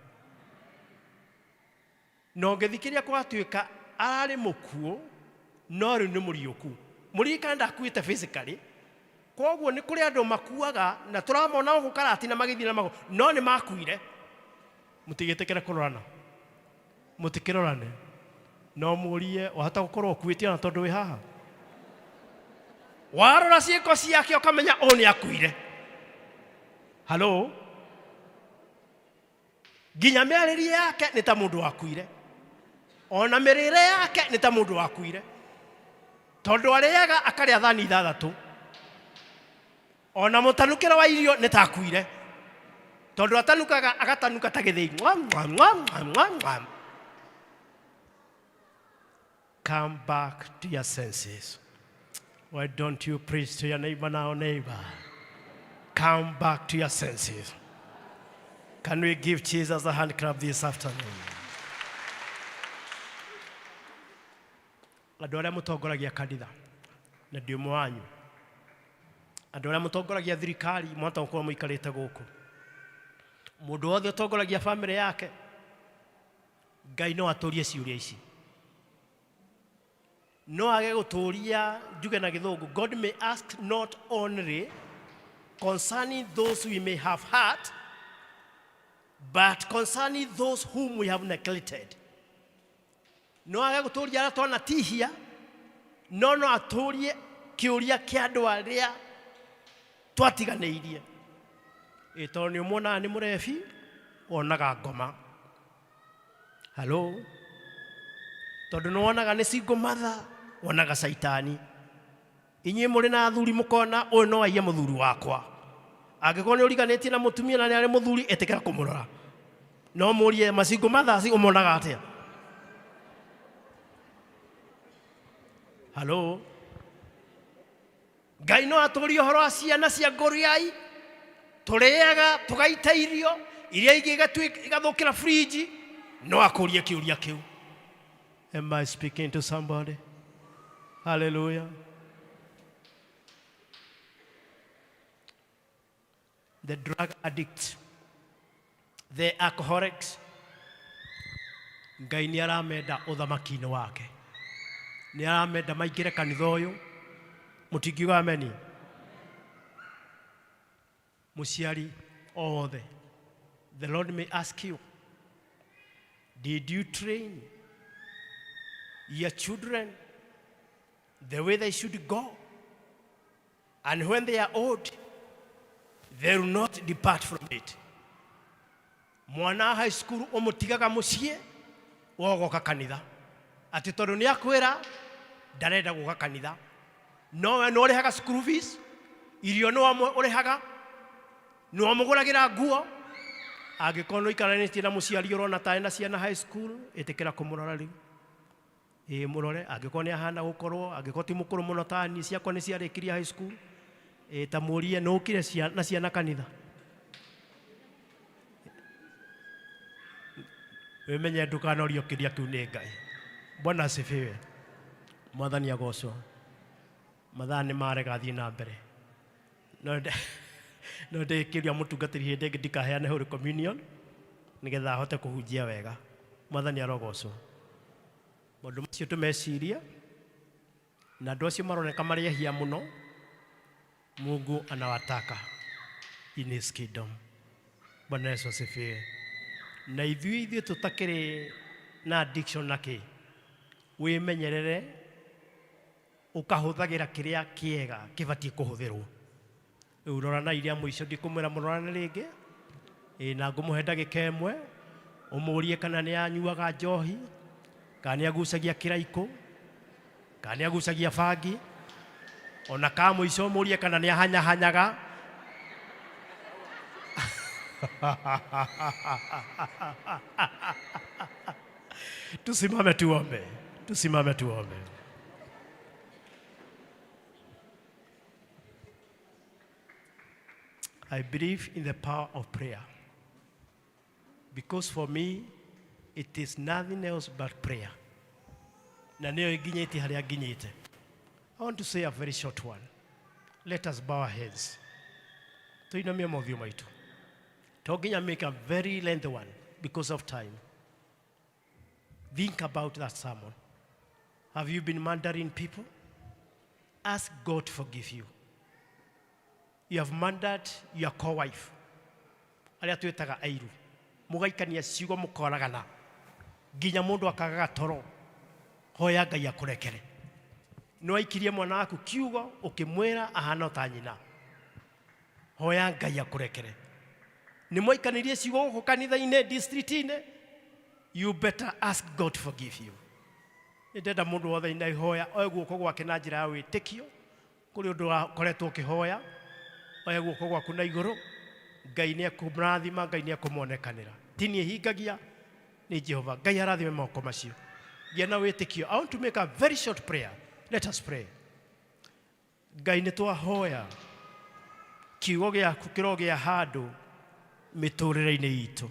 No ngĩthikĩria gwatuĩka ararĩ mũkuũ no rĩu nĩ mũriũku. Mũririkana ndakuĩte physically. Koguo nĩ kũrĩ andũ makuaga na tũramona gũkũ karati na magĩthiĩ na magũrũ no nĩ makuire. Mũtigĩtĩkĩre kũrorana. Mũtikĩrorane. No mũrie wahota gũkorwo ũkuĩte na tondũ wĩ haha. Warora ciĩko ciake ũkamenya o nĩ akuire. Hello? Nginya mĩarĩrie yake nĩ ta mũndũ wakuire. Ona mĩrĩre yake nĩ ta mũndũ wakuire. Tondũ arĩaga akarĩa thani 6. Ona mũtanukĩre wa irio nĩ ta akuire. Tondũ atanukaga agatanuka ta gĩthĩi. Come back to your senses. Why don't you preach to your neighbor now, neighbor? Come back to your senses. Can we give Jesus a hand clap this afternoon? andũ arĩa mũtongoragia kanitha na ndĩ ũmwe wanyu, andũ arĩa mũtongoragia thirikari mwata gũkorwo mũikarĩte gũkũ, mũndũ wothe ũtongoragia bamĩrĩ yake, Ngai no atũrie ciũria ici. No age gũtũria, njuge na gĩthũngũ, God may ask not only concerning those we may have hurt, but concerning those whom we have neglected. No age gũtũria arĩa twanatihia, no atũrie kĩũria kĩa andũ arĩa twatiganĩirie. Tondũ nĩ ũmuonaga nĩ mũrebi, wonaga ngoma. Hello? Tondũ nĩ wonaga nĩ single mother, wonaga caitani. Inyuĩ mũrĩ na athuri mũkona, ũyũ no aiya mũthuri wakwa. Angĩkorwo nĩ ũriganĩtie na mũtumia na nĩ arĩ mũthuri, etĩkĩra kũmũrora. No mũrie ma single mothers ũmonaga atĩa? Hello? Ngai no atũrie ũhoro wa ciana cia ngũriai, tũrĩaga tũgaita irio, iria ingĩ igathũkĩra fridge, no akũrie kĩũria kĩu. Am I speaking to somebody? Hallelujah. The drug addicts, the alcoholics, Ngai nĩ aramenda ũthamaki-inĩ wake. Nĩ aramenda maingĩre kanitha ũyũ. Mũtingiuga ameni. Mũciari othe, the Lord may ask you, did you train your children the way they should go? And when they are old, they will not depart from it. Mwana high school ũmũtigaga mũciĩ, wogoka kanitha. Ati tondũ nĩ akwĩra, ndarenda gũka kanitha. No we no ũrĩhaga school fees, irio no ũrĩhaga, no mũgũragĩra nguo. Angĩkorwo no ikaranĩtie na mũciari ũrona ta ena ciana high school, ĩtĩkĩra kũmũrora rĩu. Mũrore, angĩkorwo nĩ ahana gũkorwo, angĩkorwo ti mũkũrũ mũno ta niĩ ciakwa nĩ ciarĩkirie high school, ta mũrie no ũkire na ciana kanitha. Wĩmenye ndũkanorio kĩrĩa kĩu nĩ Ngai. Bwana asifiwe. Mwathani agocwo. Mathaa nĩ marega thiĩ na mbere. No ndĩkĩria mũtungatĩri hĩndĩ ĩngĩ ndikaheane Holy Communion nĩgetha ahote kũhunjia wega. Mwathani arogocwo. Maũndũ macio tũmeciria na andũ acio maroneka marĩ ahia mũno, Mungu anawataka in his kingdom. Bwana Yesu asifiwe. Na ithuĩ tũtakĩrĩ na addiction na kĩ, wĩmenyerere ũkahũthagĩra kĩrĩa kĩega kĩbatiĩ kũhũthĩrwo. Rora na iria mũico ndikũmwĩra mũrorane rĩngĩ, na ngũmũhe ndagĩka ĩmwe ũmũrie kana nĩ anyuaga njohi, kana nĩ agucagia kĩraikũ, kana nĩ agucagia bangi, ona ka mũico ũmũrie kana nĩ ahanyahanyaga. Tusimame tuombe. Tusimame tuombe. I believe in the power of prayer. Because for me, it is nothing else but prayer. Na neo iginyete haria ginyete. I want to say a very short one. Let us bow our heads. Tuinamia mothiũ maitũ. Toginya make a very lengthy one because of time. Think about that sermon. Have you been murdering people? Ask God to forgive you. You have murdered your co-wife. Aria twetaga airu. Mugaikania ciugo mũkoragana. Nginya mũndũ akagaga toro. Hoya Ngai akũrekere. No aikirie mwana waku kiugo ũkĩmwĩra ahana ta nyina. Hoya Ngai akũrekere. Nĩ moikanirie ciugo gũkũ kanitha-inĩ district-inĩ. You better ask God to forgive you. Ndenda mũndũ wothe ina ihoya oe guoko gwake na njĩra ya wĩtĩkio kũrĩ ũndũ wakoretwo ũkĩhoya. Oya guoko gwaku na igũrũ. Ngai nĩ ekũmũrathima, Ngai nĩ ekũmuonekanĩra. Ti niĩ hingagia, nĩ Jehova. Ngai arathime moko macio. Gĩa na wĩtĩkio. I want to make a very short prayer. Let us pray. Ngai nĩ twahoya kiugo gĩaku kĩrogĩa handũ mĩtũrĩre-inĩ itũ.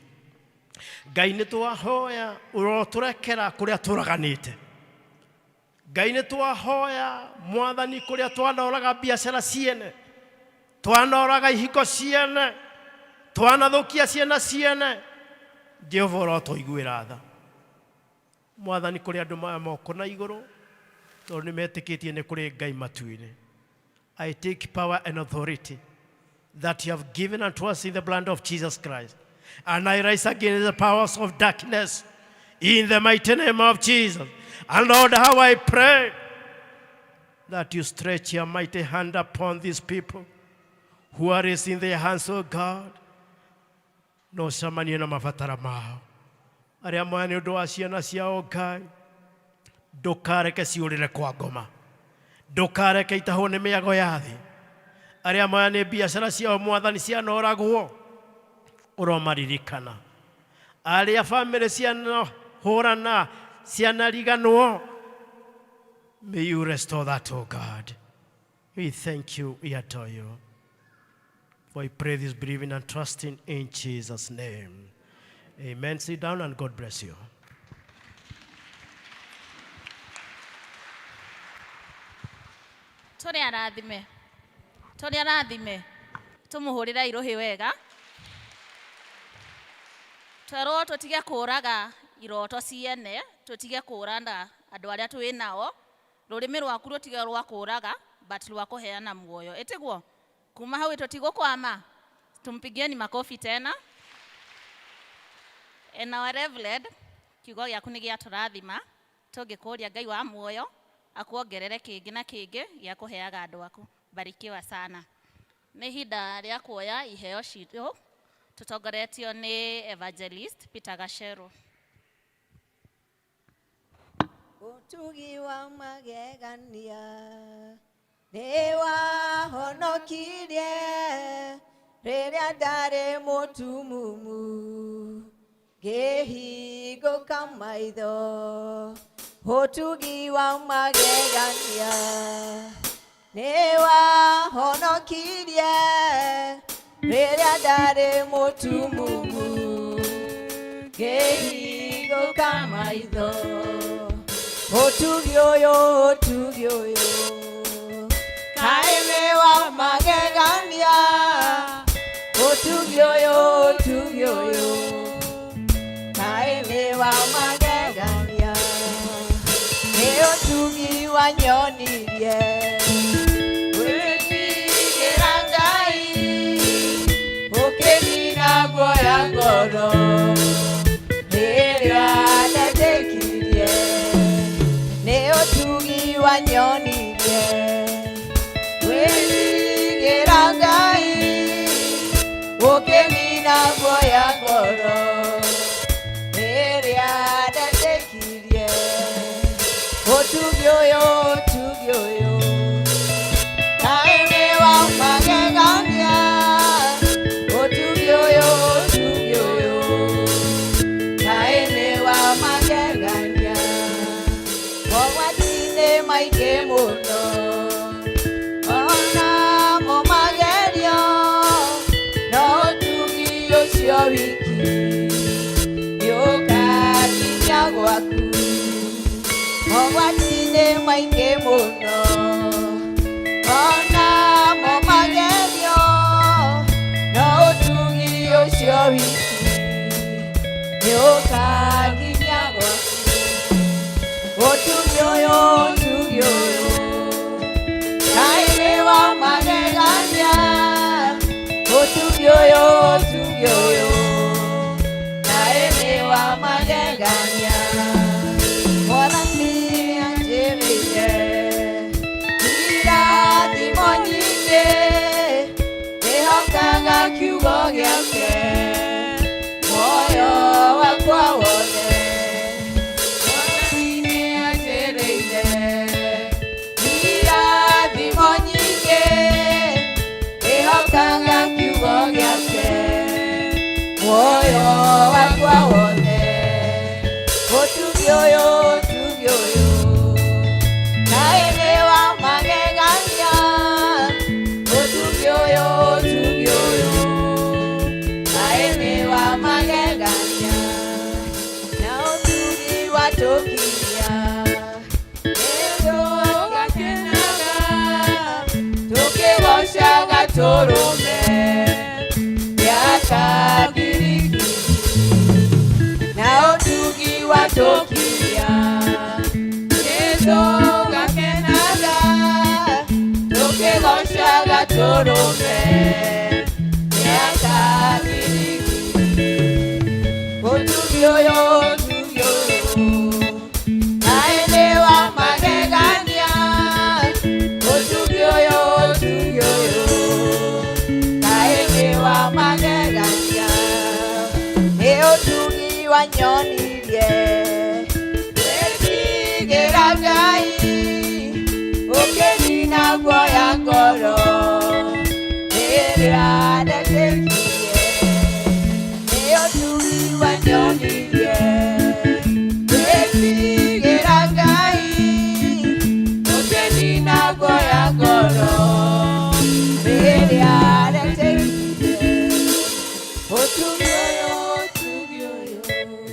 Ngai nĩ twahoya ũrotũrekera kũrĩa tũraganĩte. Ngai nĩ twahoya Mwathani kũrĩa twanoraga biacara ciene, twanoraga ihiko ciene, twanathũkia ciana ciene, Jehova ũrotũiguĩra tha. Mwathani kũrĩa andũ maya moko na igũrũ, tondũ nĩmetĩkĩtie nĩ kũrĩ Ngai matu-inĩ. I take power and authority that you have given unto us in the blood of Jesus Christ. And I rise against the powers of darkness in the mighty name of Jesus. And Lord, how I pray that you stretch your mighty hand upon these people who are in their hands, oh God. No samani na mafatara mao. Aria moya nĩ ũndũ wa ciana ciao Ngai. Ndũkareke ciũrĩre kwa ngoma. Ndũkareke itahwo nĩ mĩago ya thĩ. Aria moya nĩ biacara ciao Mwathani cianoragwo, ũromaririkana. Aria family cianohũrana, cianariganwo, may you restore that, oh God. We thank you, we adore you. For I pray this, believing and trusting in Jesus' name. Amen. Sit down and God bless you. Tũrĩ arathime tũmũhũrĩra irũhĩ wega. Twerwo tũtige kũraga iroto ciene, tũtige kũrana andũ arĩa twĩ nao. Rũrĩmĩ rwaku rũtige rwa kũraga, but rwa kũheana muoyo. Ĩtiguo kuma hau tũtigũkwama. Tumpigieni makofi tena. And our Reverend, kiugo gĩaku nĩ gĩatũrathima, tũngĩkũria Ngai wa muoyo akuongerere kĩngĩ na kĩngĩ gĩa kũheaga andũ aku. Barikiwa sana. Nĩ ihinda rĩa kuoya iheo citũ, tũtongoretio nĩ Evangelist Peter Gachero. Ũtugi wa magegania nĩ wahonokirie rĩrĩa ndarĩ mũtumumu ngĩhingũka maitho. Ũtugi wa magegania nĩ wahonokirie rĩrĩa ndarĩ mũtumumu ngĩhingũka maitho. Ũtugi ũyũ kaĩ nĩ wa magegania. Ũtugi ũyũ kaĩ nĩ wa magegania. Nĩ ũtugi wanyonirie gwĩtigĩra Ngai, ũkĩnina guoya ngoro rĩrĩa ndetĩkirie. Nĩ ũtugi wanyonirie gwĩtigĩra Ngai, ũkĩnina guoya ngoro rĩrĩa ndetĩkirie. Ũtugi ũyũ kaĩ nĩ wa magegania. Ũtugi ũyũ kaĩ nĩ wa magegania. Mogwati-inĩ maingĩ mũno onamo magerio, no ũtugi ũcio wiki nĩũkakinya gwaku. Mogwati-inĩ maingĩ mũno onamo magerio, no ũtugi ũcio wiki nĩũkakinya gwaku. Ũtugi ũyũ kaĩ nĩ wa magegania. Ũtugi ũyũ kaĩ nĩ wa magegania. Mwathani anjĩrĩire irathimo nyingĩ, ndĩhokaga kiugo gĩake muoyo wakwa wothe. Mwathani anjĩrĩire irathimo nyingĩ, ndĩhokaga kiugo gĩake muoyo wakwa wothe. Ũtugi ũyũ kaĩ nĩ wa magegania. Ũtugi ũyũ kaĩ nĩ wa magegania. Na ũtugi watũkiria nĩ ũndũ gatũrũme mĩaka ngiri na ũtugi watũkiria Jesũ gakenaga tũkĩgoca gatũrũme mĩaka ngiri ũtugi ũyũ naĩ nĩ wa magegania ũtugi ũyũ naĩ nĩ wa magegania nĩ ũtugi wanyonirie wĩtigĩra Ngai ũkĩnina guoya ngoro rĩrĩa ndetĩkirie nĩ ũtugi wanyonirie wĩtigĩra Ngai ũkĩnina guoya ngoro rĩrĩa ndetĩkirie ũtugi ũyũ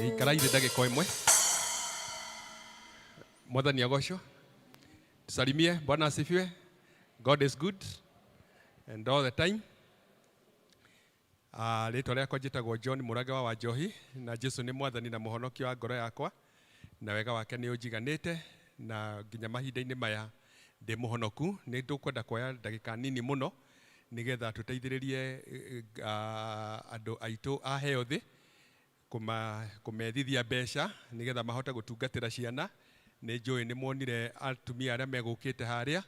Ikarai ndagĩka ĩmwe. Mwathani agocwo. Tusalimie. Bwana asifiwe. God is good and all the time. Rĩtwa rĩakwa njĩtagwo John Mũrage wa Wanjohi na Jesũ nĩ mwathani na mũhonokia wa ngoro yakwa na wega wake nĩ ũnjiganĩte na nginya mahinda-inĩ maya ndĩ mũhonoku. Nĩ tũkwenda kuoya ndagĩka nini mũno nĩgetha tũteithĩrĩrie andũ aitũ a health kũmethithia mbeca nĩgetha mahote gũtungatĩra ciana. Nĩ njũĩ nĩ monire atumia arĩa megũkĩte harĩa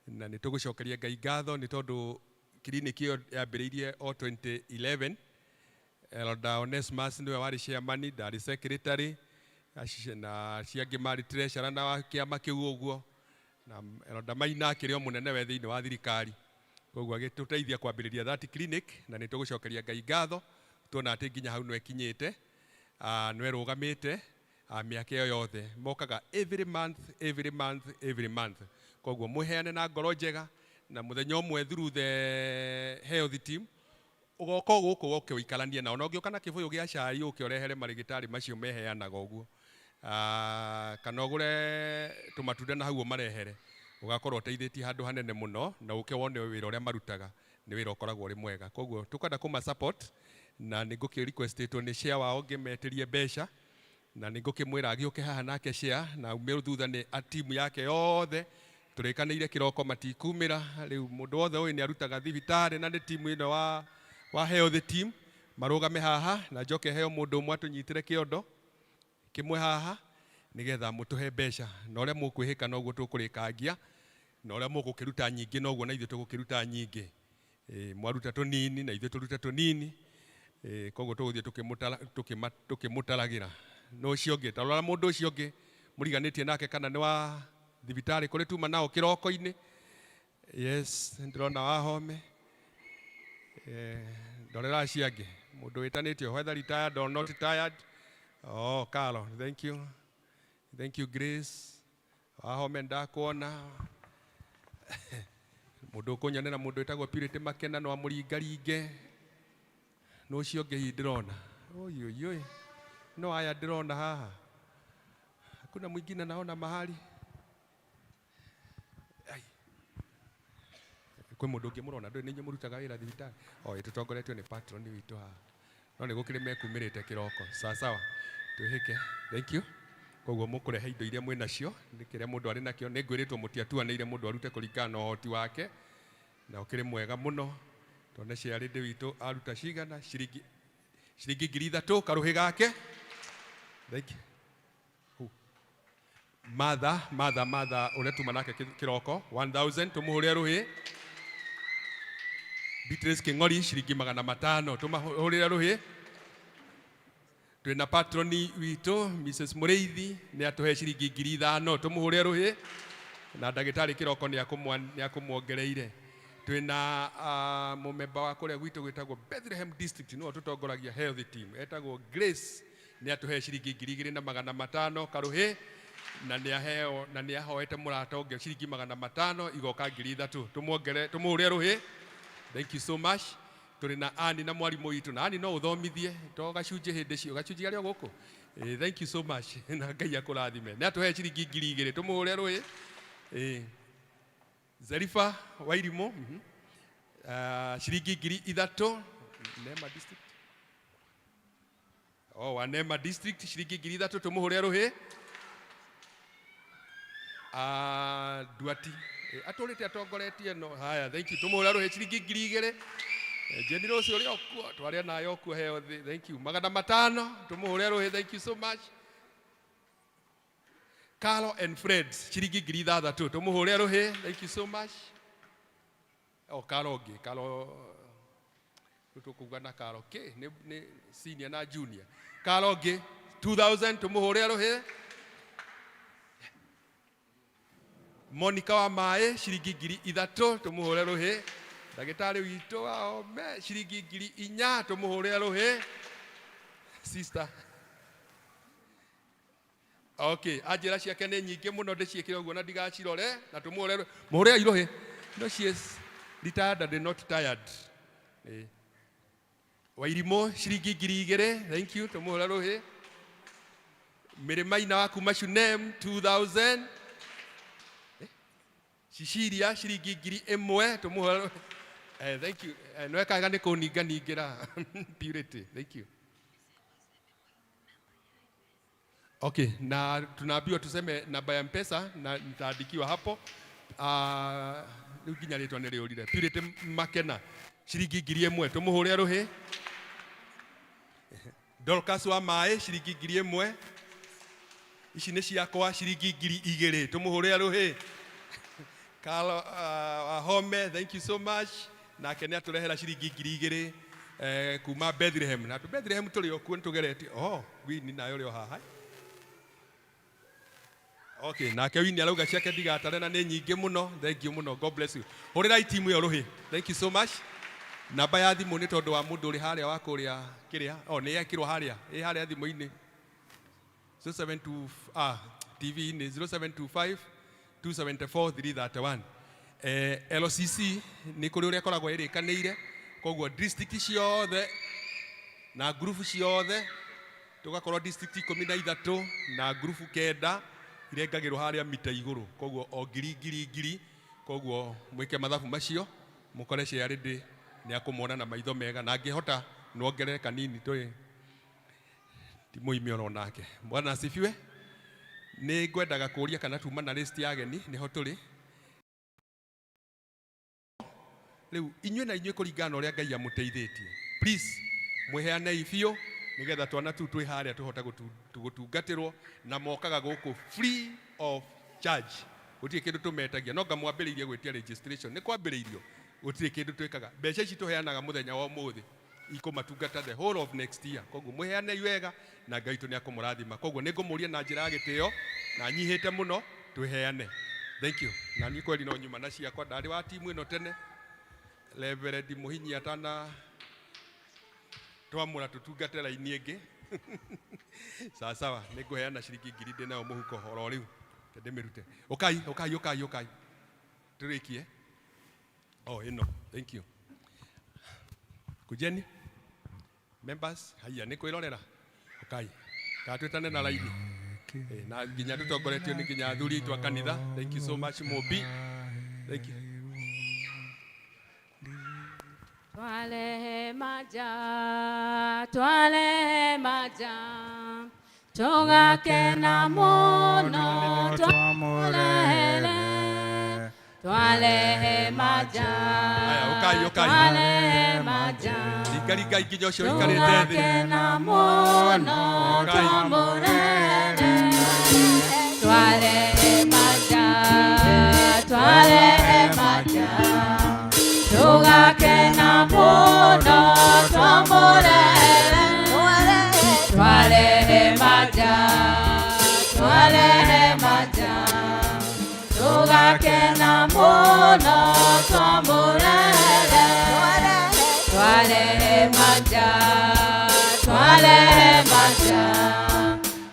na nĩ tũgũcokeria Ngai ngatho nĩ tondũ kliniki ĩyo yambĩrĩirie o 2011. Elder Onesmus nĩwe warĩ chairman, ndarĩ secretary na ciangĩ marĩ treasurer na kĩama kĩu ũguo, na Elder Maina akĩrĩ o mũnene we thĩinĩ wa thirikari. Koguo agĩtũteithia kwambĩrĩria that clinic na nĩ tũgũcokeria Ngai ngatho tuona atĩ nginya hau nĩ ekinyĩte nĩ rũgamĩte mĩaka ĩyo yothe mokaga every month. Koguo mũheane na ngoro njega na mũthenya ũmwe through the health team ũgoka gũkũ woke ũikaranie nao na ũngĩũka na kĩbũyũ gĩa cai ũke ũrehere marĩgĩtarĩ macio meheanaga ũguo kana ũgũre tũmatunda na hau ũmarehere ũgakorwo ũteithĩtie handũ hanene mũno na ũke wone wĩra ũrĩa marutaga nĩ wĩra ũkoragwo ũrĩ mwega. Koguo tũkwenda kũma support na nĩ ngũkĩrequestĩtwo nĩ share wao ngĩmetĩrie mbeca na nĩ ngũkĩmwĩra agĩũke haha nake share na ume thutha nĩ a team yake yothe tũrĩkanĩire kĩroko matikumĩra. Rĩu mũndũ wothe ũyũ nĩ arutaga thibitarĩ na nĩ timu ĩno wa health team marũgame haha na njoke heo mũndũ ũmwe atũnyitĩre kĩondo kĩmwe haha nĩgetha mũtũhe mbeca na ũrĩa mũkwĩhĩka noguo tũkũrĩkangia na ũrĩa mũgũkĩruta nyingĩ noguo na ithuĩ tũgũkĩruta nyingĩ. Mwaruta tũnini na ithuĩ tũruta tũnini. Koguo tũgũthiĩ tũkĩmũtaragĩra. No ũcio ũngĩ ta rora mũndũ ũcio ũngĩ mũriganĩtie nake kana nĩ wa thibitarĩ kũrĩ tuma nao kĩroko-inĩ. Yes, ndĩrona wahome. Ndorera ciangĩ mũndũ wĩtanĩtio whether retired or not tired. Oh, Carlo, thank you. Thank you, Grace. Wahome ndakuona. Mũndũ ũkũnyonera mũndũ wĩtagwo Purity Makena no amũringaringe. No ũcio ũngĩ ndĩrona. Oi. No aya ndĩrona haha. Hakuna mwingine naona mahali. Kwĩ mũndũ ũngĩ mũrona ndũĩ nĩ mũrutaga wĩra thibitarĩ. Tũtongoretio nĩ patron witũ haha. No nĩ gũkĩrĩ mekumĩrĩte kĩroko. Sawa. Twĩhĩke. Thank you. Koguo mũkũrehe indo iria mwĩ nacio nĩ kĩrĩa mũndũ arĩ nakĩo. Nĩ ngwĩrĩtwo mũtiatuanĩire mũndũ arute kũringana na ũhoti wake na ũkĩrĩ mwega mũno. Tone ciarĩ ndĩ witũ aruta cigana ciringi 3,000 karũhĩ gake. Thank you. Matha ũrĩa tuma nake kĩroko 1,000 tũmũhũrĩre rũhĩ. Beatrice Kĩng'ori ciringi 500 tũmũhũrĩre rũhĩ. Twĩna patroni witũ Mrs. Mũrĩithi nĩ atũhe ciringi 5,000 tũmũhũrĩre rũhĩ na ndagĩtarĩ kĩroko nĩ akũmuongereire. Twĩna mũmemba wa kũrĩa gwitũ gwĩtagwo Bethlehem District no tũtongoragia health team etagwo Grace nĩ atũhe ciringi 2,500 karũhĩ na nĩ ahoete mũrata ũngĩ ciringi 500 igoka 3,000 tũmũhũrĩre rũhĩ. Thank you so much. Tũrĩ na Ani na mwarimũ witũ na Ani no ũthomithie to gacunjĩ hĩndĩ cio gacunjĩ garĩa gũkũ. Thank you so much na Ngai akũrathime. Nĩ atũhe ciringi 2,000 tũmũhũrĩre rũhĩ. Zerifa Wairimũ Ciringi 3,000 Nema district. Wanema district ciringi 3,000 tumuhure ruhi. Duati atũrĩte atongoretie no. Haya, thank you. Tumuhure ruhi ciringi 2,000. General ũcio ũrĩa okuo twarĩa nayo okuo heo thĩ. Thank you. 500 tumuhure ruhi. Thank you so much. Carlo and Fred ciringi 3,000 tumuhure ruhi. Thank you so much. Carlo ngi Carlo tukugana Carlo ke ni senior na junior. Carlo ngi 2,000 tumuhure ruhi. Monica wa Mae ciringi 3,000 tumuhure ruhi. Ndagĩtarĩ witũ wa Ome ciringi 4,000 tumuhure ruhi. Sister. Okay, ajira ciake nĩ nyingĩ mũno ndĩciĩkĩre ũguo na ndigacirore na tumuhure muhure irohe. No, she is retired and not tired. Wairimo ciringi 2,000. Thank you. Tumuhure ruhi. Mirimaina wa kuma Shunem 2,000. Shishiria ciringi 1,000 tumuhure ruhi. Thank you. No ekaga nĩ kũninganingĩra purity. Thank you. Okay, na tunaambiwa tuseme namba ya M-Pesa na nitaandikiwa hapo. Rĩu nginya rĩtwa nĩ rĩũrire. Purity Makena ciringi 1,000 tumuhure ruhi. Dorcas wa Mae ciringi 1,000. Ici nĩ ciakwa ciringi 2,000 tumuhure ruhi. Carlo Home, thank you so much. Nake nĩ atũrehera ciringi 2,000 kuma Bethlehem. Na Bethlehem tũrĩ okuo nĩtũgeretie. Wini nayo rĩo haha. Okay, nake Wini arauga ciake ndigatare na nĩ nyingĩ mũno. Thank you mũno. God bless you. Hũrĩrai timu ĩyo ruhi. Thank you so much. Namba ya thimũ nĩ tondũ wa mũndũ ũrĩ harĩa wa kũrĩa kĩrĩa. Nĩ yekĩrwo harĩa. Harĩa thimũ-inĩ. 072 TV nĩ 0725 274 331. LCC nĩ kũrĩ ũrĩa koragwo ĩrĩkanĩire. Koguo district ciothe na group ciothe tugakorwo district 13 na group 9 irengagĩrwo harĩa mita igũrũ. Koguo o ngiri. Koguo mwĩke mathabu macio mũkore share ndĩ nĩ akũmona na maitho mega na angĩhota nuongerere kanini tũĩ timuime ona nake. Bwana asifiwe. Nĩ ngwendaga kũria kana tuma na list ya ageni nĩho tũrĩ. Rĩu inyuĩ na inyuĩ kũringana ũrĩa Ngai amũteithĩtie. Please mwĩheane biũ nĩgetha twana tu twĩ harĩa tũhota gũtungatĩrwo na mokaga gũkũ free of charge. Gũtirĩ kĩndũ tũmetagia. No ngamwambĩrĩirie gwĩtia registration. Nĩ kwambĩrĩirio. Gũtirĩ kĩndũ twĩkaga. Mbeca ici tũheanaga mũthenya wa ũmũthĩ. Ikũmatungata the whole of next year. Koguo mwĩheane wega na Ngai nĩ akũmũrathima. Koguo nĩ ngũmũria na njĩra ya gĩtĩo na nyihĩte mũno twĩheane. Thank you. Na niĩ kweli no nyuma na ciakwa ndarĩ wa timu ĩno tene. Reverend Muhinyi atana twamũra tũtungate raini ĩngĩ. Sawa nĩ ngũheana ciringi 2,000 nayo mũhuko oro rĩu ndĩmĩrute. Ũkai tũrĩkie. Ĩno. Thank you. Kujeni members haya nĩ kwĩrorera. Ũkai twĩtane na raini na nginya tũtongoretio nĩ nginya athuri aitũ a kanitha. Thank you so much Mobi. Thank you. Twale maja tugakena mũno twamũrehele. Twale maja Ringa nginya ũcio ikarĩte thĩ. Tugakena mũno twamũrehele. Twale maja tugakena mũno twamũrehele. Twale maja tugakena mũno twamũrehele. Twale maja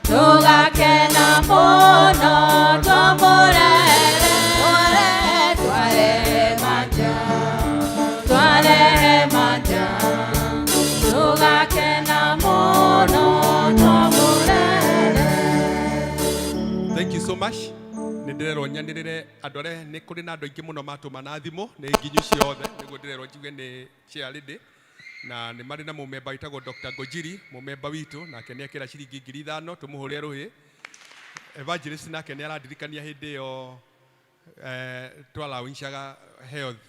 tugakena mũno twamũrehele. Twale maja tugakena mũno twamũrehele. Thank you so much. nä ndä rerwo nyanä andå arä nä kå rä na andå aingä må no matå mana thimå nä nginyu ciothe nä guo ndä rerwo njuge nä ciarä na nä marä na må memba witagwo Dr. Ngojiri må memba witå nake nä akä ra ciringi 5,000 tå må hå re rå hä evangelist nake nä arandirikania hä ndä ä yo twalauncaga health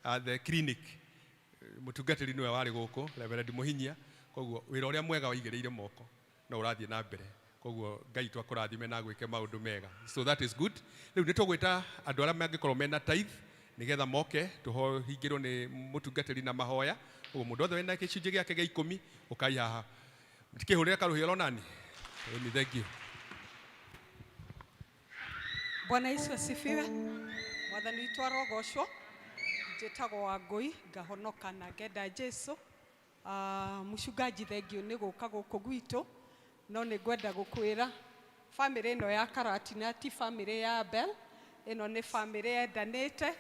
at the clinic må tungatä ri nä we warä gå kå Reverend Muhinyia koguo wä ra å rä a mwega waigä rä ire moko na å rathiä na mbere koguo Ngai twakå rathime na gwä ke maå ndå mega so that is good rä u nä tågwä ta andå arä a mangä korwo mena tithe nä getha moke tå hingä rwo nä må tungatä ri na mahoya koguo må ndå othe wena gä cunjä gä ake gä a 10 å kai haha tikä hå rä re karå hä onani ni thank you. Bwana Yesu asifiwe. Mwathani witũ arogocwo. Njĩtagwo Wangũi ngahonoka na ngenda Jesu. Mũcungaji thengio nĩ gũka gũkũ gwitũ no nĩ ngwenda gũkwĩra family ĩno ya Karatina ti family ya Abel, ĩno nĩ family yendanĩte,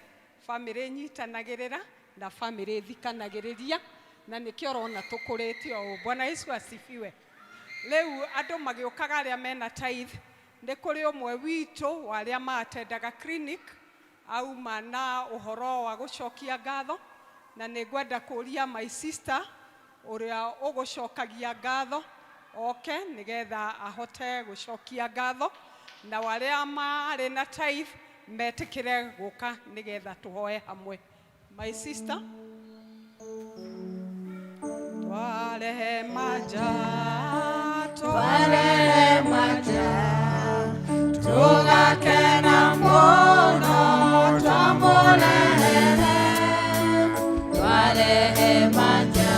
family nyitanagĩrĩra na family thikanagĩrĩria na nĩkĩo ũrona tũkũrĩte ũũ. Bwana Yesu asifiwe. Rĩu andũ magĩũkaga arĩa mena tithe nĩ kũrĩ ũmwe witũ wa arĩa maatendaga clinic auma na ũhoro wa gũcokia ngatho na nĩ ngwenda kũria my sister ũrĩa ũgũcokagia ngatho oke nĩgetha ahote gũcokia ngatho na arĩa marĩ na tithe metĩkĩre gũka nĩgetha tũhoe hamwe. My sister twarehe manja tugakena mũno twamũrehere twarehe manja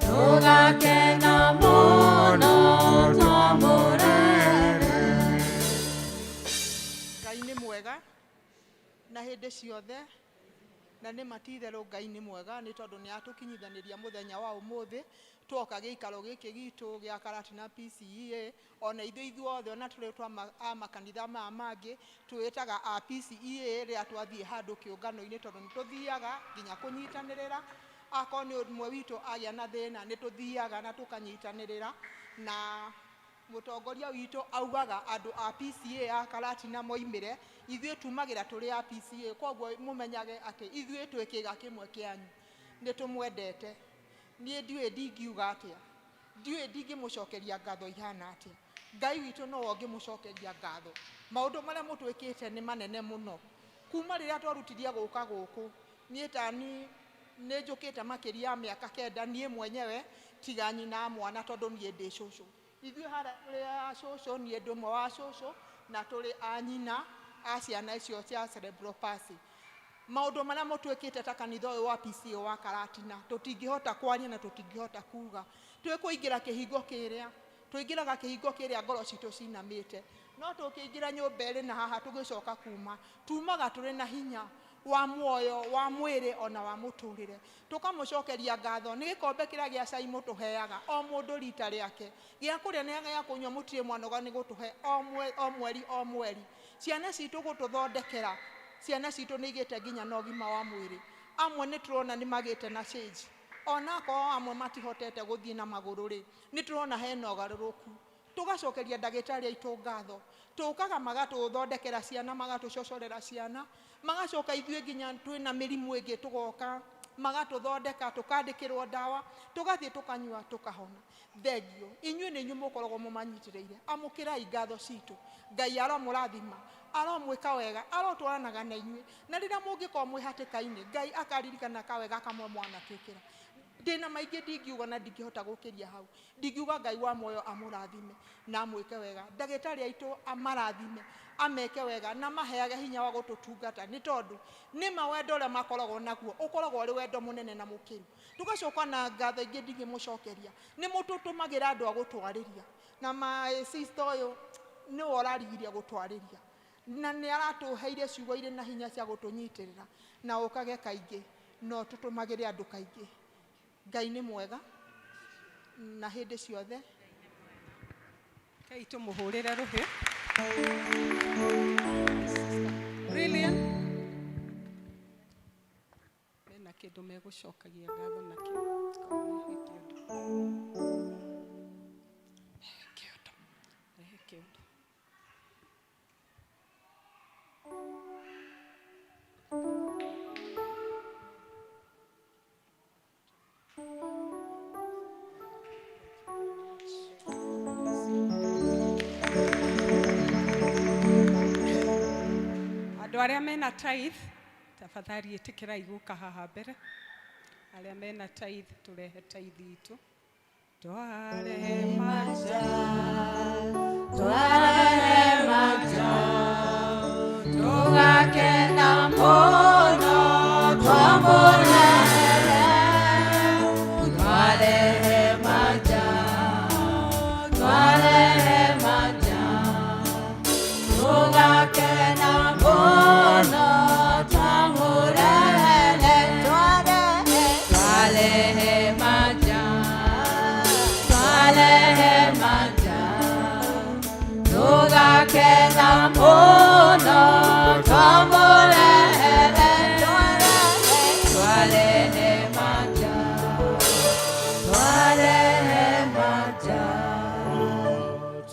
tugakena mũno twamũrehere. Ngai nĩ mwega na hĩndĩ ciothe na nĩ matitherũ Ngai nĩ mwega nĩ tondũ nĩ atũkinyithanĩria mũthenya wa ũmũthĩ twoka gĩikaro gĩkĩ gitũ gĩa Karatina PCEA ona ithuothe ona tũrĩ twa makanitha maya mangĩ twĩtaga a PCEA rĩrĩa twathiĩ handũ kĩũngano-inĩ tondũ nĩ tũthiaga nginya kũnyitanĩrĩra akorwo nĩ ũmwe witũ agĩa na thĩna nĩ tũthiaga na tũkanyitanĩrĩra na mũtongoria witũ augaga andũ a PCEA a Karatina moimĩre ithuĩ tumagĩra tũrĩ a PCEA koguo mũmenyage atĩ ithuĩ twĩ kĩga kĩmwe kĩanyu nĩ tũmwendete. Niĩ ndiũĩ ndingiuga atĩa, ndiũĩ ndingĩmũcokeria ngatho ihana atĩa. Ngai witũ no we ũngĩmũcokeria ngatho. Maũndũ marĩa mũtwĩkĩte nĩ manene mũno kuma rĩrĩa twarutirie gũka gũkũ. Niĩ tani nĩ njũkĩte makĩria ya mĩaka 9 niĩ mwenyewe tiga nyina mwana tondũ niĩ ndĩ cũcũ. Ithuĩ harĩa cũcũ niĩ ndĩ ũmwe wa cũcũ na tũrĩ a nyina a ciana icio cia cerebral palsy. Maũndũ marĩa mũtwĩkĩte ta kanitha ũyũ wa PCEA wa Karatina tũtingĩhota kwaria na tũtingĩhota kuga. Twĩkũingĩra kĩhingo kĩrĩa tũingĩraga kĩhingo kĩrĩa ngoro citũ cinamĩte no tũkĩingĩra nyũmba ĩrĩ na haha tũgĩcoka tumaga tũrĩ na hinya wa muoyo wa mwĩrĩ ona wa mũtũrĩre. Tũkamũcokeria ngatho nĩ gĩkombe kĩrĩa gĩa cai mũtũheaga o mũndũ rita rĩake gĩa kũrĩa na gĩa kũnyua mũtirĩ mwanoga nĩ gũtũhe o mweri. Ciana citũ gũtũthondekera ciana citũ nĩ igĩte nginya na ũgima wa mwĩrĩ. Amwe nĩ tũrona nĩ magĩte na change ona akorwo amwe matihotete gũthiĩ na magũrũ rĩ nĩ tũrona hena ũgarũrũku. Tũgacokeria ndagĩtarĩ aitũ ngatho tũkaga magatũthondekera ciana magatũcocorera ciana magacoka ithuĩ nginya twĩna mĩrimũ ĩngĩ tũgoka magatũthondeka tũkandĩkĩrwo ndawa tũgathiĩ tũkanyua tũkahona. Thengio inyuĩ nĩ inyuĩ mũkoragwo mũmanyitĩrĩire amũkĩrai ngatho citũ. Ngai aromũrathima aromwĩka wega arotwaranaga na inyuĩ na rĩrĩa mũngĩkorwo mwĩ hatĩka-inĩ Ngai akaririkana kawega kamwe mwanatwĩkĩra. Ndĩna maingĩ ndingiuga na ndingĩhota gũkĩria hau. Ndingiuga Ngai wa muoyo amũrathime na amwĩke wega. Ndagĩtarĩ aitũ amarathime ameke wega na maheage hinya wa gũtũtungata nĩ tondũ nĩma wendo ũrĩa makoragwo naguo ũkoragwo ũrĩ wendo mũnene na mũkĩru. Tũgacoka na ngatho ingĩ ndingĩmũcokeria nĩ mũtũtũmagĩra andũ a gũtwarĩria na my sister ũyũ nĩwe ũrarigirie gũtwarĩria na nĩ aratũheire ciugo irĩ na hinya cia gũtũnyitĩrĩra na ũkage kaingĩ no tũtũmagĩre andũ kaingĩ. Ngai nĩ mwega na hĩndĩ ciothe. Kei tũmũhũrĩre rũhĩ. Brilliant. Mena kĩndũ megũcokagia ngatho nakĩo. arĩa mena tithe tafadhali ĩtĩkĩrai gũka haha mbere. Arĩa mena tithe tũrehe tithe itũ. Twarehe maja, twarehe maja, tũgakena mũno twamũrehere. Twarehe maja, twarehe maja, tũgakena mũno twamũrehere. Twarehe maja, twarehe maja, tũgakena mũno twamũrehere. Twarehe maja, twarehe maja,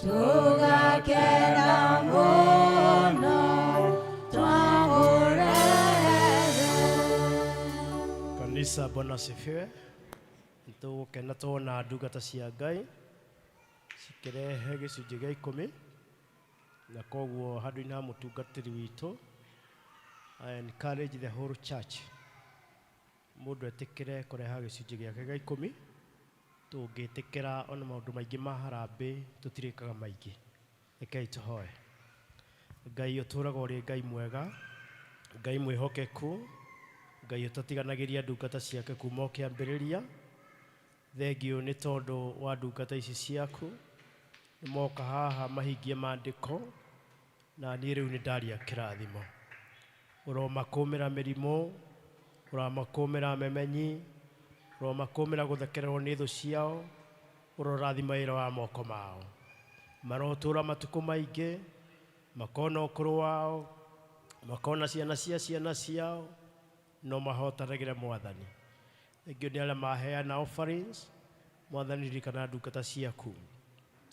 tũgakena mũno twamũrehere. Kanisa, Bwana asifiwe. Tũgũkena tuona ndungata cia Ngai cikĩrehe gĩcunjĩ gĩa 10, na koguo handũ-inĩ ha mũtungatĩri witũ, I encourage the whole church, mũndũ etĩkĩre kũreha gĩcunjĩ gĩake gĩa 10. Tũngĩtĩkĩra ona maũndũ maingĩ ma harambĩ tũtirĩkaga maingĩ. Rekei tũhoe. Ngai ũtũũraga ũrĩ Ngai mwega, Ngai mwĩhokeku, Ngai ũtatiganagĩria ndungata ciake kuma o kĩambĩrĩria. Thengio nĩ tondũ wa ndungata ici ciaku, nĩ moka haha mahingie maandĩko, na niĩ rĩu nĩ ndaria kĩrathimo. Ũromakũmĩra mĩrimũ, ũramakũmĩra memenyi, ũromakũmĩra gũthekererwo nĩ thũ ciao, ũrorathima wĩra wa moko mao. Marotũũra matukũ maingĩ, makona ũkũrũ wao, makona ciana cia ciana ciao, no mahotanagĩre Mwathani. Thengio nĩ arĩa maheana offerings, Mwathani ririkana ndungata ciaku.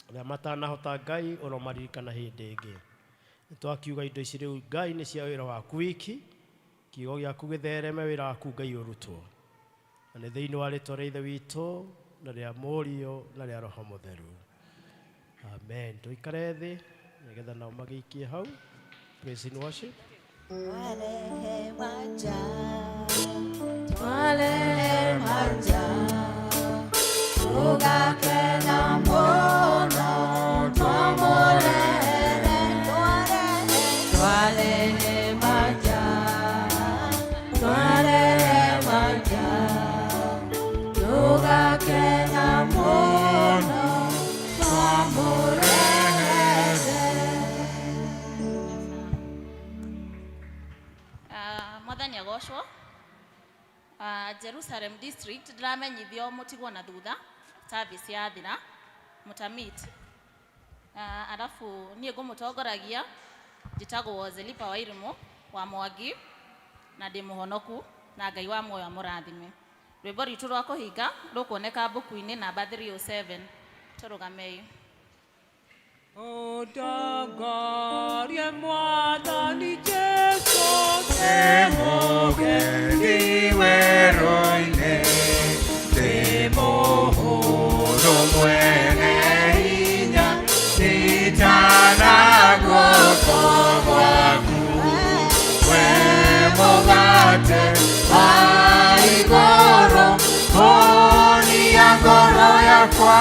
Arĩa matanahota Ngai, ũromaririkana hĩndĩ ĩngĩ. Nĩtwakiuga indo ici rĩu Ngai nĩ cia wĩra waku wiki, kiugo gĩaku gĩthereme, wĩra waku Ngai ũrutwo. Na nĩ thĩinĩ wa rĩĩtwa rĩa Ithe witũ na rĩa Mũriũ na rĩa Roho Mũtheru. Amen. Tũikare thĩ nĩgetha nao magĩikie hau. Praise and worship. Twarehe maja, twarehe maja, tũgakena mũno twamũrehere. Twarehe maja, twarehe maja, tũgakena mũno twamũrehere. Mwathani agocwo. Jerusalem district ndiramenyithio mũtigwo na thutha service ya thira mũtamit. Alafu niĩ ngũmũtongoragia njĩtagwo Zelipa Wairimu wa Mwangi, na ndĩ mũhonoku na Ngai wa muoyo amũrathime. Rwĩmbo rwitũ rwa kũhinga rũkuoneka mbuku-inĩ namba 307. Tũrũgamei. Ũtongorie Mwathani Jesũ, mũgeni werũ-inĩ, ndĩ mũhũthũ mwene hinya, nditana guoko gwaku, we mũgate wa igũrũ, honia ngoro yakwa.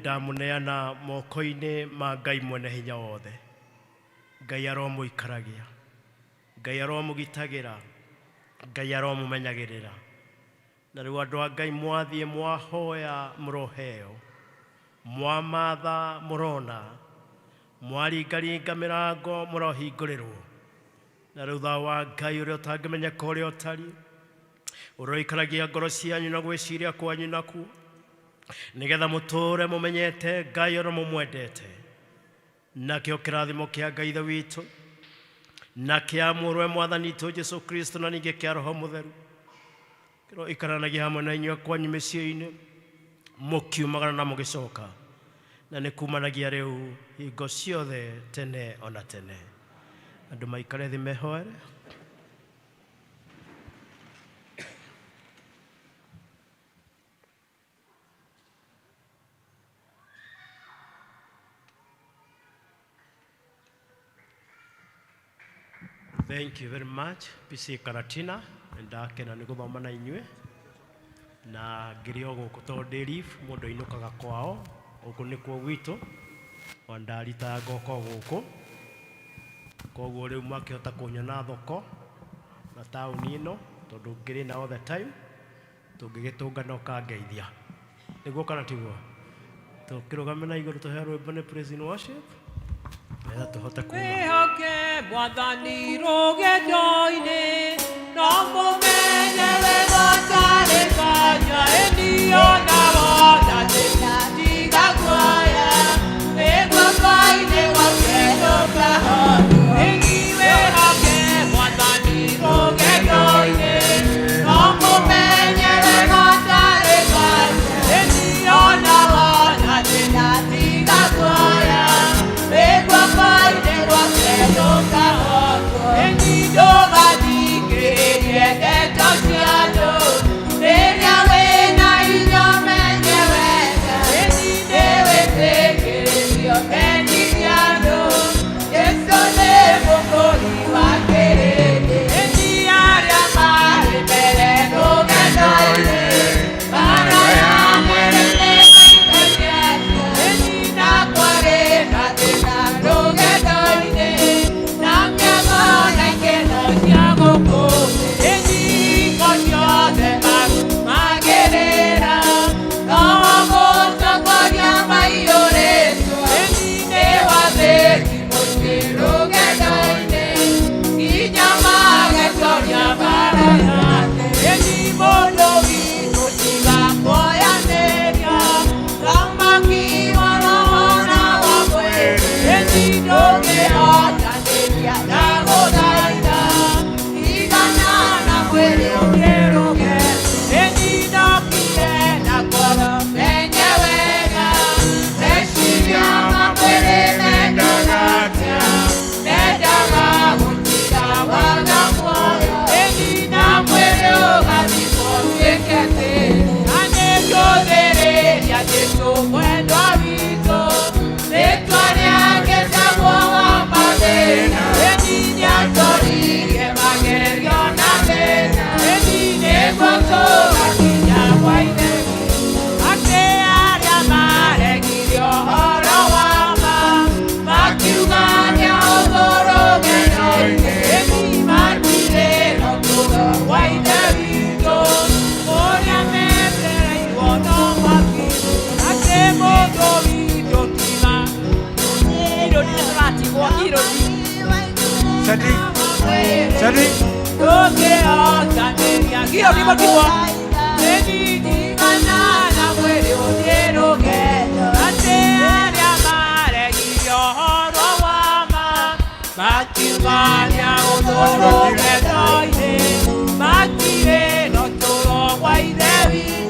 Ndamuneana moko-inĩ ma Ngai mwene hinya wothe. Ngai aromũikaragia, Ngai aromũgitagĩra, Ngai aromũmenyagĩrĩra. Na rĩu andũ a Ngai mwathiĩ mwahoya mũroheo, mwamatha mũrona, mwaringaringa mĩrango mũrohingũrĩrwo. na rĩu tha wa Ngai ũrĩa ũtangĩmenyeka ũrĩa ũtariĩ ũroikaragia ngoro cianyu na gwĩciria kwanyu nakuo nĩgetha mũtũũre mũmenyete Ngai ũrĩa mũmwendete nakĩo kĩrathimo kĩa Ngai Ithe witũ na kĩa Mũrũwe Mwathani witũ Jesũ Kristo na ningĩ kĩa Roho Mũtheru kĩroikaranagia hamwe na inyuĩ kwanyu mĩciĩ-inĩ mũkiumagara na mũgĩcoka na nĩ kumanagia rĩu hingo ciothe tene ona tene. Andũ maikare thĩ mehoere. Thank you very much. PC Karatina ndakena nĩ gũthoma na inyuĩ na ngĩrĩ o gũkũ tondũ ndĩ leave mũndũ ainũkaga kwao gũkũ nĩkuo gwitũ wandarita ngoko gũkũ koguo rĩu makĩhota kũnyona thoko na taũni ĩno tondũ ngĩrĩ na all the time tũngĩgĩtũngana ũkangeithia nĩguo kana tiguo tũkĩrũgame na igũrũ tũheo rwĩmbo nĩ praise and worship nĩgetha tũhote kuuma Wĩhoke Mwathani rũgendo-inĩ no mũmenye wega ũtarĩ nganja ĩnio na wona ndĩnatiga guoya wĩguoko-inĩ gwake ndũkahotwo ĩni wĩhoke Mwathani rũgendo-inĩ no mũmenye wega ũtarĩ nganja ĩnio na wona ndĩnatiga guoya wĩguoko-inĩ gwake ndũkahotwo ĩni ndũgathikĩrĩrie ndeto cia andũ rĩrĩa wĩna hinya ũmenye wega ĩni ndĩwĩtĩkĩrĩrio meni cia andũ Jesũ nĩ mũkũri wa kĩrĩndĩ ĩni arĩa marĩ mbere rũgendo-inĩ bara ya mwĩrĩ nĩmaikoniacio ĩni na kwarĩ na thĩna rũgendo-inĩ na mĩago na ikeno cia gũkũ ĩni ngo ciothe magĩrĩra no gũtongoria maiyũrĩtwo ĩni nĩ wathĩki mũingĩ rũgendo-inĩ nginya magetoria bara yake ĩni mũndũ witũ tiga kuoyanĩria thamaki wa roho na wa mwĩrĩ ĩni ndũngĩhotanĩria na gũthaitha igana na mwĩrĩ ũrĩ rũgendo ĩni ndokire na ngoro menye wega meciria ma mwĩrĩ mendaga atĩa mendaga gũtira waga muoyo ĩni na mwĩrĩ ũgathimwo tuĩke thĩ na nĩngũthĩrĩria Jesũ mwendwa witũ rĩtwa rĩake tagwo wa mathĩna ĩni nĩatoririe magerio na thĩna ĩni nĩguo tũgakinya kwa Ithe atĩ arĩa maregirio ũhoro wa ma makiuga nĩahũthũ rũgendo-inĩ ĩni matirĩrwo mũno kwa Ithe witũ ũrĩa metereirwo no mwaki atĩ mũndũ witũ tiga irũni nĩtũratigwo irũni ndũngĩhotanĩria irũni mũtigwo ĩni ndigana na mwĩrĩ ũthiĩ rũgendo atĩ arĩa maregirio ũhoro wa ma makiuga nĩahũthũ rũgendo-inĩ matirĩ na ũtũũro wa Ithe witũ